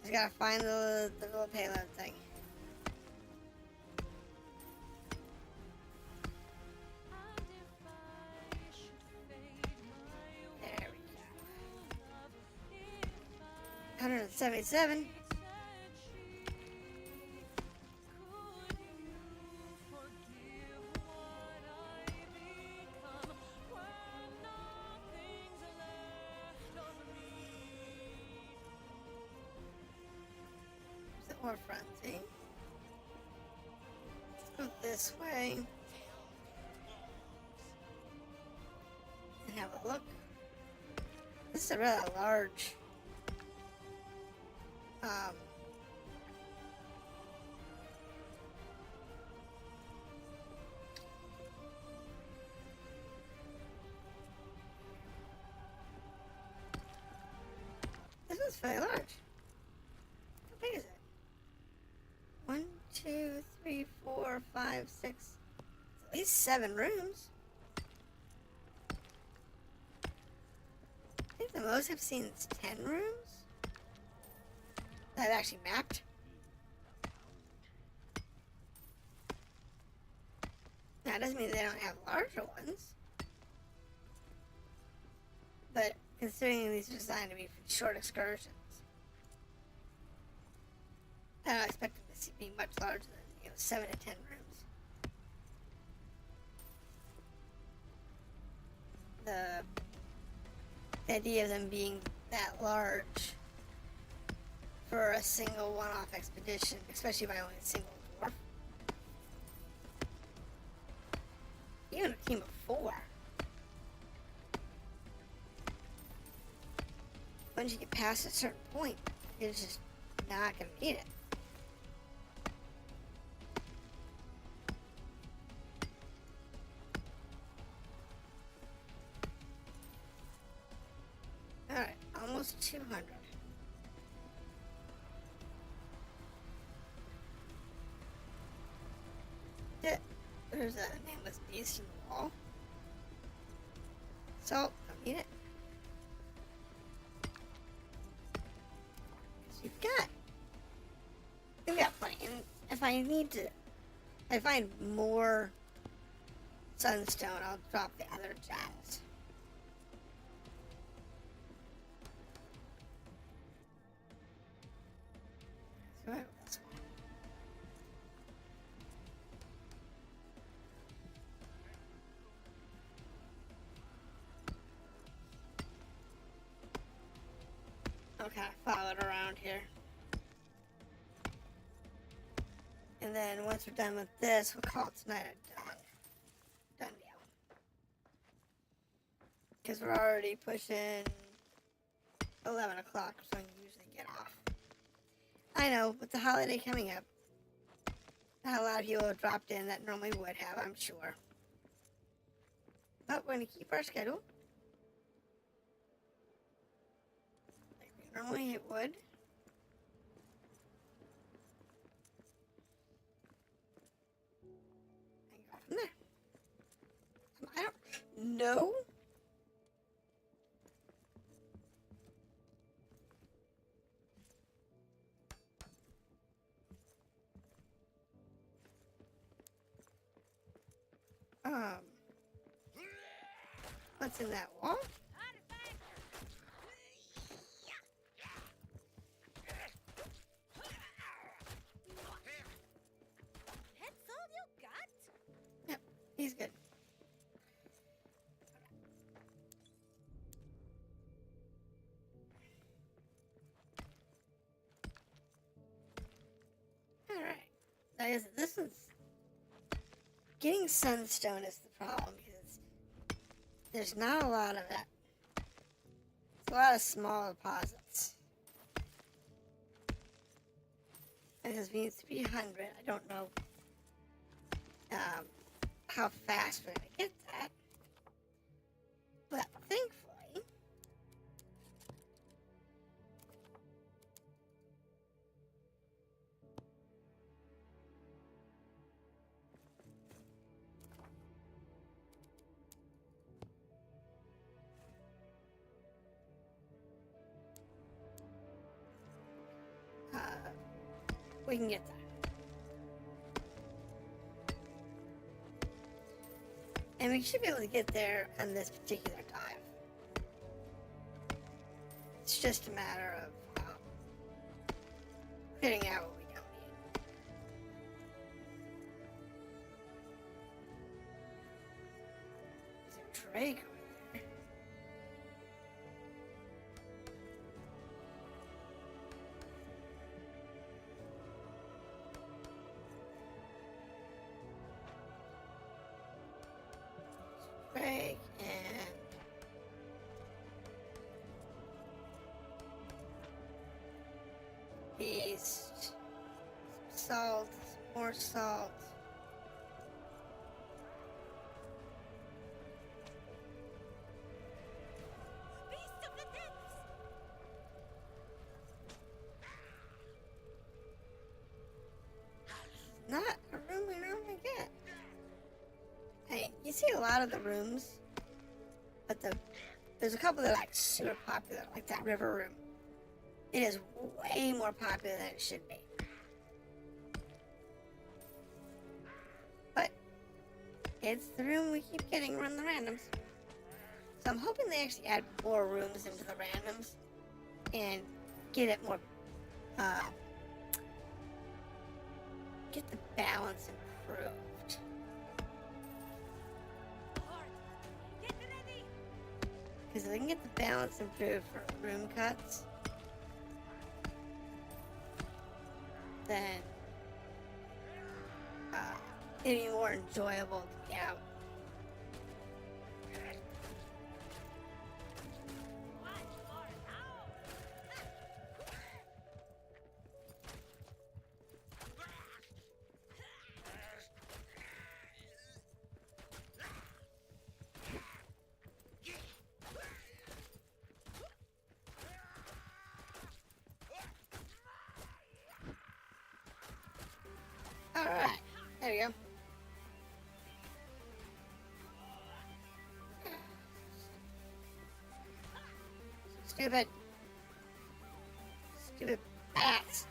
Just gotta find the little payload thing. There we go. 177. More fronting. Let's go this way and have a look. This is a really large this one's fairly large. How big is it? 1, 2, 3, 4, 5, 6. At least 7 rooms. I think the most I've seen is 10 rooms that I've actually mapped. That doesn't mean they don't have larger ones. But considering these are designed to be short excursions, I don't expect them to be much larger than 7 to 10 rooms. The idea of them being that large for a single one-off expedition, especially by only a single dwarf. Even a team of 4. Once you get past a certain point, you're just not going to need it. Alright, almost 200. Yeah, there's a nameless beast in the wall. So, don't need it. You've got plenty. And if I need to, I find more sunstone, I'll drop the other jazz. So I have this one. we'll kind of follow it around here. And then once we're done with this, we'll call tonight a done deal. Because we're already pushing 11 o'clock, so I usually get off. I know, with the holiday coming up, not a lot of people have dropped in that normally would have, I'm sure. But we're going to keep our schedule. Like we normally would. And go from there. I don't know. What's in that wall? That's all you got? Yep, he's good. Alright. I guess this one's... Getting sunstone is the problem, because there's not a lot of it. It's a lot of small deposits. And this means 300. I don't know how fast we're going to get that. But thankfully, we can get that. And we should be able to get there on this particular dive. It's just a matter of figuring out what we don't need. There's a drake over there. Drake and beast, salt, more salt. Beast of the depths! Not a room we normally get. Hey, you see a lot of the rooms, but there's a couple that are like super popular, like that river room. It is way more popular than it should be. But it's the room we keep getting run the randoms. So I'm hoping they actually add more rooms into the randoms and get it more, get the balance improved. Lord, get ready! Because if they can get the balance improved for room cuts, then it'd be more enjoyable to be out. What for now? Alright, there we go. Stupid. Stupid bats.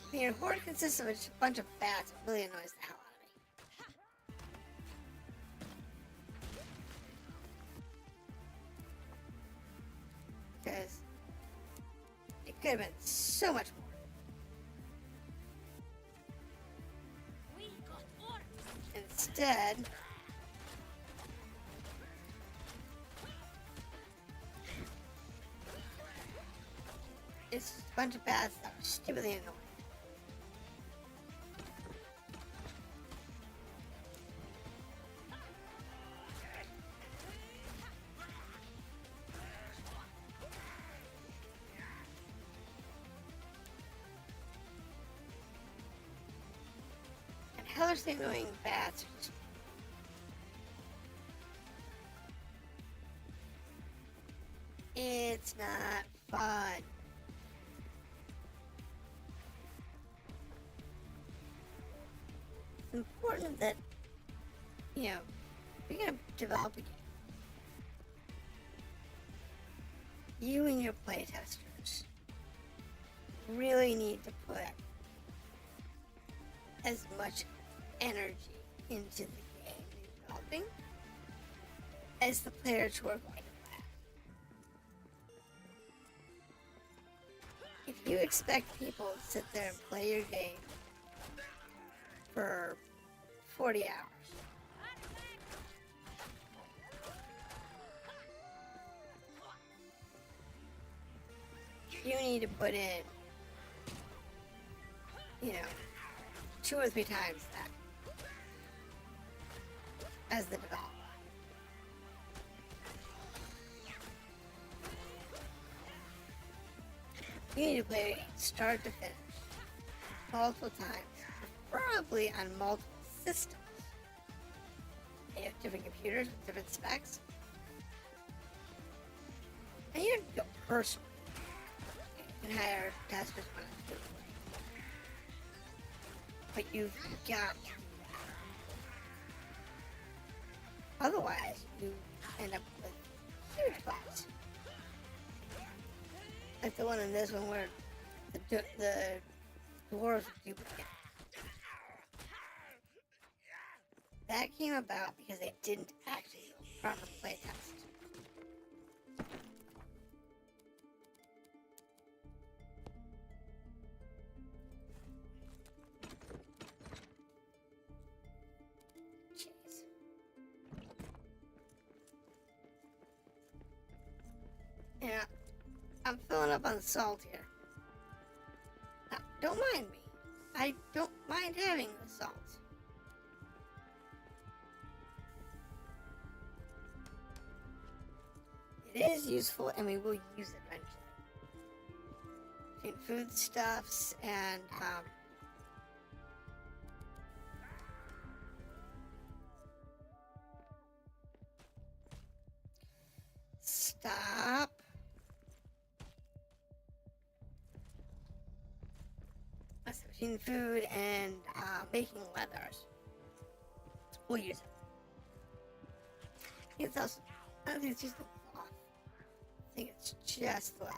I mean, your horde consists of a bunch of bats. It really annoys the hell out of me. Because it could have been so much more. We got orcs! Instead, it's just a bunch of bats that are stupidly annoying. And helplessly annoying bats are just it's not fun. It's important that, you know, if you're going to develop a game, you and your playtesters really need to put as much energy into the game you're developing as the players who are going to play. If you expect people to sit there and play your game for 40 hours, you need to put in, you know, 2 or 3 times that as the developer. You need to play start to finish multiple times, preferably on multiple systems. You have different computers with different specs. And you don't go personally. You can hire testers on it too. But you've got to. Otherwise, you end up with huge bugs. Like the one in this one where the dwarves are duplicate. That came about because they didn't actually do a proper playtest. Jeez. Yeah. I'm filling up on salt here. Now, don't mind me. I don't mind having the salt. It is useful and we will use it eventually. In foodstuffs and stop. Between food and making leathers. We'll use it. It's also, I don't think it's just the cloth. I think it's just leather.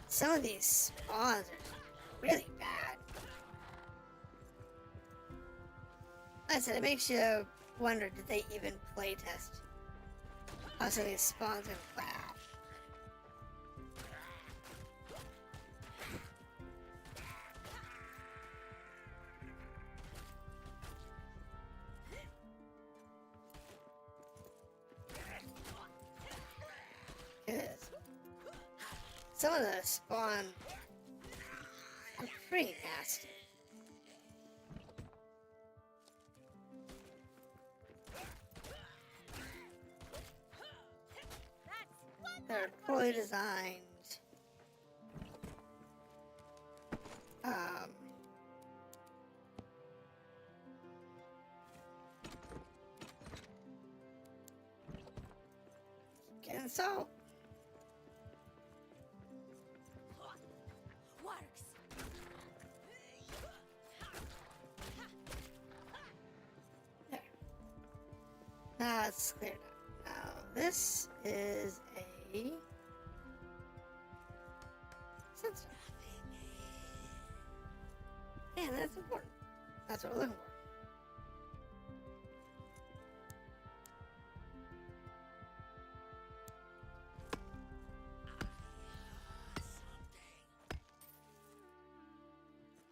Some of these spawns are really bad. Like I said, it makes you wonder, did they even playtest how some of these spawns in play out? Because some of the spawn are pretty nasty. They're poorly designed. Getting salt. Works. There. Now it's cleared up. Now this is a sensor. Yeah, that's important. That's what we're looking for.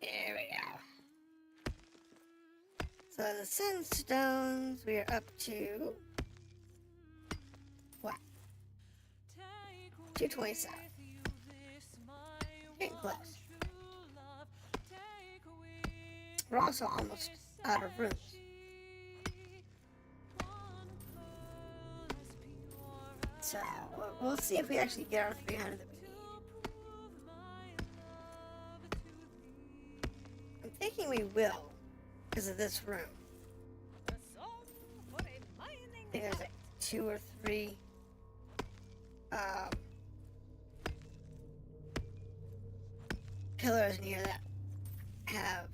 There we go. the sunstones, we are up to what? 227. Getting close. We're also almost out of rooms. So we'll see if we actually get our 300 that we need. I'm thinking we will because of this room. I think there's like 2 or 3 pillars in here that have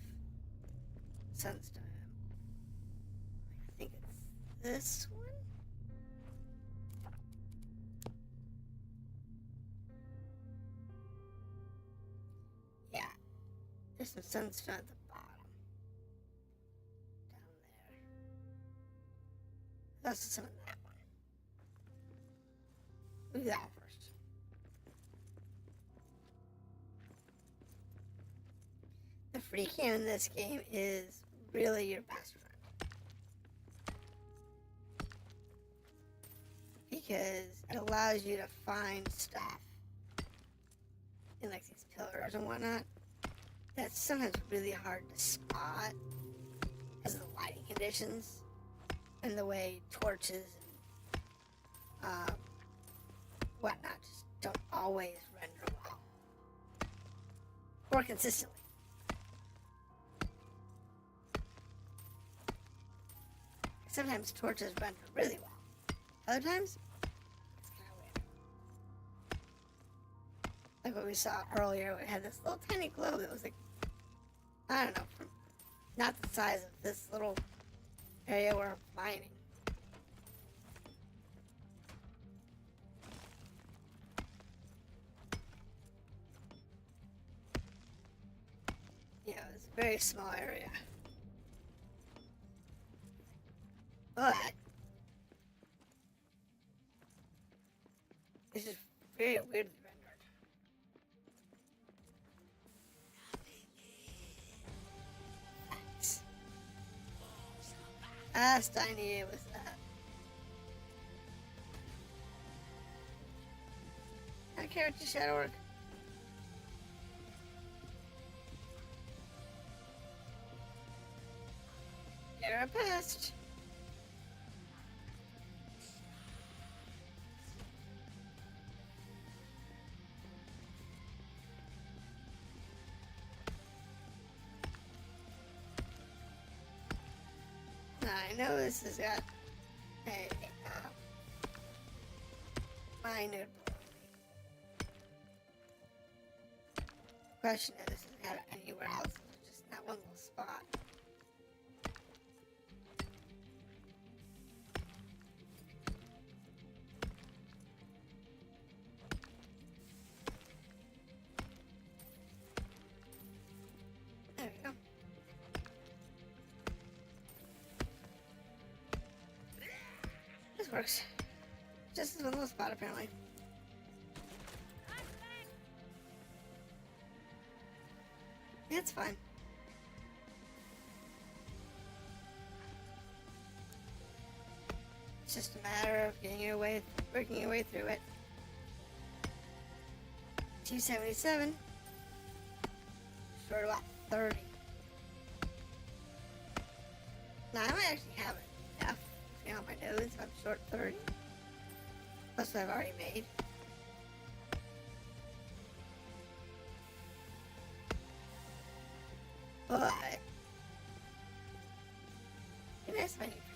sunstone. I think it's this one. Yeah, there's some sunstone at the bottom. Down there. There's also some in that one. We'll do that one first. The free cam in this game is really your best friend. Because it allows you to find stuff in like these pillars and whatnot that's sometimes really hard to spot because of the lighting conditions and the way torches and whatnot just don't always render well or consistently. Sometimes torches render really well. Other times, it's kind of weird. Like what we saw earlier, it had this little tiny globe that was like, I don't know, not the size of this little area we're mining. Yeah, it's a very small area. But it's just very weirdly rendered. Thanks. Last I knew it was that. I don't care what your shadow work. You're a pest. I know this has got a minor question is, does it have it anywhere else? It's just that one little spot. There we go. This works. Just as one little spot, apparently. It's fine. It's just a matter of getting your way, working your way through it. 277. Short about 30. Now I might actually have enough. You know, on my nose, I'm short 30. Plus what I've already made. But it'd be nice if I knew for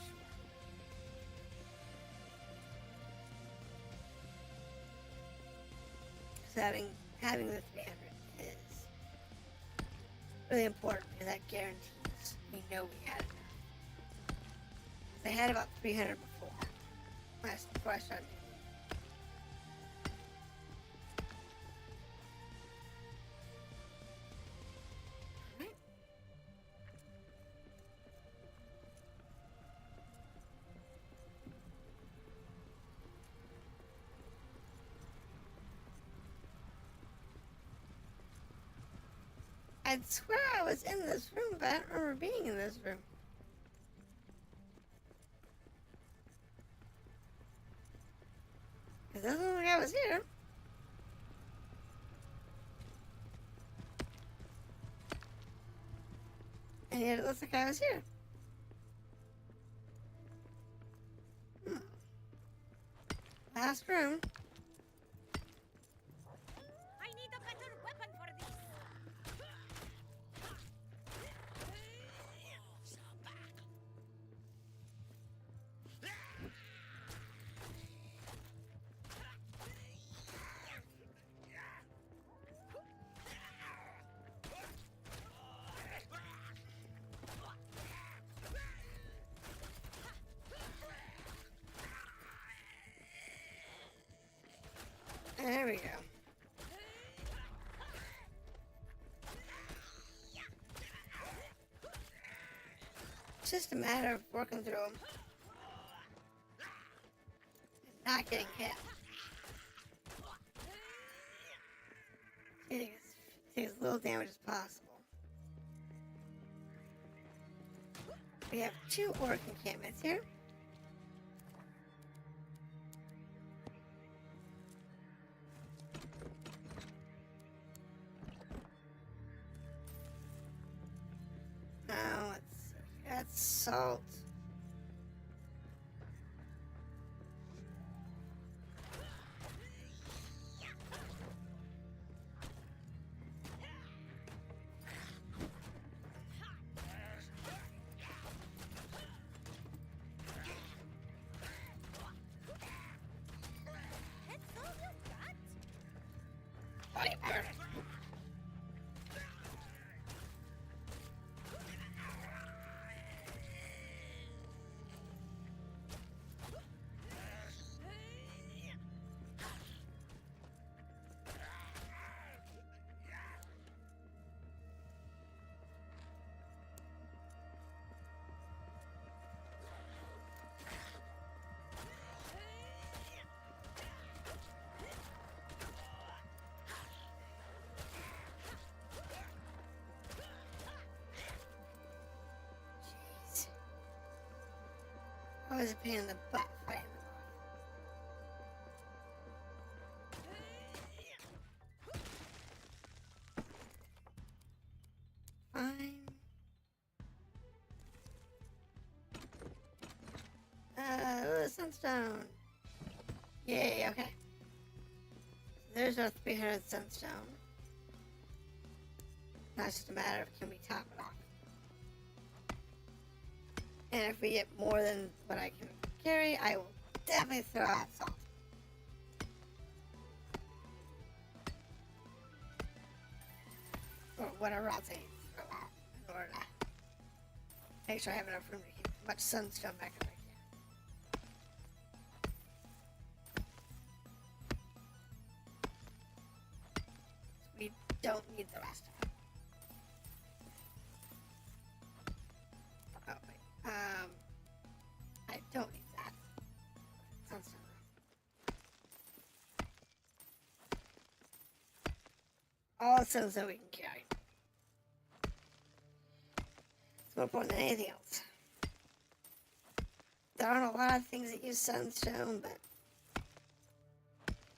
sure. So having the 300 is really important because that guarantees we know we had enough. I had about 300 before I started. Alright. I'd swear I was in this room, but I don't remember being in this room. And yet it looks like I was here. Last room. I need a better weapon for this. There we go. It's just a matter of working through them. And not getting hit. Take as little damage as possible. We have 2 orc encampments here. Now, let's see. That's salt. That's all you got? Body power. Always a pain in the butt fighting them off. Fine. Sunstone. Yay, okay. There's our 300 sunstone. Now it's just a matter of can we top it off. And if we get more than what I can carry, I will definitely throw out salt. Or whatever else I need to throw out in order to make sure I have enough room to keep as much sunstone back as I can. We don't need the rest of it. Oh, wait. I don't need that. Sunstone. All the sunstone we can carry. It's more important than anything else. There aren't a lot of things that use sunstone, but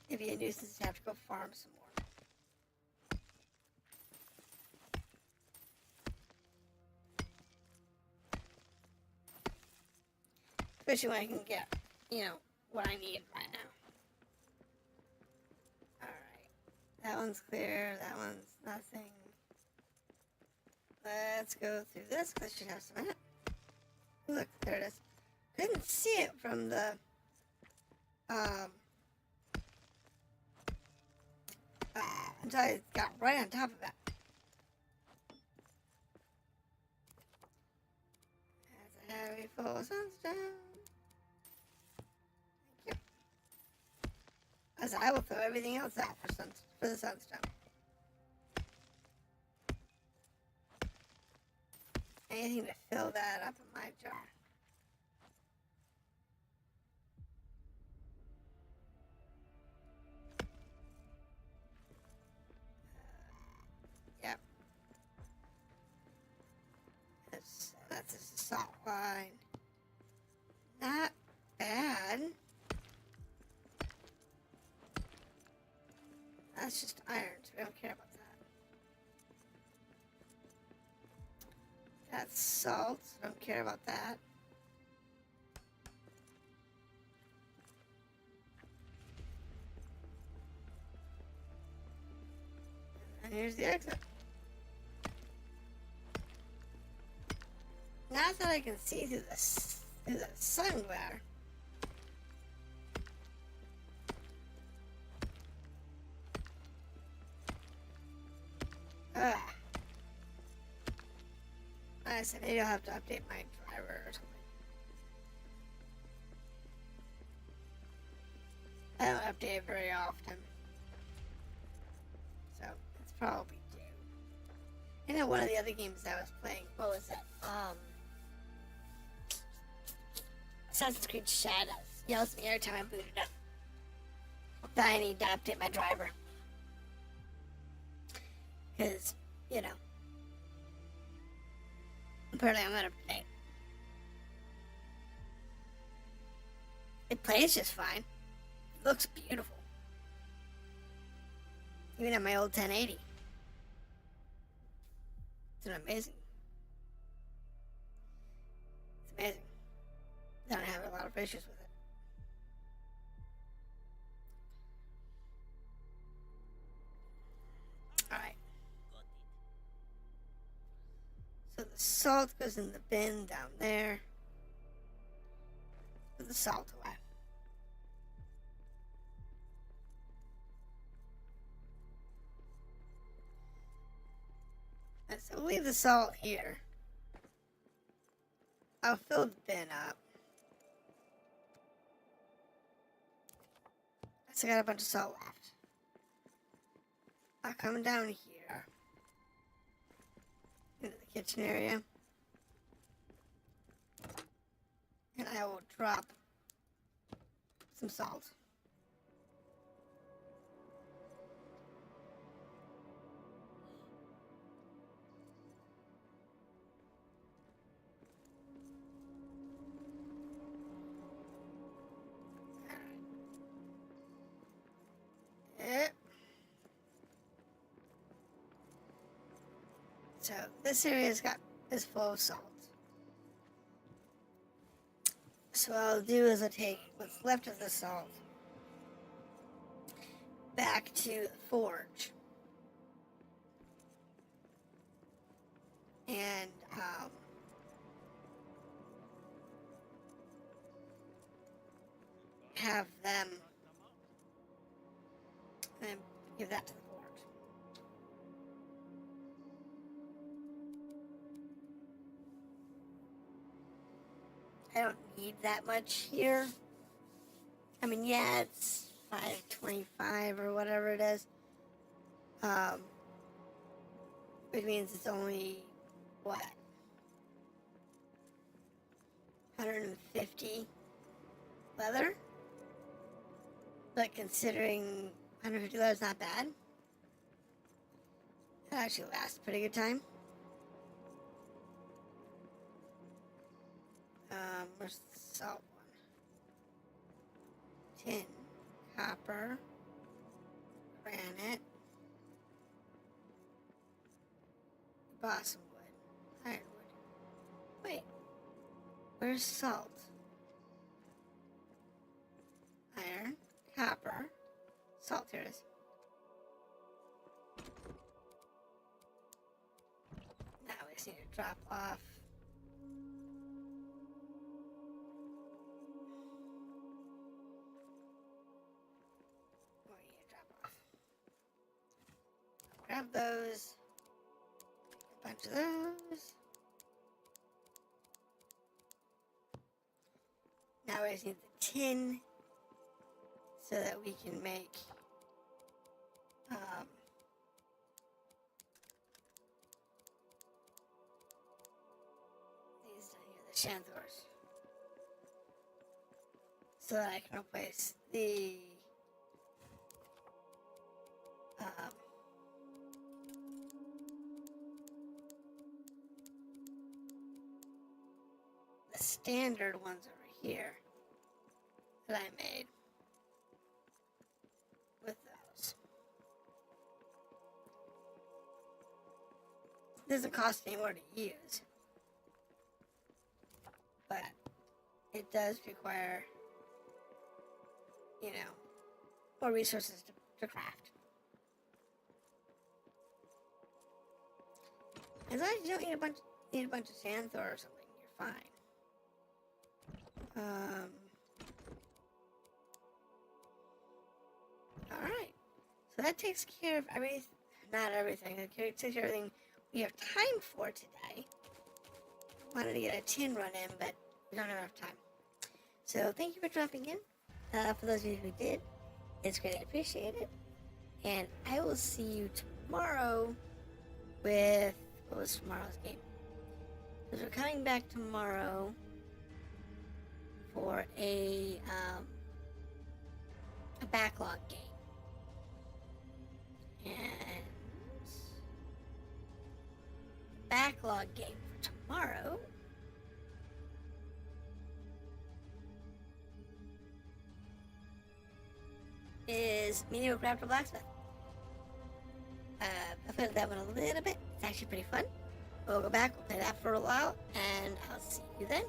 it'd be a nuisance to have to go farm some more. Especially when I can get, what I need right now. Alright. That one's clear. That one's nothing. Let's go through this because I should have some in it. Look, there it is. Couldn't see it from the, until I got right on top of it. That's a heavy full sunstone. As I will throw everything else out for the sunstone. Anything to fill that up in my jar. Yep. That's a salt line. Not bad. That's just iron, so we don't care about That's salt. Don't care about that. And here's the exit. Now that I can see through the sun glare. I said maybe I'll have to update my driver or something. I don't update it very often. So, it's probably due. I know one of the other games I was playing, what was it? Assassin's Creed Shadows. Yells at me every time I boot it up. That I need to update my driver. Because, you know. Apparently I'm not up to date. It plays just fine. It looks beautiful. Even on my old 1080. It's amazing. It's amazing. I don't have a lot of issues with it. Alright. So the salt goes in the bin down there. Put the salt away. And so we'll leave the salt here. I'll fill the bin up. I got a bunch of salt left. I'll come down here into the kitchen area, and I will drop some salt. So this area's is full of salt. So what I'll do is I'll take what's left of the salt back to the forge. And have them and give that to the forge. I don't need that much here. I mean, yeah, it's 525 or whatever it is. Which means it's only, what? 150 leather? But considering 150 leather is not bad. That actually lasts a pretty good time. Where's the salt one? Tin, copper, granite, balsam wood, ironwood. Wait, where's salt? Iron, copper, salt, here it is. Now we just need to drop off. Grab those. A bunch of those. Now we just need the tin so that we can make these down here, the shanthors. So that I can replace the standard ones over here that I made with those. It doesn't cost any more to use. it does require, more resources to craft. As long as you don't need a bunch of sandthor or something, you're fine. Alright. So that takes care of everything. Not everything. It takes care of everything we have time for today. Wanted to get a tin run in, but we don't have enough time. So thank you for dropping in. For those of you who did, it's greatly appreciated. And I will see you tomorrow with, what was tomorrow's game? Because we're coming back tomorrow for a backlog game. And the backlog game for tomorrow is meeting with Raptor Blacksmith. I played that one a little bit. It's actually pretty fun. We'll go back, we'll play that for a while, and I'll see you then.